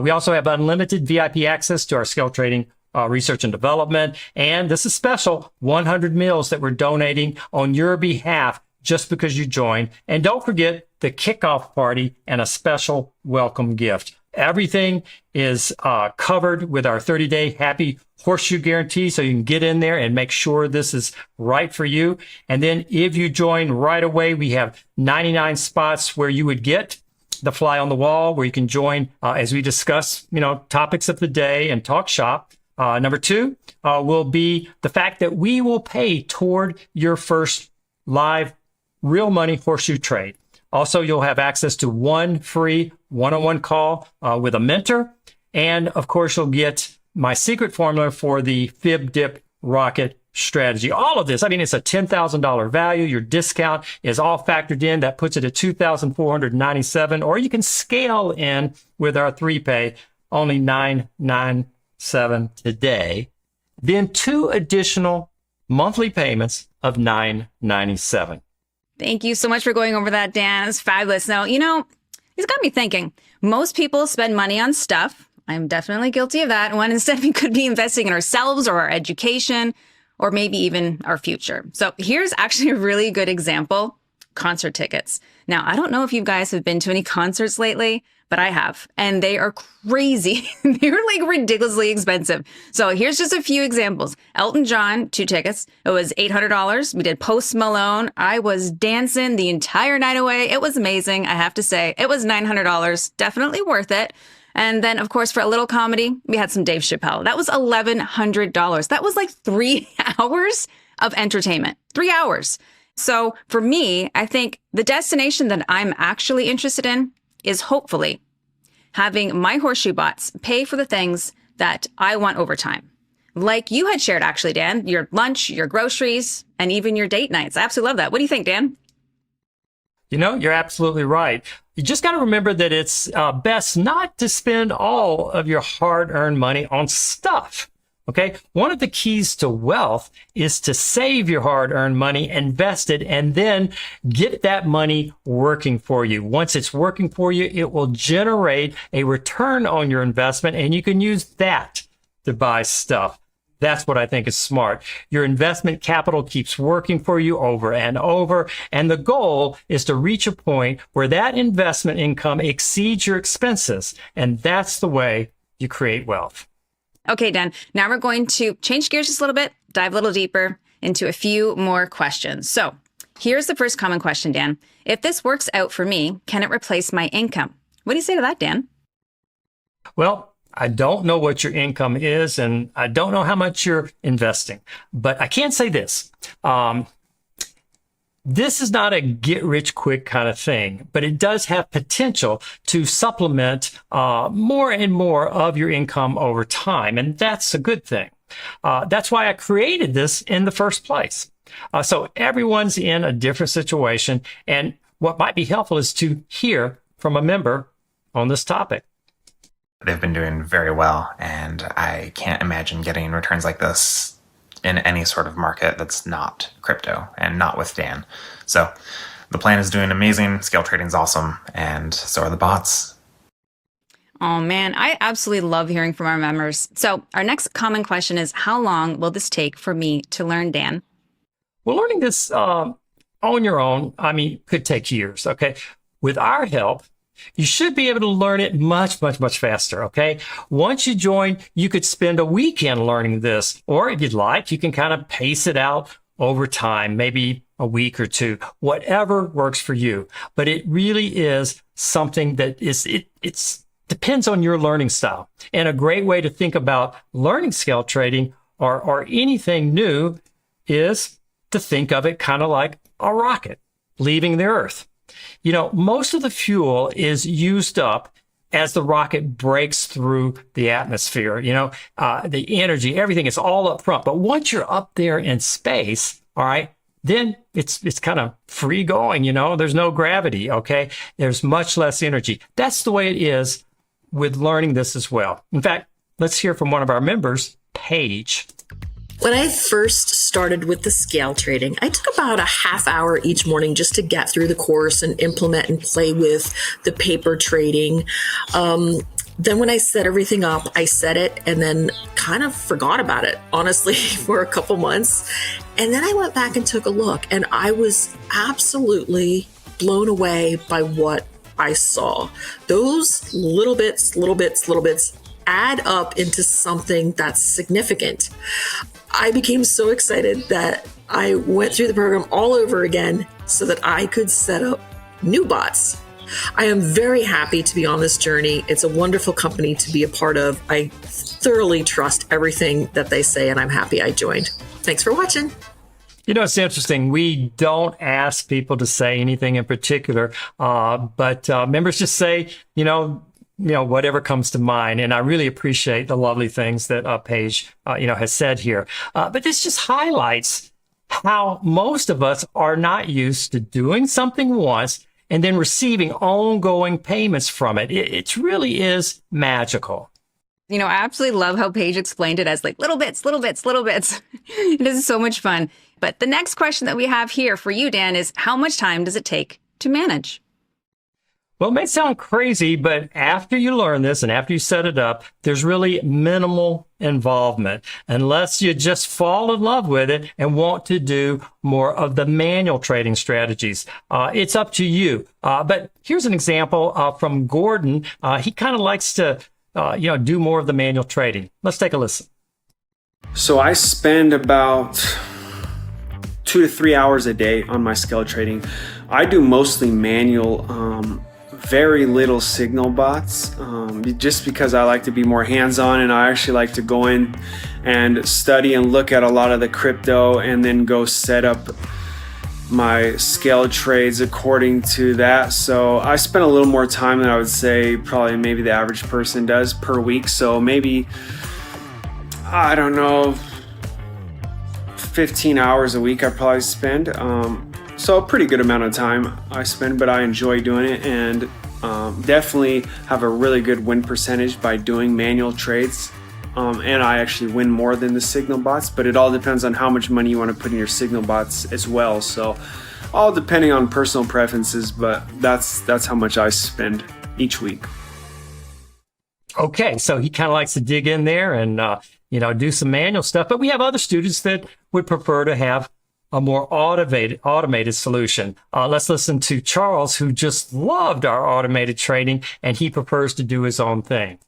We also have unlimited VIP access to our scale trading research and development. And this is special, 100 meals that we're donating on your behalf just because you join. And don't forget the kickoff party and a special welcome gift. Everything is covered with our 30-day happy Horseshoe guarantee, so you can get in there and make sure this is right for you. And then if you join right away, we have 99 spots where you would get the fly on the wall, where you can join as we discuss, topics of the day and talk shop. Number 2 will be the fact that we will pay toward your first live real money Horseshoe trade. Also, you'll have access to 1 free one-on-one call with a mentor. And of course, you'll get my secret formula for the Fib Dip Rocket strategy. All of this, it's a $10,000 value. Your discount is all factored in. That puts it at $2,497, or you can scale in with our 3-pay, only $997 today. Then 2 additional monthly payments of $997.
Thank you so much for going over that, Dan. It's fabulous. Now, it's got me thinking. Most people spend money on stuff. I'm definitely guilty of that. When instead we could be investing in ourselves or our education, or maybe even our future. So here's actually a really good example, concert tickets. Now, I don't know if you guys have been to any concerts lately, but I have, and they are crazy. They're ridiculously expensive. So here's just a few examples. Elton John, 2 tickets. It was $800. We did Post Malone. I was dancing the entire night away. It was amazing. I have to say, it was $900. Definitely worth it. And then, of course, for a little comedy, we had some Dave Chappelle. That was $1,100. That was 3 hours of entertainment. 3 hours. So for me, I think the destination that I'm actually interested in is hopefully having my Horseshoe bots pay for the things that I want over time. Like you had shared, actually, Dan, your lunch, your groceries, and even your date nights. I absolutely love that. What do you think, Dan?
You're absolutely right. You just got to remember that it's best not to spend all of your hard-earned money on stuff. Okay. One of the keys to wealth is to save your hard-earned money, invest it, and then get that money working for you. Once it's working for you, it will generate a return on your investment, and you can use that to buy stuff. That's what I think is smart. Your investment capital keeps working for you over and over. And the goal is to reach a point where that investment income exceeds your expenses. And that's the way you create wealth.
Okay, Dan, now we're going to change gears just a little bit, dive a little deeper into a few more questions. So here's the first common question, Dan. If this works out for me, can it replace my income? What do you say to that, Dan?
Well, I don't know what your income is, and I don't know how much you're investing, but I can say this. This is not a get-rich-quick kind of thing, but it does have potential to supplement more and more of your income over time, and that's a good thing. That's why I created this in the first place. So everyone's in a different situation, and what might be helpful is to hear from a member on this topic.
They've been doing very well, and I can't imagine getting returns like this in any sort of market that's not crypto and not with Dan. So the plan is doing amazing. Scale trading's awesome, and so are the bots.
Oh man, I absolutely love hearing from our members. So our next common question is, how long will this take for me to learn, Dan?
Well, learning this on your own, could take years, okay? With our help, you should be able to learn it much, much, much faster, okay? Once you join, you could spend a weekend learning this, or if you'd like, you can kind of pace it out over time, maybe a week or two, whatever works for you. But it really is something that it's depends on your learning style. And a great way to think about learning scale trading or anything new is to think of it kind of like a rocket leaving the Earth. You know, most of the fuel is used up as the rocket breaks through the atmosphere. You know, the energy, everything is all up front. But once you're up there in space, all right, then it's kind of free going. You know, there's no gravity. Okay, there's much less energy. That's the way it is with learning this as well. In fact, let's hear from one of our members, Paige.
When I first started with the scale trading, I took about a half hour each morning just to get through the course and implement and play with the paper trading. Then when I set everything up, I set it and then kind of forgot about it, honestly, for a couple months. And then I went back and took a look, and I was absolutely blown away by what I saw. Those little bits add up into something that's significant. I became so excited that I went through the program all over again so that I could set up new bots. I am very happy to be on this journey. It's a wonderful company to be a part of. I thoroughly trust everything that they say, and I'm happy I joined. Thanks for watching.
You know, it's interesting. We don't ask people to say anything in particular, but members just say, you know, whatever comes to mind. And I really appreciate the lovely things that Paige, has said here. But this just highlights how most of us are not used to doing something once and then receiving ongoing payments from it. It really is magical.
You know, I absolutely love how Paige explained it as like little bits. It is so much fun. But the next question that we have here for you, Dan, is how much time does it take to manage?
Well, it may sound crazy, but after you learn this and after you set it up, there's really minimal involvement unless you just fall in love with it and want to do more of the manual trading strategies. It's up to you. But here's an example from Gordon. He kind of likes to, do more of the manual trading. Let's take a listen.
So I spend about 2 to 3 hours a day on my scale trading. I do mostly manual, very little signal bots, just because I like to be more hands-on, and I actually like to go in and study and look at a lot of the crypto and then go set up my scale trades according to that. So I spend a little more time than I would say probably maybe the average person does per week. So maybe, I don't know, 15 hours a week I probably spend. So a pretty good amount of time I spend, but I enjoy doing it, and definitely have a really good win percentage by doing manual trades. And I actually win more than the signal bots, but it all depends on how much money you want to put in your signal bots as well. So all depending on personal preferences, but that's how much I spend each week.
Okay, so he kind of likes to dig in there and do some manual stuff, but we have other students that would prefer to have a more automated solution. Let's listen to Charles, who just loved our automated trading, and he prefers to do his own thing.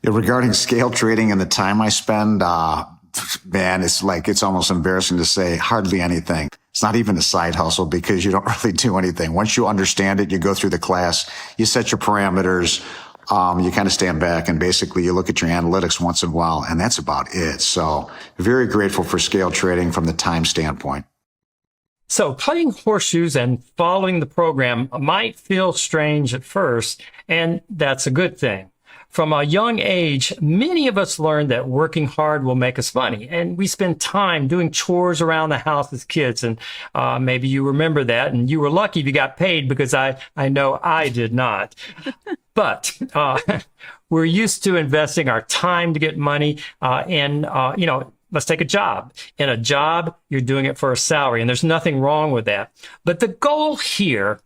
Yeah, regarding scale trading and the time I spend, man, it's almost embarrassing to say hardly anything. It's not even a side hustle because you don't really do anything. Once you understand it, you go through the class, you set your parameters. You kind of stand back and basically you look at your analytics once in a while, and that's about it. So very grateful for scale trading from the time standpoint.
So playing horseshoes and following the program might feel strange at first, and that's a good thing. From a young age, many of us learned that working hard will make us money, and we spend time doing chores around the house as kids, and maybe you remember that, and you were lucky if you got paid, because I know I did not. But we're used to investing our time to get money, let's take a job. In a job, you're doing it for a salary, and there's nothing wrong with that. But the goal here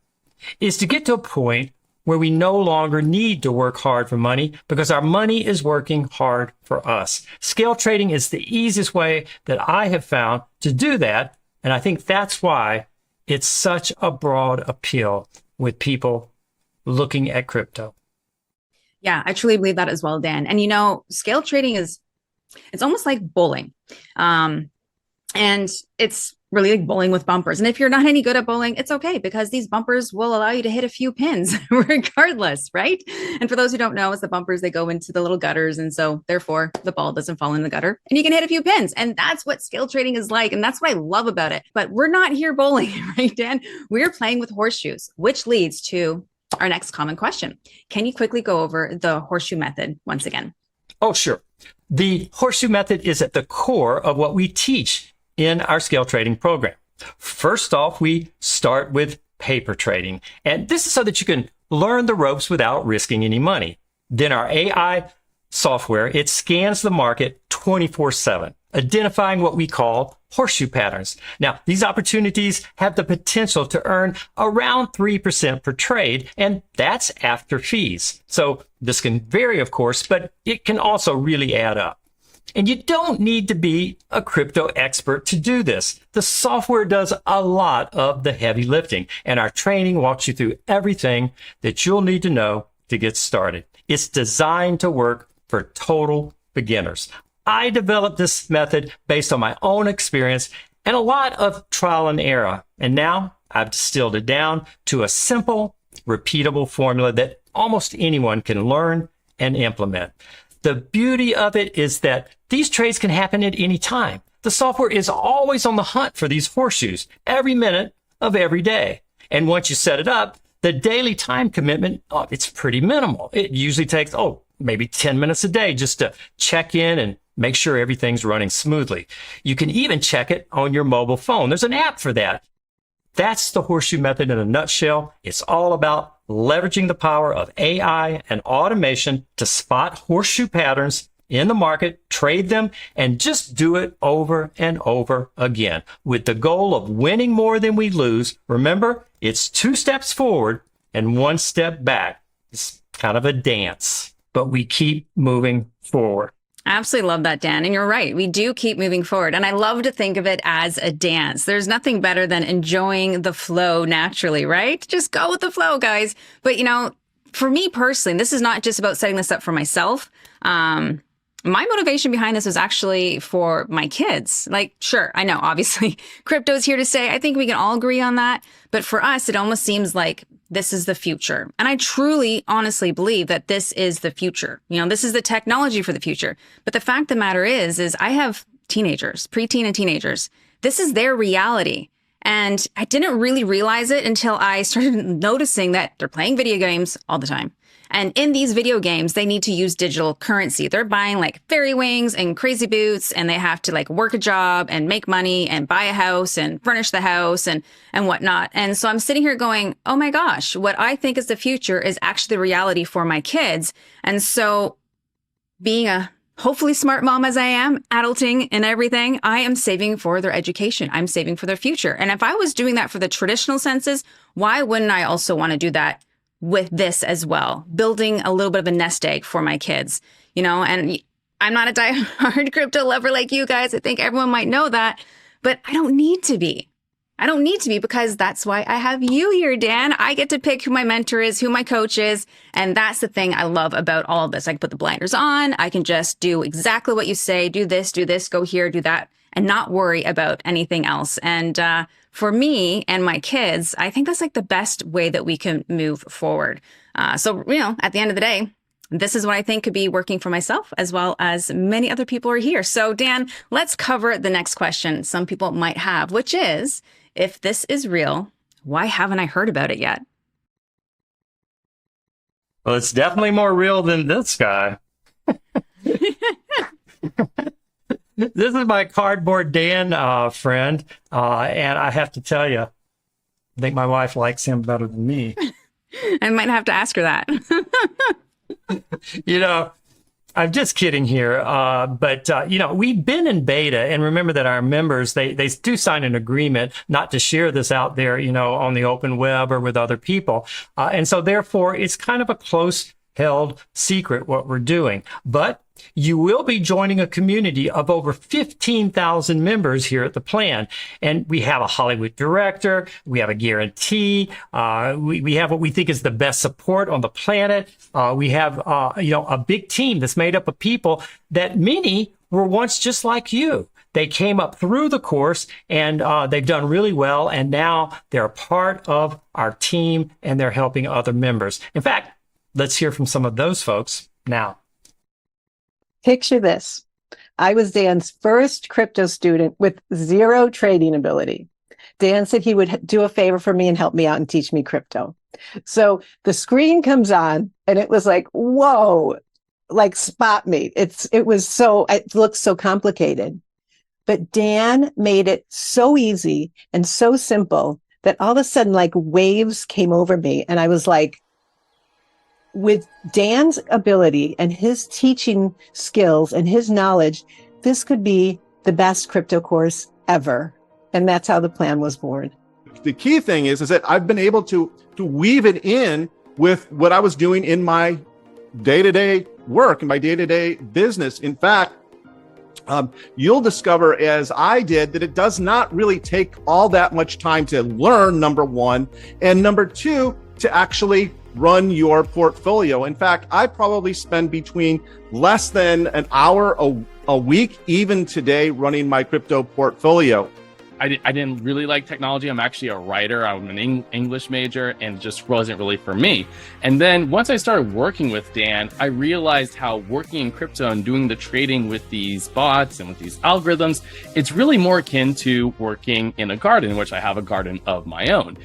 is to get to a point where we no longer need to work hard for money because our money is working hard for us. Scale trading is the easiest way that I have found to do that, and I think that's why it's such a broad appeal with people looking at crypto.
Yeah, I truly believe that as well, Dan. And scale trading it's almost like bowling. And it's really like bowling with bumpers. And if you're not any good at bowling, it's okay, because these bumpers will allow you to hit a few pins regardless, right? And for those who don't know, it's the bumpers, they go into the little gutters. And so therefore the ball doesn't fall in the gutter and you can hit a few pins. And that's what scale trading is like. And that's what I love about it. But we're not here bowling, right, Dan? We're playing with horseshoes, which leads to our next common question. Can you quickly go over the horseshoe method once again?
Oh, sure. The horseshoe method is at the core of what we teach in our scale trading program. First off, we start with paper trading, and this is so that you can learn the ropes without risking any money. Then our AI software, it scans the market 24/7, identifying what we call horseshoe patterns. Now, these opportunities have the potential to earn around 3% per trade, and that's after fees. So this can vary, of course, but it can also really add up. And you don't need to be a crypto expert to do this. The software does a lot of the heavy lifting, and our training walks you through everything that you'll need to know to get started. It's designed to work for total beginners. I developed this method based on my own experience and a lot of trial and error. And now I've distilled it down to a simple, repeatable formula that almost anyone can learn and implement. The beauty of it is that these trades can happen at any time. The software is always on the hunt for these horseshoes every minute of every day. And once you set it up, the daily time commitment, it's pretty minimal. It usually takes, maybe 10 minutes a day just to check in and make sure everything's running smoothly. You can even check it on your mobile phone. There's an app for that. That's the horseshoe method in a nutshell. It's all about leveraging the power of AI and automation to spot horseshoe patterns in the market, trade them, and just do it over and over again with the goal of winning more than we lose. Remember, it's 2 steps forward and 1 step back. It's kind of a dance, but we keep moving forward.
I absolutely love that, Dan. And you're right. We do keep moving forward. And I love to think of it as a dance. There's nothing better than enjoying the flow naturally, right? Just go with the flow, guys. But, for me personally, this is not just about setting this up for myself. My motivation behind this was actually for my kids. Like, sure, I know, obviously, crypto's here to stay. I think we can all agree on that. But for us, it almost seems like this is the future. And I truly, honestly believe that this is the future. This is the technology for the future. But the fact of the matter is I have teenagers, preteen and teenagers. This is their reality. And I didn't really realize it until I started noticing that they're playing video games all the time. And in these video games, they need to use digital currency. They're buying like fairy wings and crazy boots, and they have to like work a job and make money and buy a house and furnish the house and whatnot. And so I'm sitting here going, oh my gosh, what I think is the future is actually the reality for my kids. And so being a hopefully smart mom as I am, adulting and everything, I am saving for their education. I'm saving for their future. And if I was doing that for the traditional senses, why wouldn't I also want to do that with this as well? Building a little bit of a nest egg for my kids, and I'm not a diehard crypto lover like you guys. I think everyone might know that, but I don't need to be. Because that's why I have you here, Dan. I get to pick who my mentor is, who my coach is. And that's the thing I love about all of this. I can put the blinders on. I can just do exactly what you say. Do this, go here, do that, and not worry about anything else. And for me and my kids, I think that's like the best way that we can move forward. So, at the end of the day, This is what I think could be working for myself as well as many other people are here. So Dan, let's cover the next question some people might have, which is, if this is real, why haven't I heard about it yet?
Well, it's definitely more real than this guy. This is my Cardboard Dan friend, and I have to tell you, I think my wife likes him better than me.
I might have to ask her that.
You know, I'm just kidding here, but you know, we've been in beta, and remember that our members, they do sign an agreement not to share this out there, you know, on the open web or with other people, and so therefore it's kind of a close held secret what we're doing. But you will be joining a community of over 15,000 members here at the plan. And we have a Hollywood director. We have a guarantee. We have what we think is the best support on the planet. We have, you know, a big team that's made up of people that many were once just like you. They came up through the course and they've done really well. And now they're a part of our team and they're helping other members. In fact, let's hear from some of those folks now.
Picture this. I was Dan's first crypto student with zero trading ability. Dan said he would do a favor for me and help me out and teach me crypto. So the screen comes on and it was like, whoa, like spot me. It looks so complicated. But Dan made it so easy and so simple that all of a sudden like waves came over me. And I was like, with Dan's ability and his teaching skills and his knowledge, this could be the best crypto course ever. And that's how the plan was born.
The key thing is that I've been able to weave it in with what I was doing in my day-to-day work and my day-to-day business. In fact, you'll discover, as I did, that it does not really take all that much time to learn, number one, and number two, to actually run your portfolio. In fact, I probably spend between less than an hour a week, even today, running my crypto portfolio.
I didn't really like technology. I'm actually a writer. I'm an English major, and it just wasn't really for me. And then once I started working with Dan, I realized how working in crypto and doing the trading with these bots and with these algorithms, it's really more akin to working in a garden, which I have a garden of my own.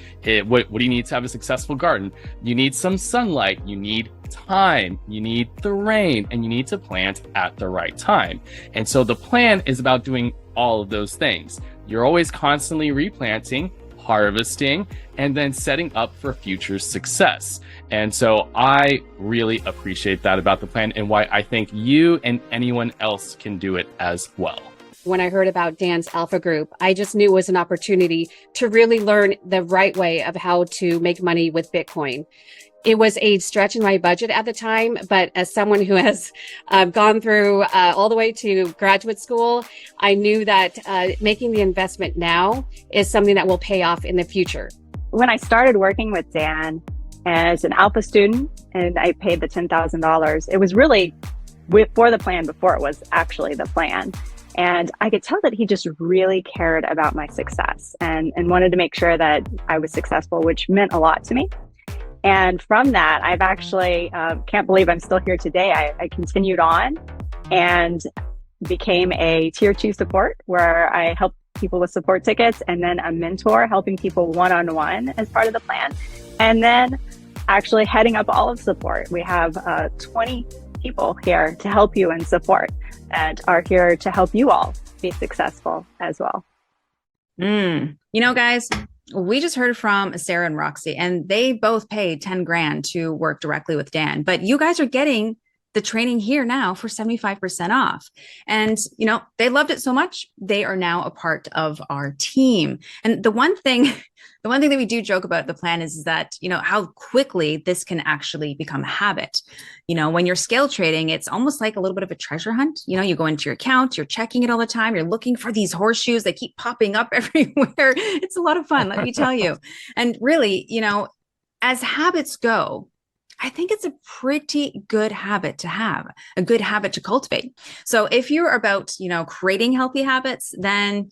What do you need to have a successful garden? You need some sunlight, you need time, you need the rain, and you need to plant at the right time. And so the plan is about doing all of those things. You're always constantly replanting, harvesting, and then setting up for future success. And so I really appreciate that about the plan and why I think you and anyone else can do it as well.
When I heard about Dan's Alpha Group, I just knew it was an opportunity to really learn the right way of how to make money with Bitcoin. It was a stretch in my budget at the time, but as someone who has gone through all the way to graduate school, I knew that making the investment now is something that will pay off in the future.
When I started working with Dan as an Alpha student and I paid the $10,000, it was really for the plan before it was actually the plan. And I could tell that he just really cared about my success and wanted to make sure that I was successful, which meant a lot to me. And from that, I've actually, can't believe I'm still here today. I continued on and became a tier 2 support where I help people with support tickets, and then a mentor helping people one-on-one as part of the plan. And then actually heading up all of support. We have 20 people here to help you and support and are here to help you all be successful as well.
You know, guys, we just heard from Sarah and Roxy, and they both paid 10 grand to work directly with Dan, but you guys are getting the training here now for 75% off. And, you know, they loved it so much, they are now a part of our team. And the one thing that we do joke about the plan is that, you know, how quickly this can actually become a habit. You know, when you're scale trading, it's almost like a little bit of a treasure hunt. You know, you go into your account, you're checking it all the time. You're looking for these horseshoes. They keep popping up everywhere. It's a lot of fun, let me tell you. And really, you know, as habits go, I think it's a pretty good habit to have, a good habit to cultivate. So if you're about, you know, creating healthy habits, then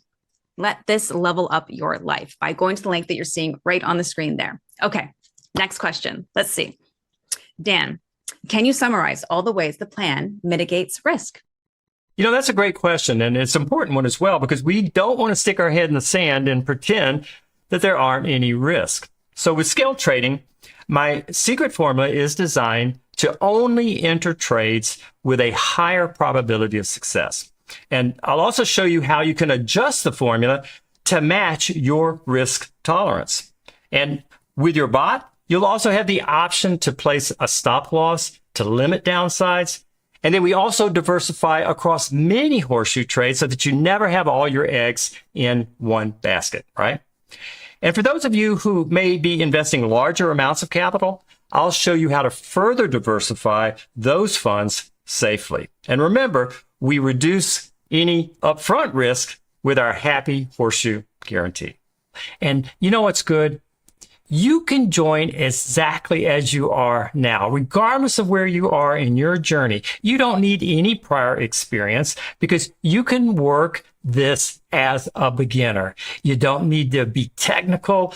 let this level up your life by going to the link that you're seeing right on the screen there. Okay, next question. Let's see. Dan, Can you summarize all the ways the plan mitigates risk?
You know, that's a great question, and it's an important one as well, because we don't want to stick our head in the sand and pretend that there aren't any risk. So with scale trading, my secret formula is designed to only enter trades with a higher probability of success. And I'll also show you how you can adjust the formula to match your risk tolerance. And with your bot, you'll also have the option to place a stop loss to limit downsides. And then we also diversify across many horseshoe trades so that you never have all your eggs in one basket, right? And for those of you who may be investing larger amounts of capital, I'll show you how to further diversify those funds safely. And remember, we reduce any upfront risk with our Happy Horseshoe Guarantee. And you know what's good? You can join exactly as you are now, regardless of where you are in your journey. You don't need any prior experience because you can work this as a beginner. You don't need to be technical.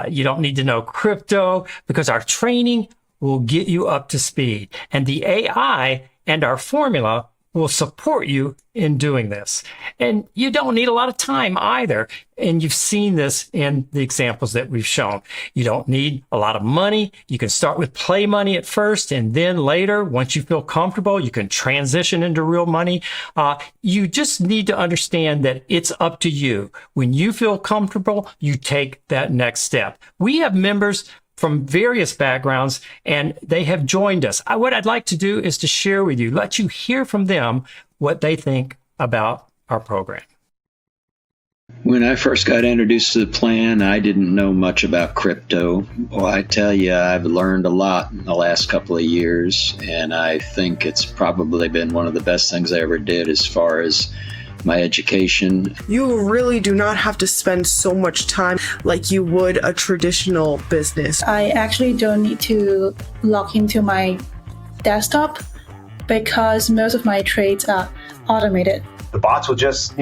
You don't need to know crypto because our training will get you up to speed. And the AI and our formula will support you in doing this. And you don't need a lot of time either. And you've seen this in the examples that we've shown. You don't need a lot of money. You can start with play money at first, and then later, once you feel comfortable, you can transition into real money. You just need to understand that it's up to you. When you feel comfortable, you take that next step. We have members from various backgrounds, and they have joined us. What I'd like to do is to share with you, let you hear from them what they think about our program.
When I first got introduced to the plan, I didn't know much about crypto. Well, I tell you, I've learned a lot in the last couple of years, and I think it's probably been one of the best things I ever did as far as my education.
You really do not have to spend so much time like you would a traditional business.
I actually don't need to log into my desktop because most of my trades are automated.
The bots will just,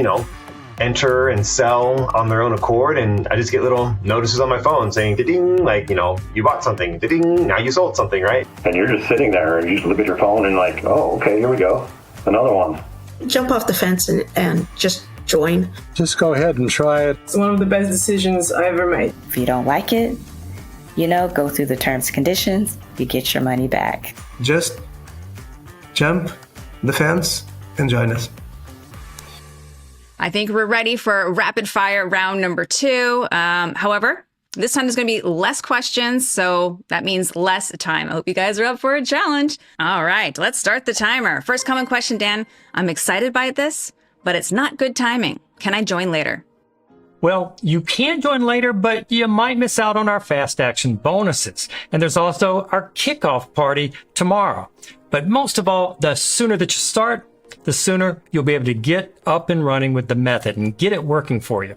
enter and sell on their own accord, and I just get little notices on my phone saying, ding, like, you bought something, ding, now you sold something, right?
And you're just sitting there and you just look at your phone and like, oh, okay, here we go. Another one.
Jump off the fence and just join.
Just go ahead and try it.
It's one of the best decisions I ever made.
If you don't like it, go through the terms and conditions, you get your money back.
Just jump the fence and join us.
I think we're ready for rapid fire round number 2. However, this time there's going to be less questions, so that means less time. I hope you guys are up for a challenge. All right, let's start the timer. First common question, Dan. I'm excited by this, but it's not good timing. Can I join later?
Well, you can join later, but you might miss out on our fast action bonuses. And there's also our kickoff party tomorrow. But most of all, the sooner that you start, the sooner you'll be able to get up and running with the method and get it working for you.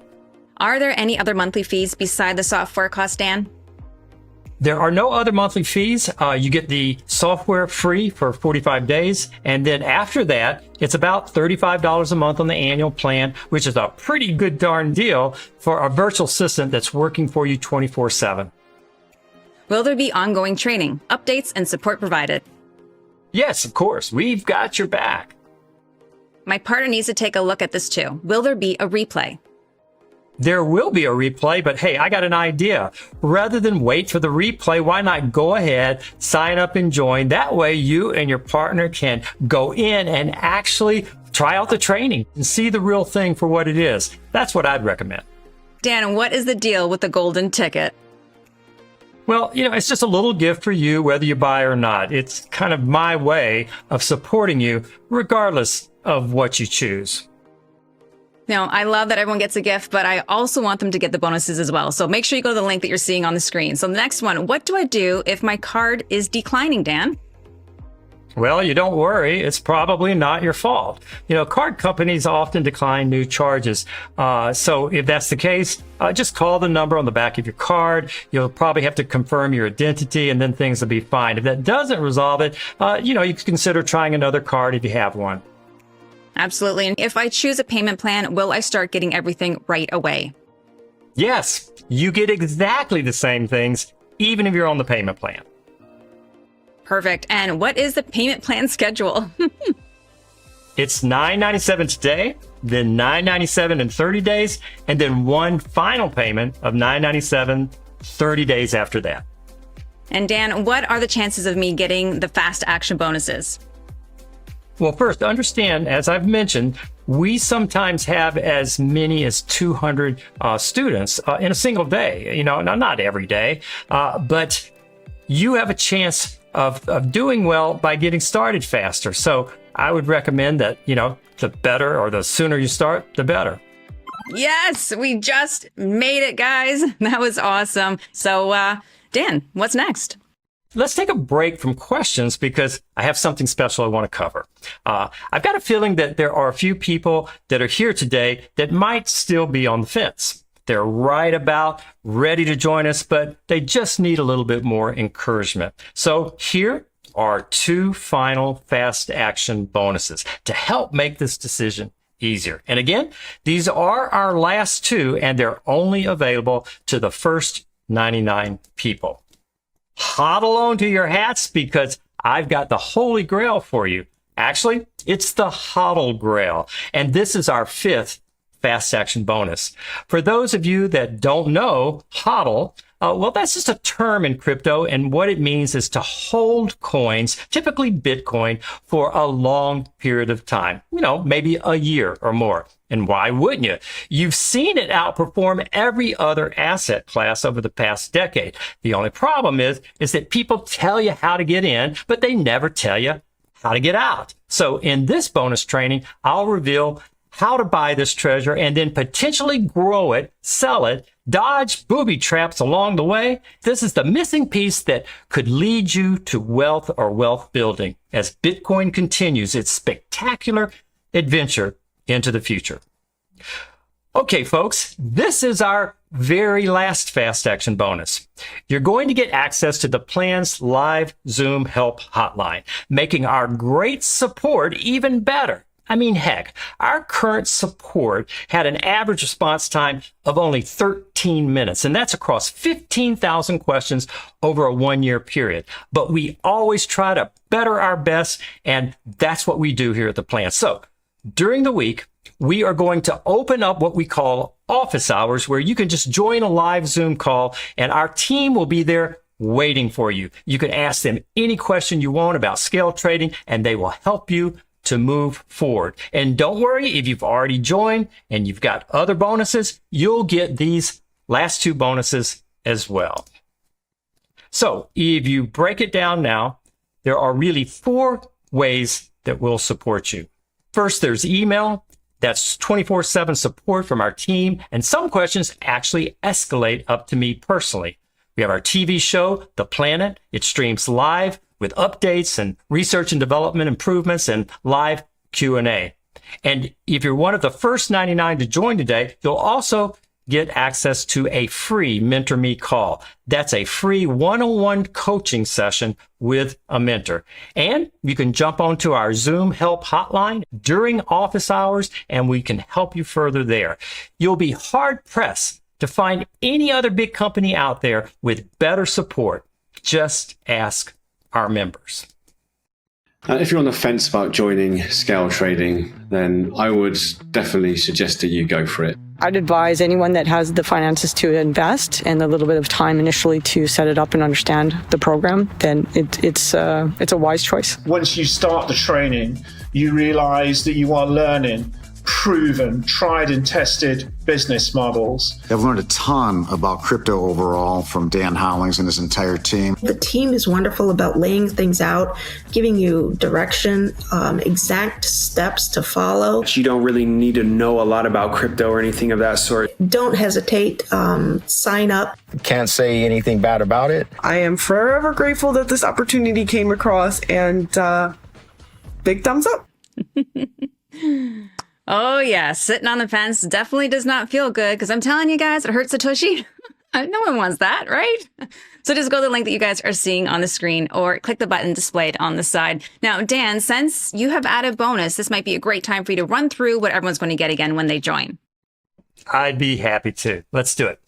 Are there any other monthly fees beside the software cost, Dan?
There are no other monthly fees. You get the software free for 45 days. And then after that, it's about $35 a month on the annual plan, which is a pretty good darn deal for a virtual assistant that's working for you 24/7.
Will there be ongoing training, updates, and support provided?
Yes, of course. We've got your back.
My partner needs to take a look at this too. Will there be a replay?
There will be a replay, but hey, I got an idea. Rather than wait for the replay, why not go ahead, sign up and join? That way you and your partner can go in and actually try out the training and see the real thing for what it is. That's what I'd recommend.
Dan, what is the deal with the golden ticket?
Well, it's just a little gift for you, whether you buy or not. It's kind of my way of supporting you, regardless of what you choose.
Now, I love that everyone gets a gift, but I also want them to get the bonuses as well. So make sure you go to the link that you're seeing on the screen. So the next one, what do I do if my card is declining, Dan?
Well, you don't worry. It's probably not your fault. Card companies often decline new charges. So if that's the case, just call the number on the back of your card. You'll probably have to confirm your identity, and then things will be fine. If that doesn't resolve it, you can consider trying another card if you have one.
Absolutely. And if I choose a payment plan, will I start getting everything right away?
Yes, you get exactly the same things, even if you're on the payment plan.
Perfect. And what is the payment plan schedule?
It's $9.97 today, then $9.97 in 30 days, and then one final payment of $9.97 30 days after that.
And Dan, what are the chances of me getting the fast action bonuses?
Well, first, understand, as I've mentioned, we sometimes have as many as 200 students in a single day. Now, not every day, but you have a chance of doing well by getting started faster. So I would recommend that, the better or the sooner you start, the better.
Yes, we just made it, guys. That was awesome. So, Dan, what's next?
Let's take a break from questions because I have something special I want to cover. I've got a feeling that there are a few people that are here today that might still be on the fence. They're right about ready to join us, but they just need a little bit more encouragement. So here are 2 final fast action bonuses to help make this decision easier. And again, these are our last 2, and they're only available to the first 99 people. Huddle on to your hats because I've got the Holy Grail for you. Actually, it's the Huddle Grail, and this is our 5th fast action bonus. For those of you that don't know, Huddle, well, that's just a term in crypto, and what it means is to hold coins, typically Bitcoin, for a long period of time, maybe a year or more. And why wouldn't you? You've seen it outperform every other asset class over the past decade. The only problem is that people tell you how to get in, but they never tell you how to get out. So in this bonus training, I'll reveal how to buy this treasure and then potentially grow it, sell it, dodge booby traps along the way. This is the missing piece that could lead you to wealth or wealth building as Bitcoin continues its spectacular adventure into the future. Okay, folks, this is our very last fast action bonus. You're going to get access to the plan's live Zoom help hotline, making our great support even better. I mean, heck, our current support had an average response time of only 13 minutes, and that's across 15,000 questions over a 1-year period. But we always try to better our best, and that's what we do here at the plan. So during the week, we are going to open up what we call office hours, where you can just join a live Zoom call, and our team will be there waiting for you. You can ask them any question you want about scale trading, and they will help you to move forward. And don't worry, if you've already joined and you've got other bonuses, you'll get these last 2 bonuses as well. So if you break it down now, there are really 4 ways that we'll support you. First, there's email. That's 24/7 support from our team, and some questions actually escalate up to me personally. We have our TV show, The Planet. It streams live with updates and research and development improvements and live Q&A. And if you're one of the first 99 to join today, you'll also get access to a free Mentor Me call. That's a free one-on-one coaching session with a mentor. And you can jump onto our Zoom help hotline during office hours, and we can help you further there. You'll be hard-pressed to find any other big company out there with better support. Just ask our members.
If you're on the fence about joining scale trading, then I would definitely suggest that you go for it.
I'd advise anyone that has the finances to invest and a little bit of time initially to set it up and understand the program, then it's a wise choice.
Once you start the training, you realize that you are learning proven, tried and tested business models.
I've learned a ton about crypto overall from Dan Howlings and his entire team.
The team is wonderful about laying things out, giving you direction, exact steps to follow.
You don't really need to know a lot about crypto or anything of that sort.
Don't hesitate, sign up.
Can't say anything bad about it.
I am forever grateful that this opportunity came across, and big thumbs up.
Oh yeah, sitting on the fence definitely does not feel good, because I'm telling you guys, it hurts a tushy. No one wants that, right? So just go to the link that you guys are seeing on the screen or click the button displayed on the side. Now, Dan, since you have added bonus, this might be a great time for you to run through what everyone's going to get again when they join.
I'd be happy to. Let's do it.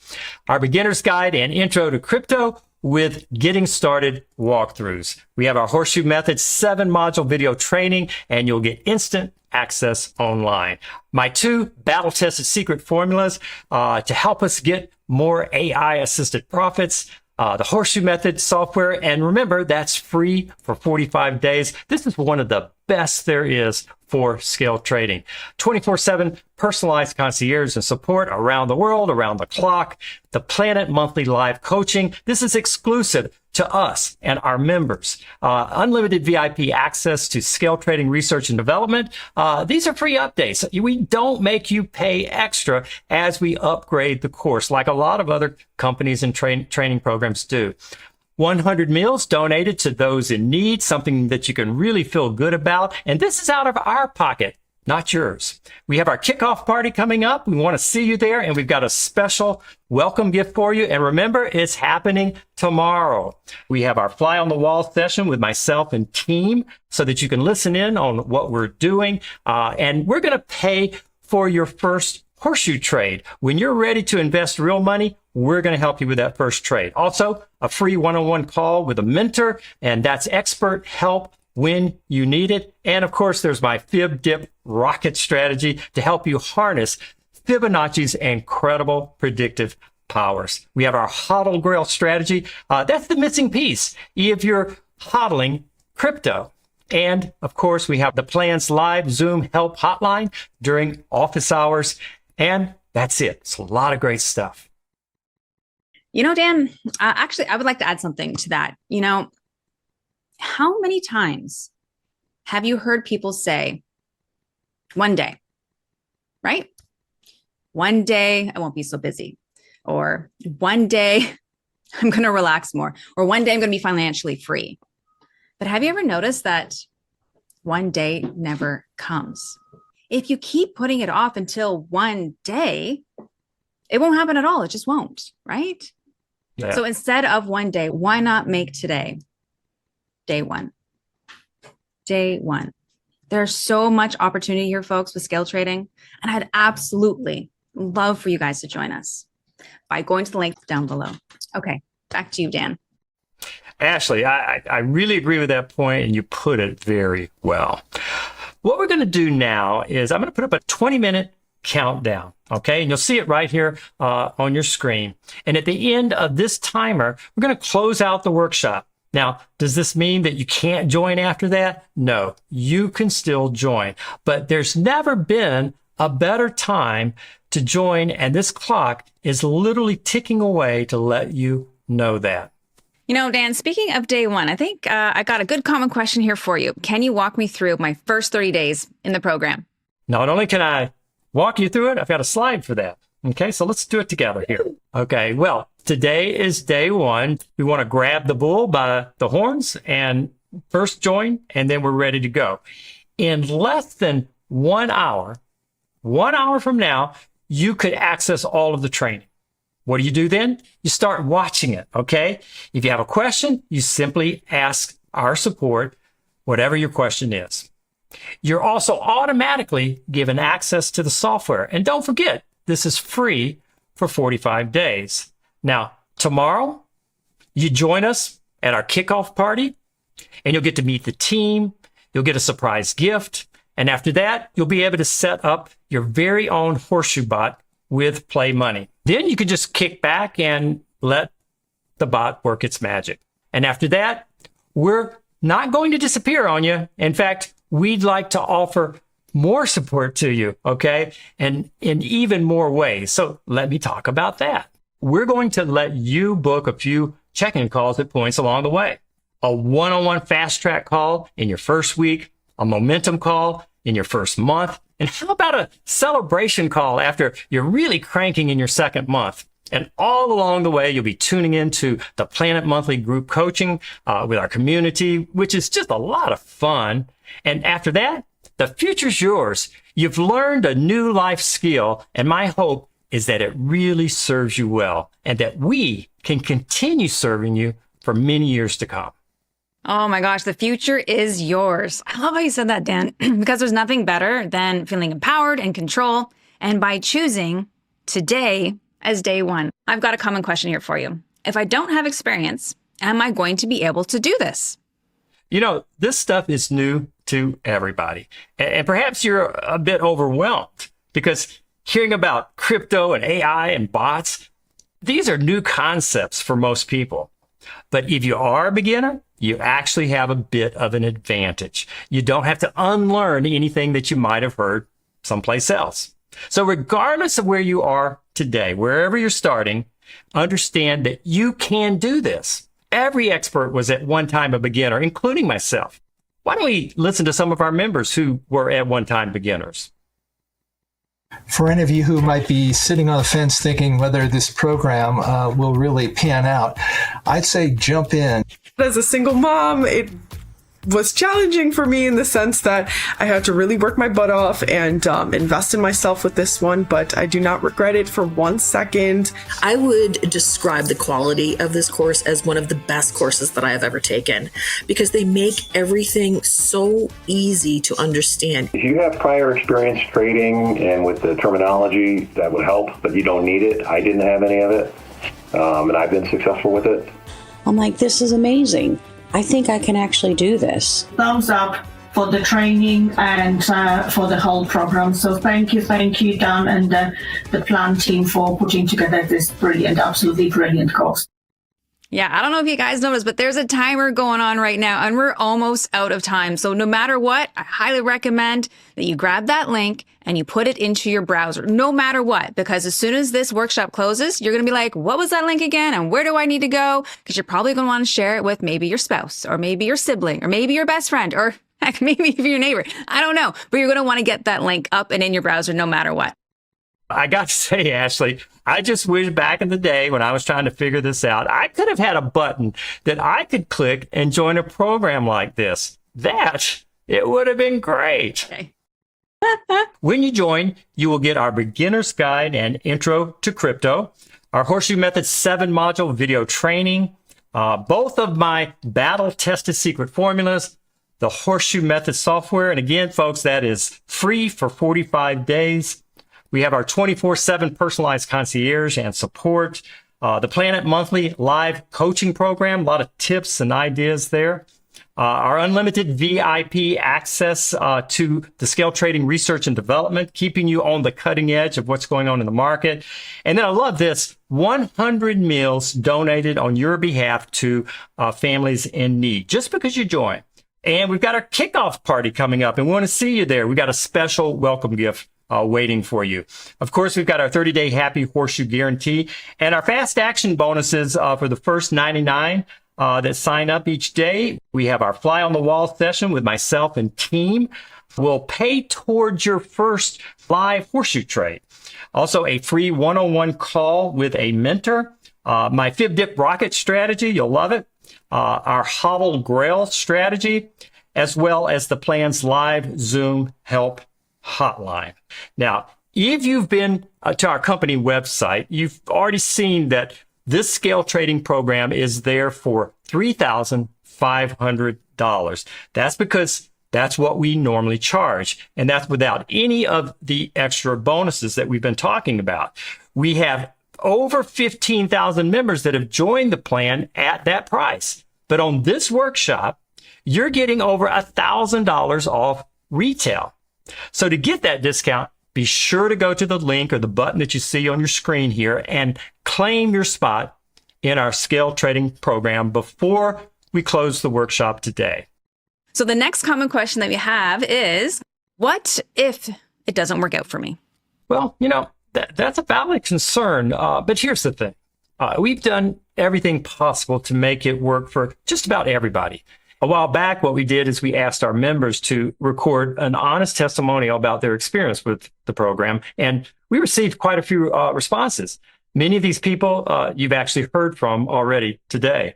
Our beginner's guide and intro to crypto with getting started walkthroughs. We have our Horseshoe Method 7-module video training, and you'll get instant access online. My 2 battle-tested secret formulas to help us get more AI-assisted profits, the Horseshoe Method software, and remember, that's free for 45 days. This is one of the best there is for scale trading. 24/7 personalized concierge and support around the world, around the clock. The Planet Monthly Live Coaching. This is exclusive to us and our members. Unlimited VIP access to scale trading research and development. These are free updates. We don't make you pay extra as we upgrade the course, like a lot of other companies and training programs do. 100 meals donated to those in need, something that you can really feel good about. And this is out of our pocket, not yours. We have our kickoff party coming up. We want to see you there, and we've got a special welcome gift for you. And remember, it's happening tomorrow. We have our fly on the wall session with myself and team so that you can listen in on what we're doing. And we're going to pay for your first Horseshoe trade. When you're ready to invest real money, we're going to help you with that first trade. Also, a free one-on-one call with a mentor, and that's expert help when you need it. And of course, there's my Fib Dip rocket strategy to help you harness Fibonacci's incredible predictive powers. We have our HODL Grail strategy. That's the missing piece if you're hodling crypto. And of course, we have the Plans Live Zoom help hotline during office hours. And that's it. It's a lot of great stuff.
You know, Dan, actually, I would like to add something to that. You know, how many times have you heard people say, one day, right? One day I won't be so busy, or one day I'm going to relax more, or one day I'm going to be financially free. But have you ever noticed that one day never comes? If you keep putting it off until one day, it won't happen at all. It just won't, right?
Yeah.
So instead of one day, why not make today day one? Day one. There's so much opportunity here, folks, with scale trading. And I'd absolutely love for you guys to join us by going to the link down below. Okay, back to you, Dan.
Ashley, I really agree with that point, and you put it very well. What we're going to do now is I'm going to put up a 20-minute countdown, okay? And you'll see it right here on your screen. And at the end of this timer, we're going to close out the workshop. Now, does this mean that you can't join after that? No, you can still join. But there's never been a better time to join, and this clock is literally ticking away to let you know that.
You know, Dan, speaking of day one, I think I got a good common question here for you. Can you walk me through my first 30 days in the program?
Not only can I walk you through it, I've got a slide for that. Okay, so let's do it together here. Okay, well, today is day one. We want to grab the bull by the horns and first join, and then we're ready to go. In less than 1 hour from now, you could access all of the training. What do you do then? You start watching it, okay? If you have a question, you simply ask our support whatever your question is. You're also automatically given access to the software. And don't forget, this is free for 45 days. Now, tomorrow, you join us at our kickoff party, and you'll get to meet the team. You'll get a surprise gift. And after that, you'll be able to set up your very own Horseshoe bot with Play Money. Then you can just kick back and let the bot work its magic. And after that, we're not going to disappear on you. In fact, we'd like to offer more support to you, okay? And in even more ways. So let me talk about that. We're going to let you book a few check-in calls at points along the way. A one-on-one fast track call in your first week, a momentum call in your first month, and how about a celebration call after you're really cranking in your second month? And all along the way, you'll be tuning into the Planet Monthly group coaching with our community, which is just a lot of fun. And after that, the future's yours. You've learned a new life skill, and my hope is that it really serves you well and that we can continue serving you for many years to come.
Oh my gosh, the future is yours. I love how you said that, Dan, because there's nothing better than feeling empowered and control. And by choosing today as day one, I've got a common question here for you. If I don't have experience, am I going to be able to do this?
You know, this stuff is new to everybody. And perhaps you're a bit overwhelmed because hearing about crypto and AI and bots, these are new concepts for most people. But if you are a beginner, you actually have a bit of an advantage. You don't have to unlearn anything that you might have heard someplace else. So regardless of where you are today, wherever you're starting, understand that you can do this. Every expert was at one time a beginner, including myself. Why don't we listen to some of our members who were at one time beginners?
For any of you who might be sitting on the fence thinking whether this program will really pan out, I'd say jump in.
As a single mom, it was challenging for me in the sense that I had to really work my butt off and invest in myself with this one, but I do not regret it for 1 second.
I would describe the quality of this course as one of the best courses that I have ever taken because they make everything so easy to understand.
If you have prior experience trading and with the terminology, that would help, but you don't need it. I didn't have any of it, and I've been successful with it.
I'm like, this is amazing. I think I can actually do this.
Thumbs up for the training and for the whole program. So thank you, Dan, and the plan team for putting together this brilliant, absolutely brilliant course.
Yeah, I don't know if you guys noticed, but there's a timer going on right now and we're almost out of time. So no matter what, I highly recommend that you grab that link and you put it into your browser, no matter what, because as soon as this workshop closes, you're going to be like, what was that link again? And where do I need to go? Because you're probably going to want to share it with maybe your spouse or maybe your sibling or maybe your best friend or heck, maybe even your neighbor. I don't know, but you're going to want to get that link up and in your browser no matter what.
I got to say, Ashley, I just wish back in the day when I was trying to figure this out, I could have had a button that I could click and join a program like this. It would have been great.
Okay.
When you join, you will get our beginner's guide and intro to crypto, our Horseshoe Method 7-module video training, both of my battle-tested secret formulas, the Horseshoe Method software. And again, folks, that is free for 45 days. We have our 24/7 personalized concierge and support, the Planet Monthly live coaching program, a lot of tips and ideas there. Our unlimited VIP access to the scale trading research and development, keeping you on the cutting edge of what's going on in the market. And then I love this, 100 meals donated on your behalf to families in need, just because you join. And we've got our kickoff party coming up, and we want to see you there. We've got a special welcome gift waiting for you. Of course, we've got our 30-day Happy Horseshoe Guarantee and our fast action bonuses for the first 99 that sign up each day. We have our Fly on the Wall session with myself and team. We'll pay towards your first live horseshoe trade. Also, a free one-on-one call with a mentor. My Fib Dip Rocket strategy, you'll love it. Our Hodl Grail strategy, as well as the plan's live Zoom help hotline. Now, if you've been to our company website, you've already seen that this scale trading program is there for $3,500. That's because that's what we normally charge. And that's without any of the extra bonuses that we've been talking about. We have over 15,000 members that have joined the plan at that price. But on this workshop, you're getting over $1,000 off retail. So to get that discount, be sure to go to the link or the button that you see on your screen here and claim your spot in our scale trading program before we close the workshop today.
So the next common question that we have is, what if it doesn't work out for me?
Well, you know, that's a valid concern. But here's the thing. We've done everything possible to make it work for just about everybody. A while back, what we did is we asked our members to record an honest testimonial about their experience with the program, and we received quite a few responses. Many of these people you've actually heard from already today.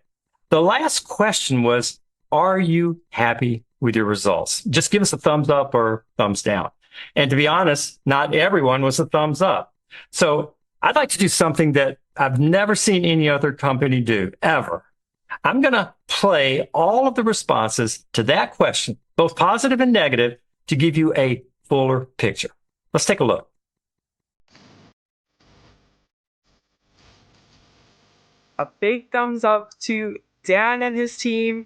The last question was, are you happy with your results? Just give us a thumbs up or thumbs down. And to be honest, not everyone was a thumbs up. So I'd like to do something that I've never seen any other company do, ever. I'm going to play all of the responses to that question, both positive and negative, to give you a fuller picture. Let's take a look.
a big thumbs up to Dan and his team.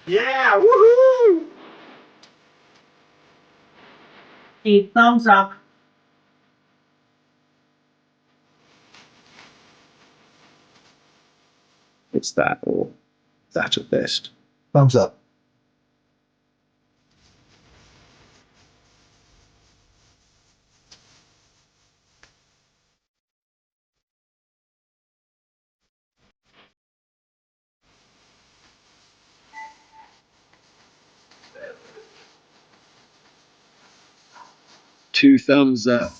Yeah, woohoo!
A thumbs up.
It's that or that at best.
Thumbs up.
Two thumbs up.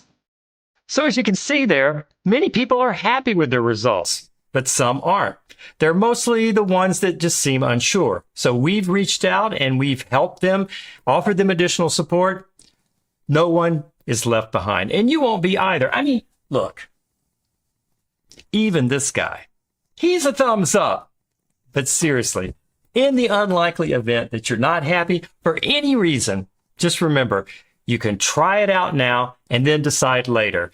So as you can see there, many people are happy with their results, but some aren't. They're mostly the ones that just seem unsure. So we've reached out and we've helped them, offered them additional support. No one is left behind, and you won't be either. I mean, look, even this guy, he's a thumbs up. But seriously, in the unlikely event that you're not happy for any reason, just remember, you can try it out now and then decide later.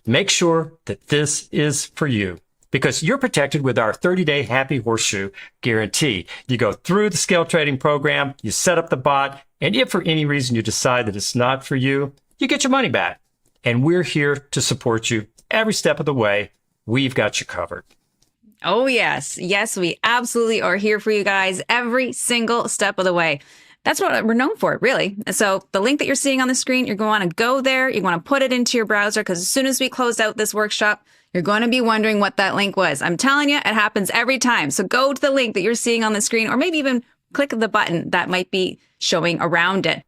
Make sure that this is for you because you're protected with our 30-day Happy Horseshoe guarantee. You go through the scale trading program, you set up the bot, and if for any reason you decide that it's not for you, you get your money back. And we're here to support you every step of the way. We've got you covered.
Oh, yes. Yes, we absolutely are here for you guys every single step of the way. That's what we're known for, really. So the link that you're seeing on the screen, you're going to want to go there. You want to put it into your browser because as soon as we close out this workshop, you're going to be wondering what that link was. I'm telling you, it happens every time. So go to the link that you're seeing on the screen or maybe even click the button that might be showing around it.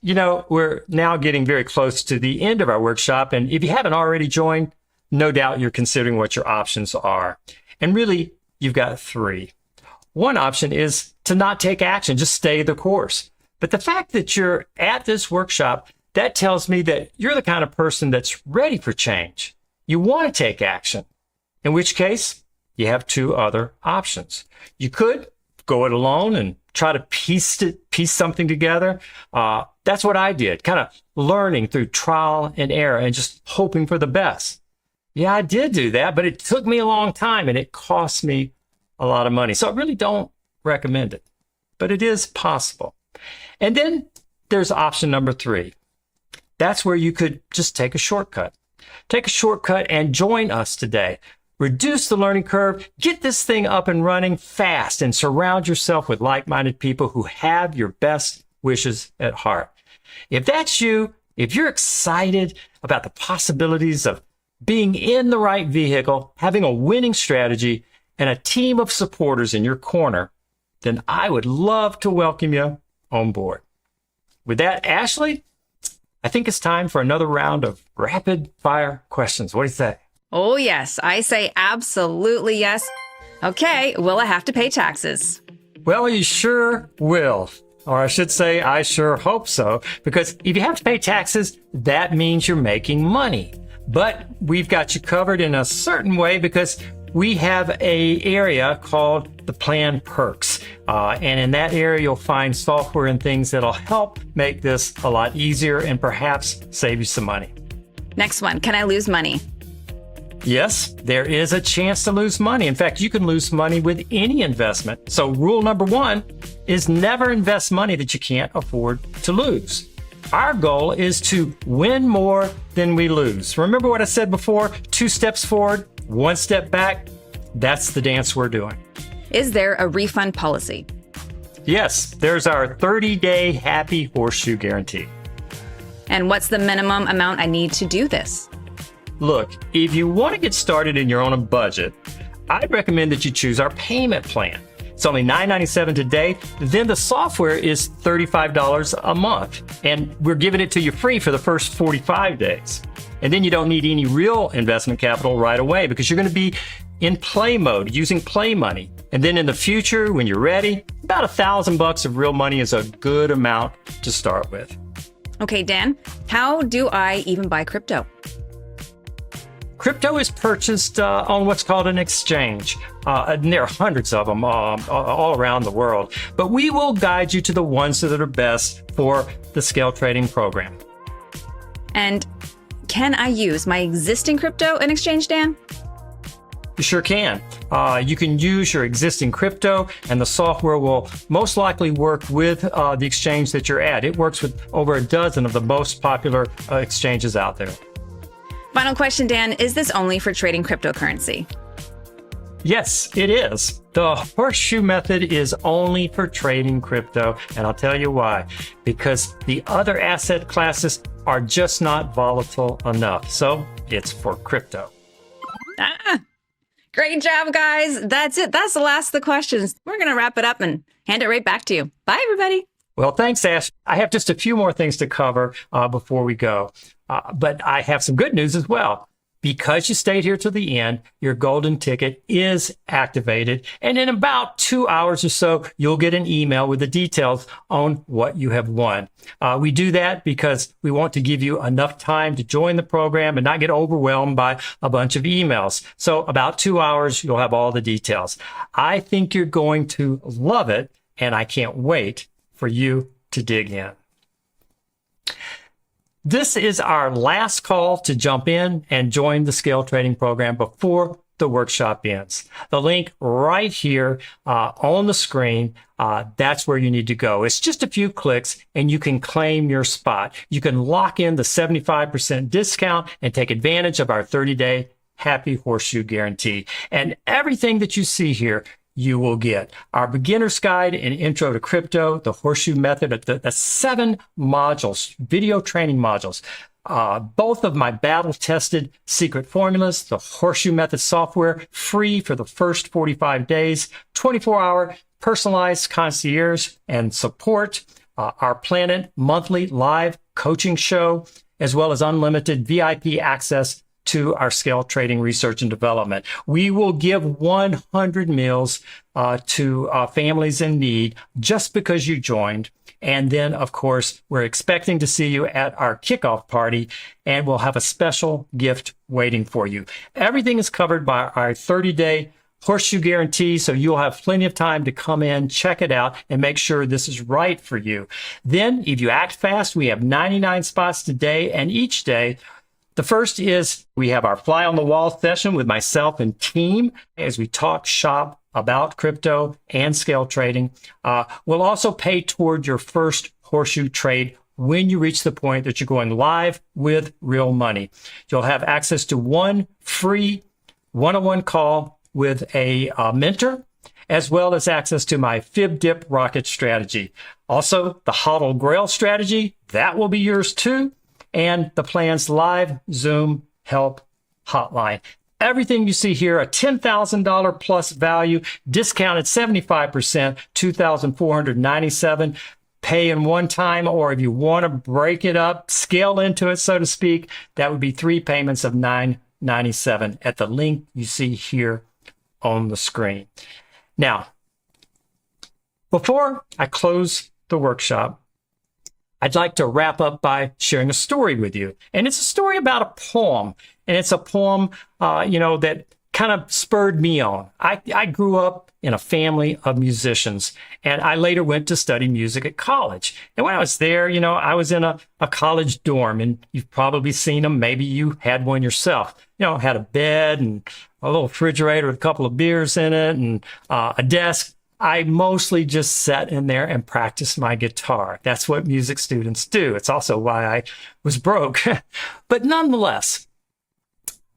You know, we're now getting very close to the end of our workshop. And if you haven't already joined, no doubt you're considering what your options are. And really, you've got three. One option is to not take action, just stay the course. But the fact that you're at this workshop, that tells me that you're the kind of person that's ready for change. You want to take action, in which case you have two other options. You could go it alone and try to piece something together. That's what I did, kind of learning through trial and error and just hoping for the best. Yeah, I did do that, but it took me a long time and it cost me a lot of money. So I really don't recommend it, but it is possible. And then there's option number 3. That's where you could just take a shortcut. Take a shortcut and join us today. Reduce the learning curve, get this thing up and running fast, and surround yourself with like-minded people who have your best wishes at heart. If that's you, if you're excited about the possibilities of being in the right vehicle, having a winning strategy, and a team of supporters in your corner, then I would love to welcome you on board. With that, Ashley, I think it's time for another round of rapid fire questions. What do you say?
Oh, yes. I say absolutely yes. Okay, will I have to pay taxes?
Well, you sure will. Or I should say, I sure hope so. Because if you have to pay taxes, that means you're making money. But we've got you covered in a certain way because we have an area called the Plan Perks. And in that area, you'll find software and things that'll help make this a lot easier and perhaps save you some money.
Next one, can I lose money?
Yes, there is a chance to lose money. In fact, you can lose money with any investment. So rule number 1 is never invest money that you can't afford to lose. Our goal is to win more than we lose. Remember what I said before? 2 steps forward, 1 step back. That's the dance we're doing.
Is there a refund policy?
Yes, there's our 30-day Happy Horseshoe guarantee.
And what's the minimum amount I need to do this?
Look, if you want to get started in your own budget, I'd recommend that you choose our payment plan. It's only $9.97 today. Then the software is $35 a month. And we're giving it to you free for the first 45 days. And then you don't need any real investment capital right away because you're going to be in play mode, using play money. And then in the future, when you're ready, about $1,000 of real money is a good amount to start with.
Okay, Dan, how do I even buy crypto?
Crypto is purchased on what's called an exchange. And there are hundreds of them all around the world. But we will guide you to the ones that are best for the scale trading program.
And can I use my existing crypto in exchange, Dan?
You sure can. You can use your existing crypto, and the software will most likely work with the exchange that you're at. It works with over a dozen of the most popular exchanges out there.
Final question, Dan. Is this only for trading cryptocurrency?
Yes, it is. The Horseshoe method is only for trading crypto, and I'll tell you why. Because the other asset classes are just not volatile enough. So it's for crypto.
Great job, guys. That's it. That's the last of the questions. We're going to wrap it up and hand it right back to you. Bye, everybody.
Well, thanks, Ash. I have just a few more things to cover before we go. But I have some good news as well. Because you stayed here to the end, your golden ticket is activated. And in about 2 hours or so, you'll get an email with the details on what you have won. We do that because we want to give you enough time to join the program and not get overwhelmed by a bunch of emails. So about 2 hours, you'll have all the details. I think you're going to love it, and I can't wait for you to dig in. This is our last call to jump in and join the scale trading program before the workshop ends. The link right here on the screen, that's where you need to go. It's just a few clicks and you can claim your spot. You can lock in the 75% discount and take advantage of our 30-day Happy Horseshoe guarantee. And everything that you see here, you will get our beginner's guide and intro to crypto, the Horseshoe method, the 7 modules, video training modules, both of my battle-tested secret formulas, the Horseshoe method software, free for the first 45 days, 24-hour personalized concierge and support, our Planet monthly live coaching show, as well as unlimited VIP access to our scale trading research and development. We will give 100 meals to families in need just because you joined. And then, of course, we're expecting to see you at our kickoff party, and we'll have a special gift waiting for you. Everything is covered by our 30-day Horseshoe guarantee, so you'll have plenty of time to come in, check it out, and make sure this is right for you. Then, if you act fast, we have 99 spots today, and each day, the first is we have our fly on the wall session with myself and team as we talk shop about crypto and scale trading. We'll also pay toward your first Horseshoe trade when you reach the point that you're going live with real money. You'll have access to one free one-on-one call with a mentor, as well as access to my Fib Dip Rocket strategy. Also, the HODL Grail strategy, that will be yours too. And the plan's live Zoom help hotline. Everything you see here, a $10,000 plus value, discounted 75%, $2,497. Pay in one time, or if you want to break it up, scale into it, so to speak, that would be 3 payments of $997 at the link you see here on the screen. Now, before I close the workshop, I'd like to wrap up by sharing a story with you. And it's a story about a poem. And it's a poem, that kind of spurred me on. I grew up in a family of musicians, and I later went to study music at college. And when I was there, I was in a college dorm, and you've probably seen them. Maybe you had one yourself. Had a bed and a little refrigerator with a couple of beers in it and a desk. I mostly just sat in there and practiced my guitar. That's what music students do. It's also why I was broke. But nonetheless,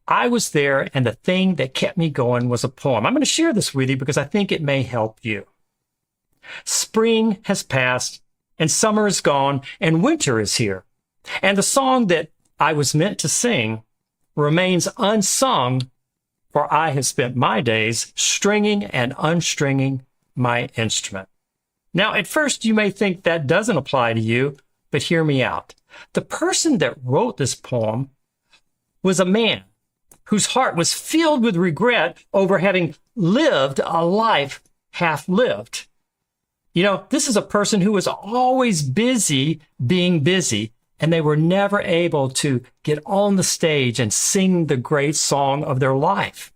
I was there, and the thing that kept me going was a poem. I'm going to share this with you because I think it may help you. Spring has passed, and summer is gone, and winter is here. And the song that I was meant to sing remains unsung, for I have spent my days stringing and unstringing my instrument. Now, at first, you may think that doesn't apply to you, but hear me out. The person that wrote this poem was a man whose heart was filled with regret over having lived a life half lived. This is a person who was always busy being busy and they were never able to get on the stage and sing the great song of their life.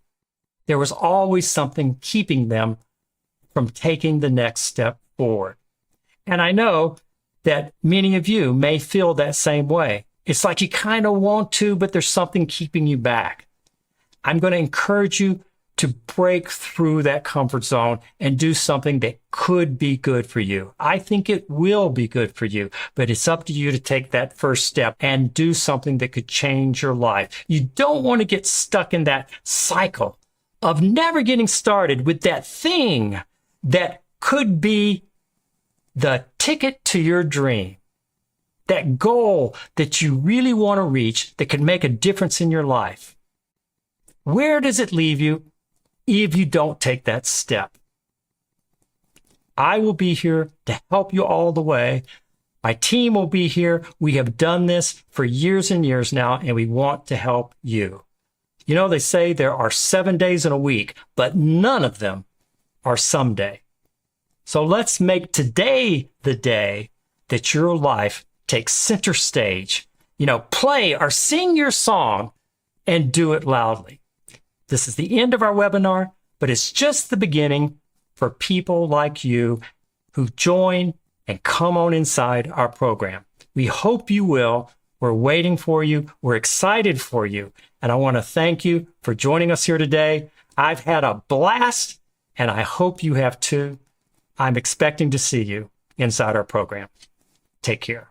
There was always something keeping them from taking the next step forward. And I know that many of you may feel that same way. It's like you kind of want to, but there's something keeping you back. I'm going to encourage you to break through that comfort zone and do something that could be good for you. I think it will be good for you, but it's up to you to take that first step and do something that could change your life. You don't want to get stuck in that cycle of never getting started with that thing that could be the ticket to your dream, that goal that you really want to reach that could make a difference in your life. Where does it leave you if you don't take that step? I will be here to help you all the way. My team will be here. We have done this for years and years now, and we want to help you. You know, they say there are 7 days in a week, but none of them are someday. So let's make today the day that your life takes center stage. You know, play or sing your song and do it loudly. This is the end of our webinar, but it's just the beginning for people like you who join and come on inside our program. We hope you will. We're waiting for you. We're excited for you. And I want to thank you for joining us here today. I've had a blast, and I hope you have too. I'm expecting to see you inside our program. Take care.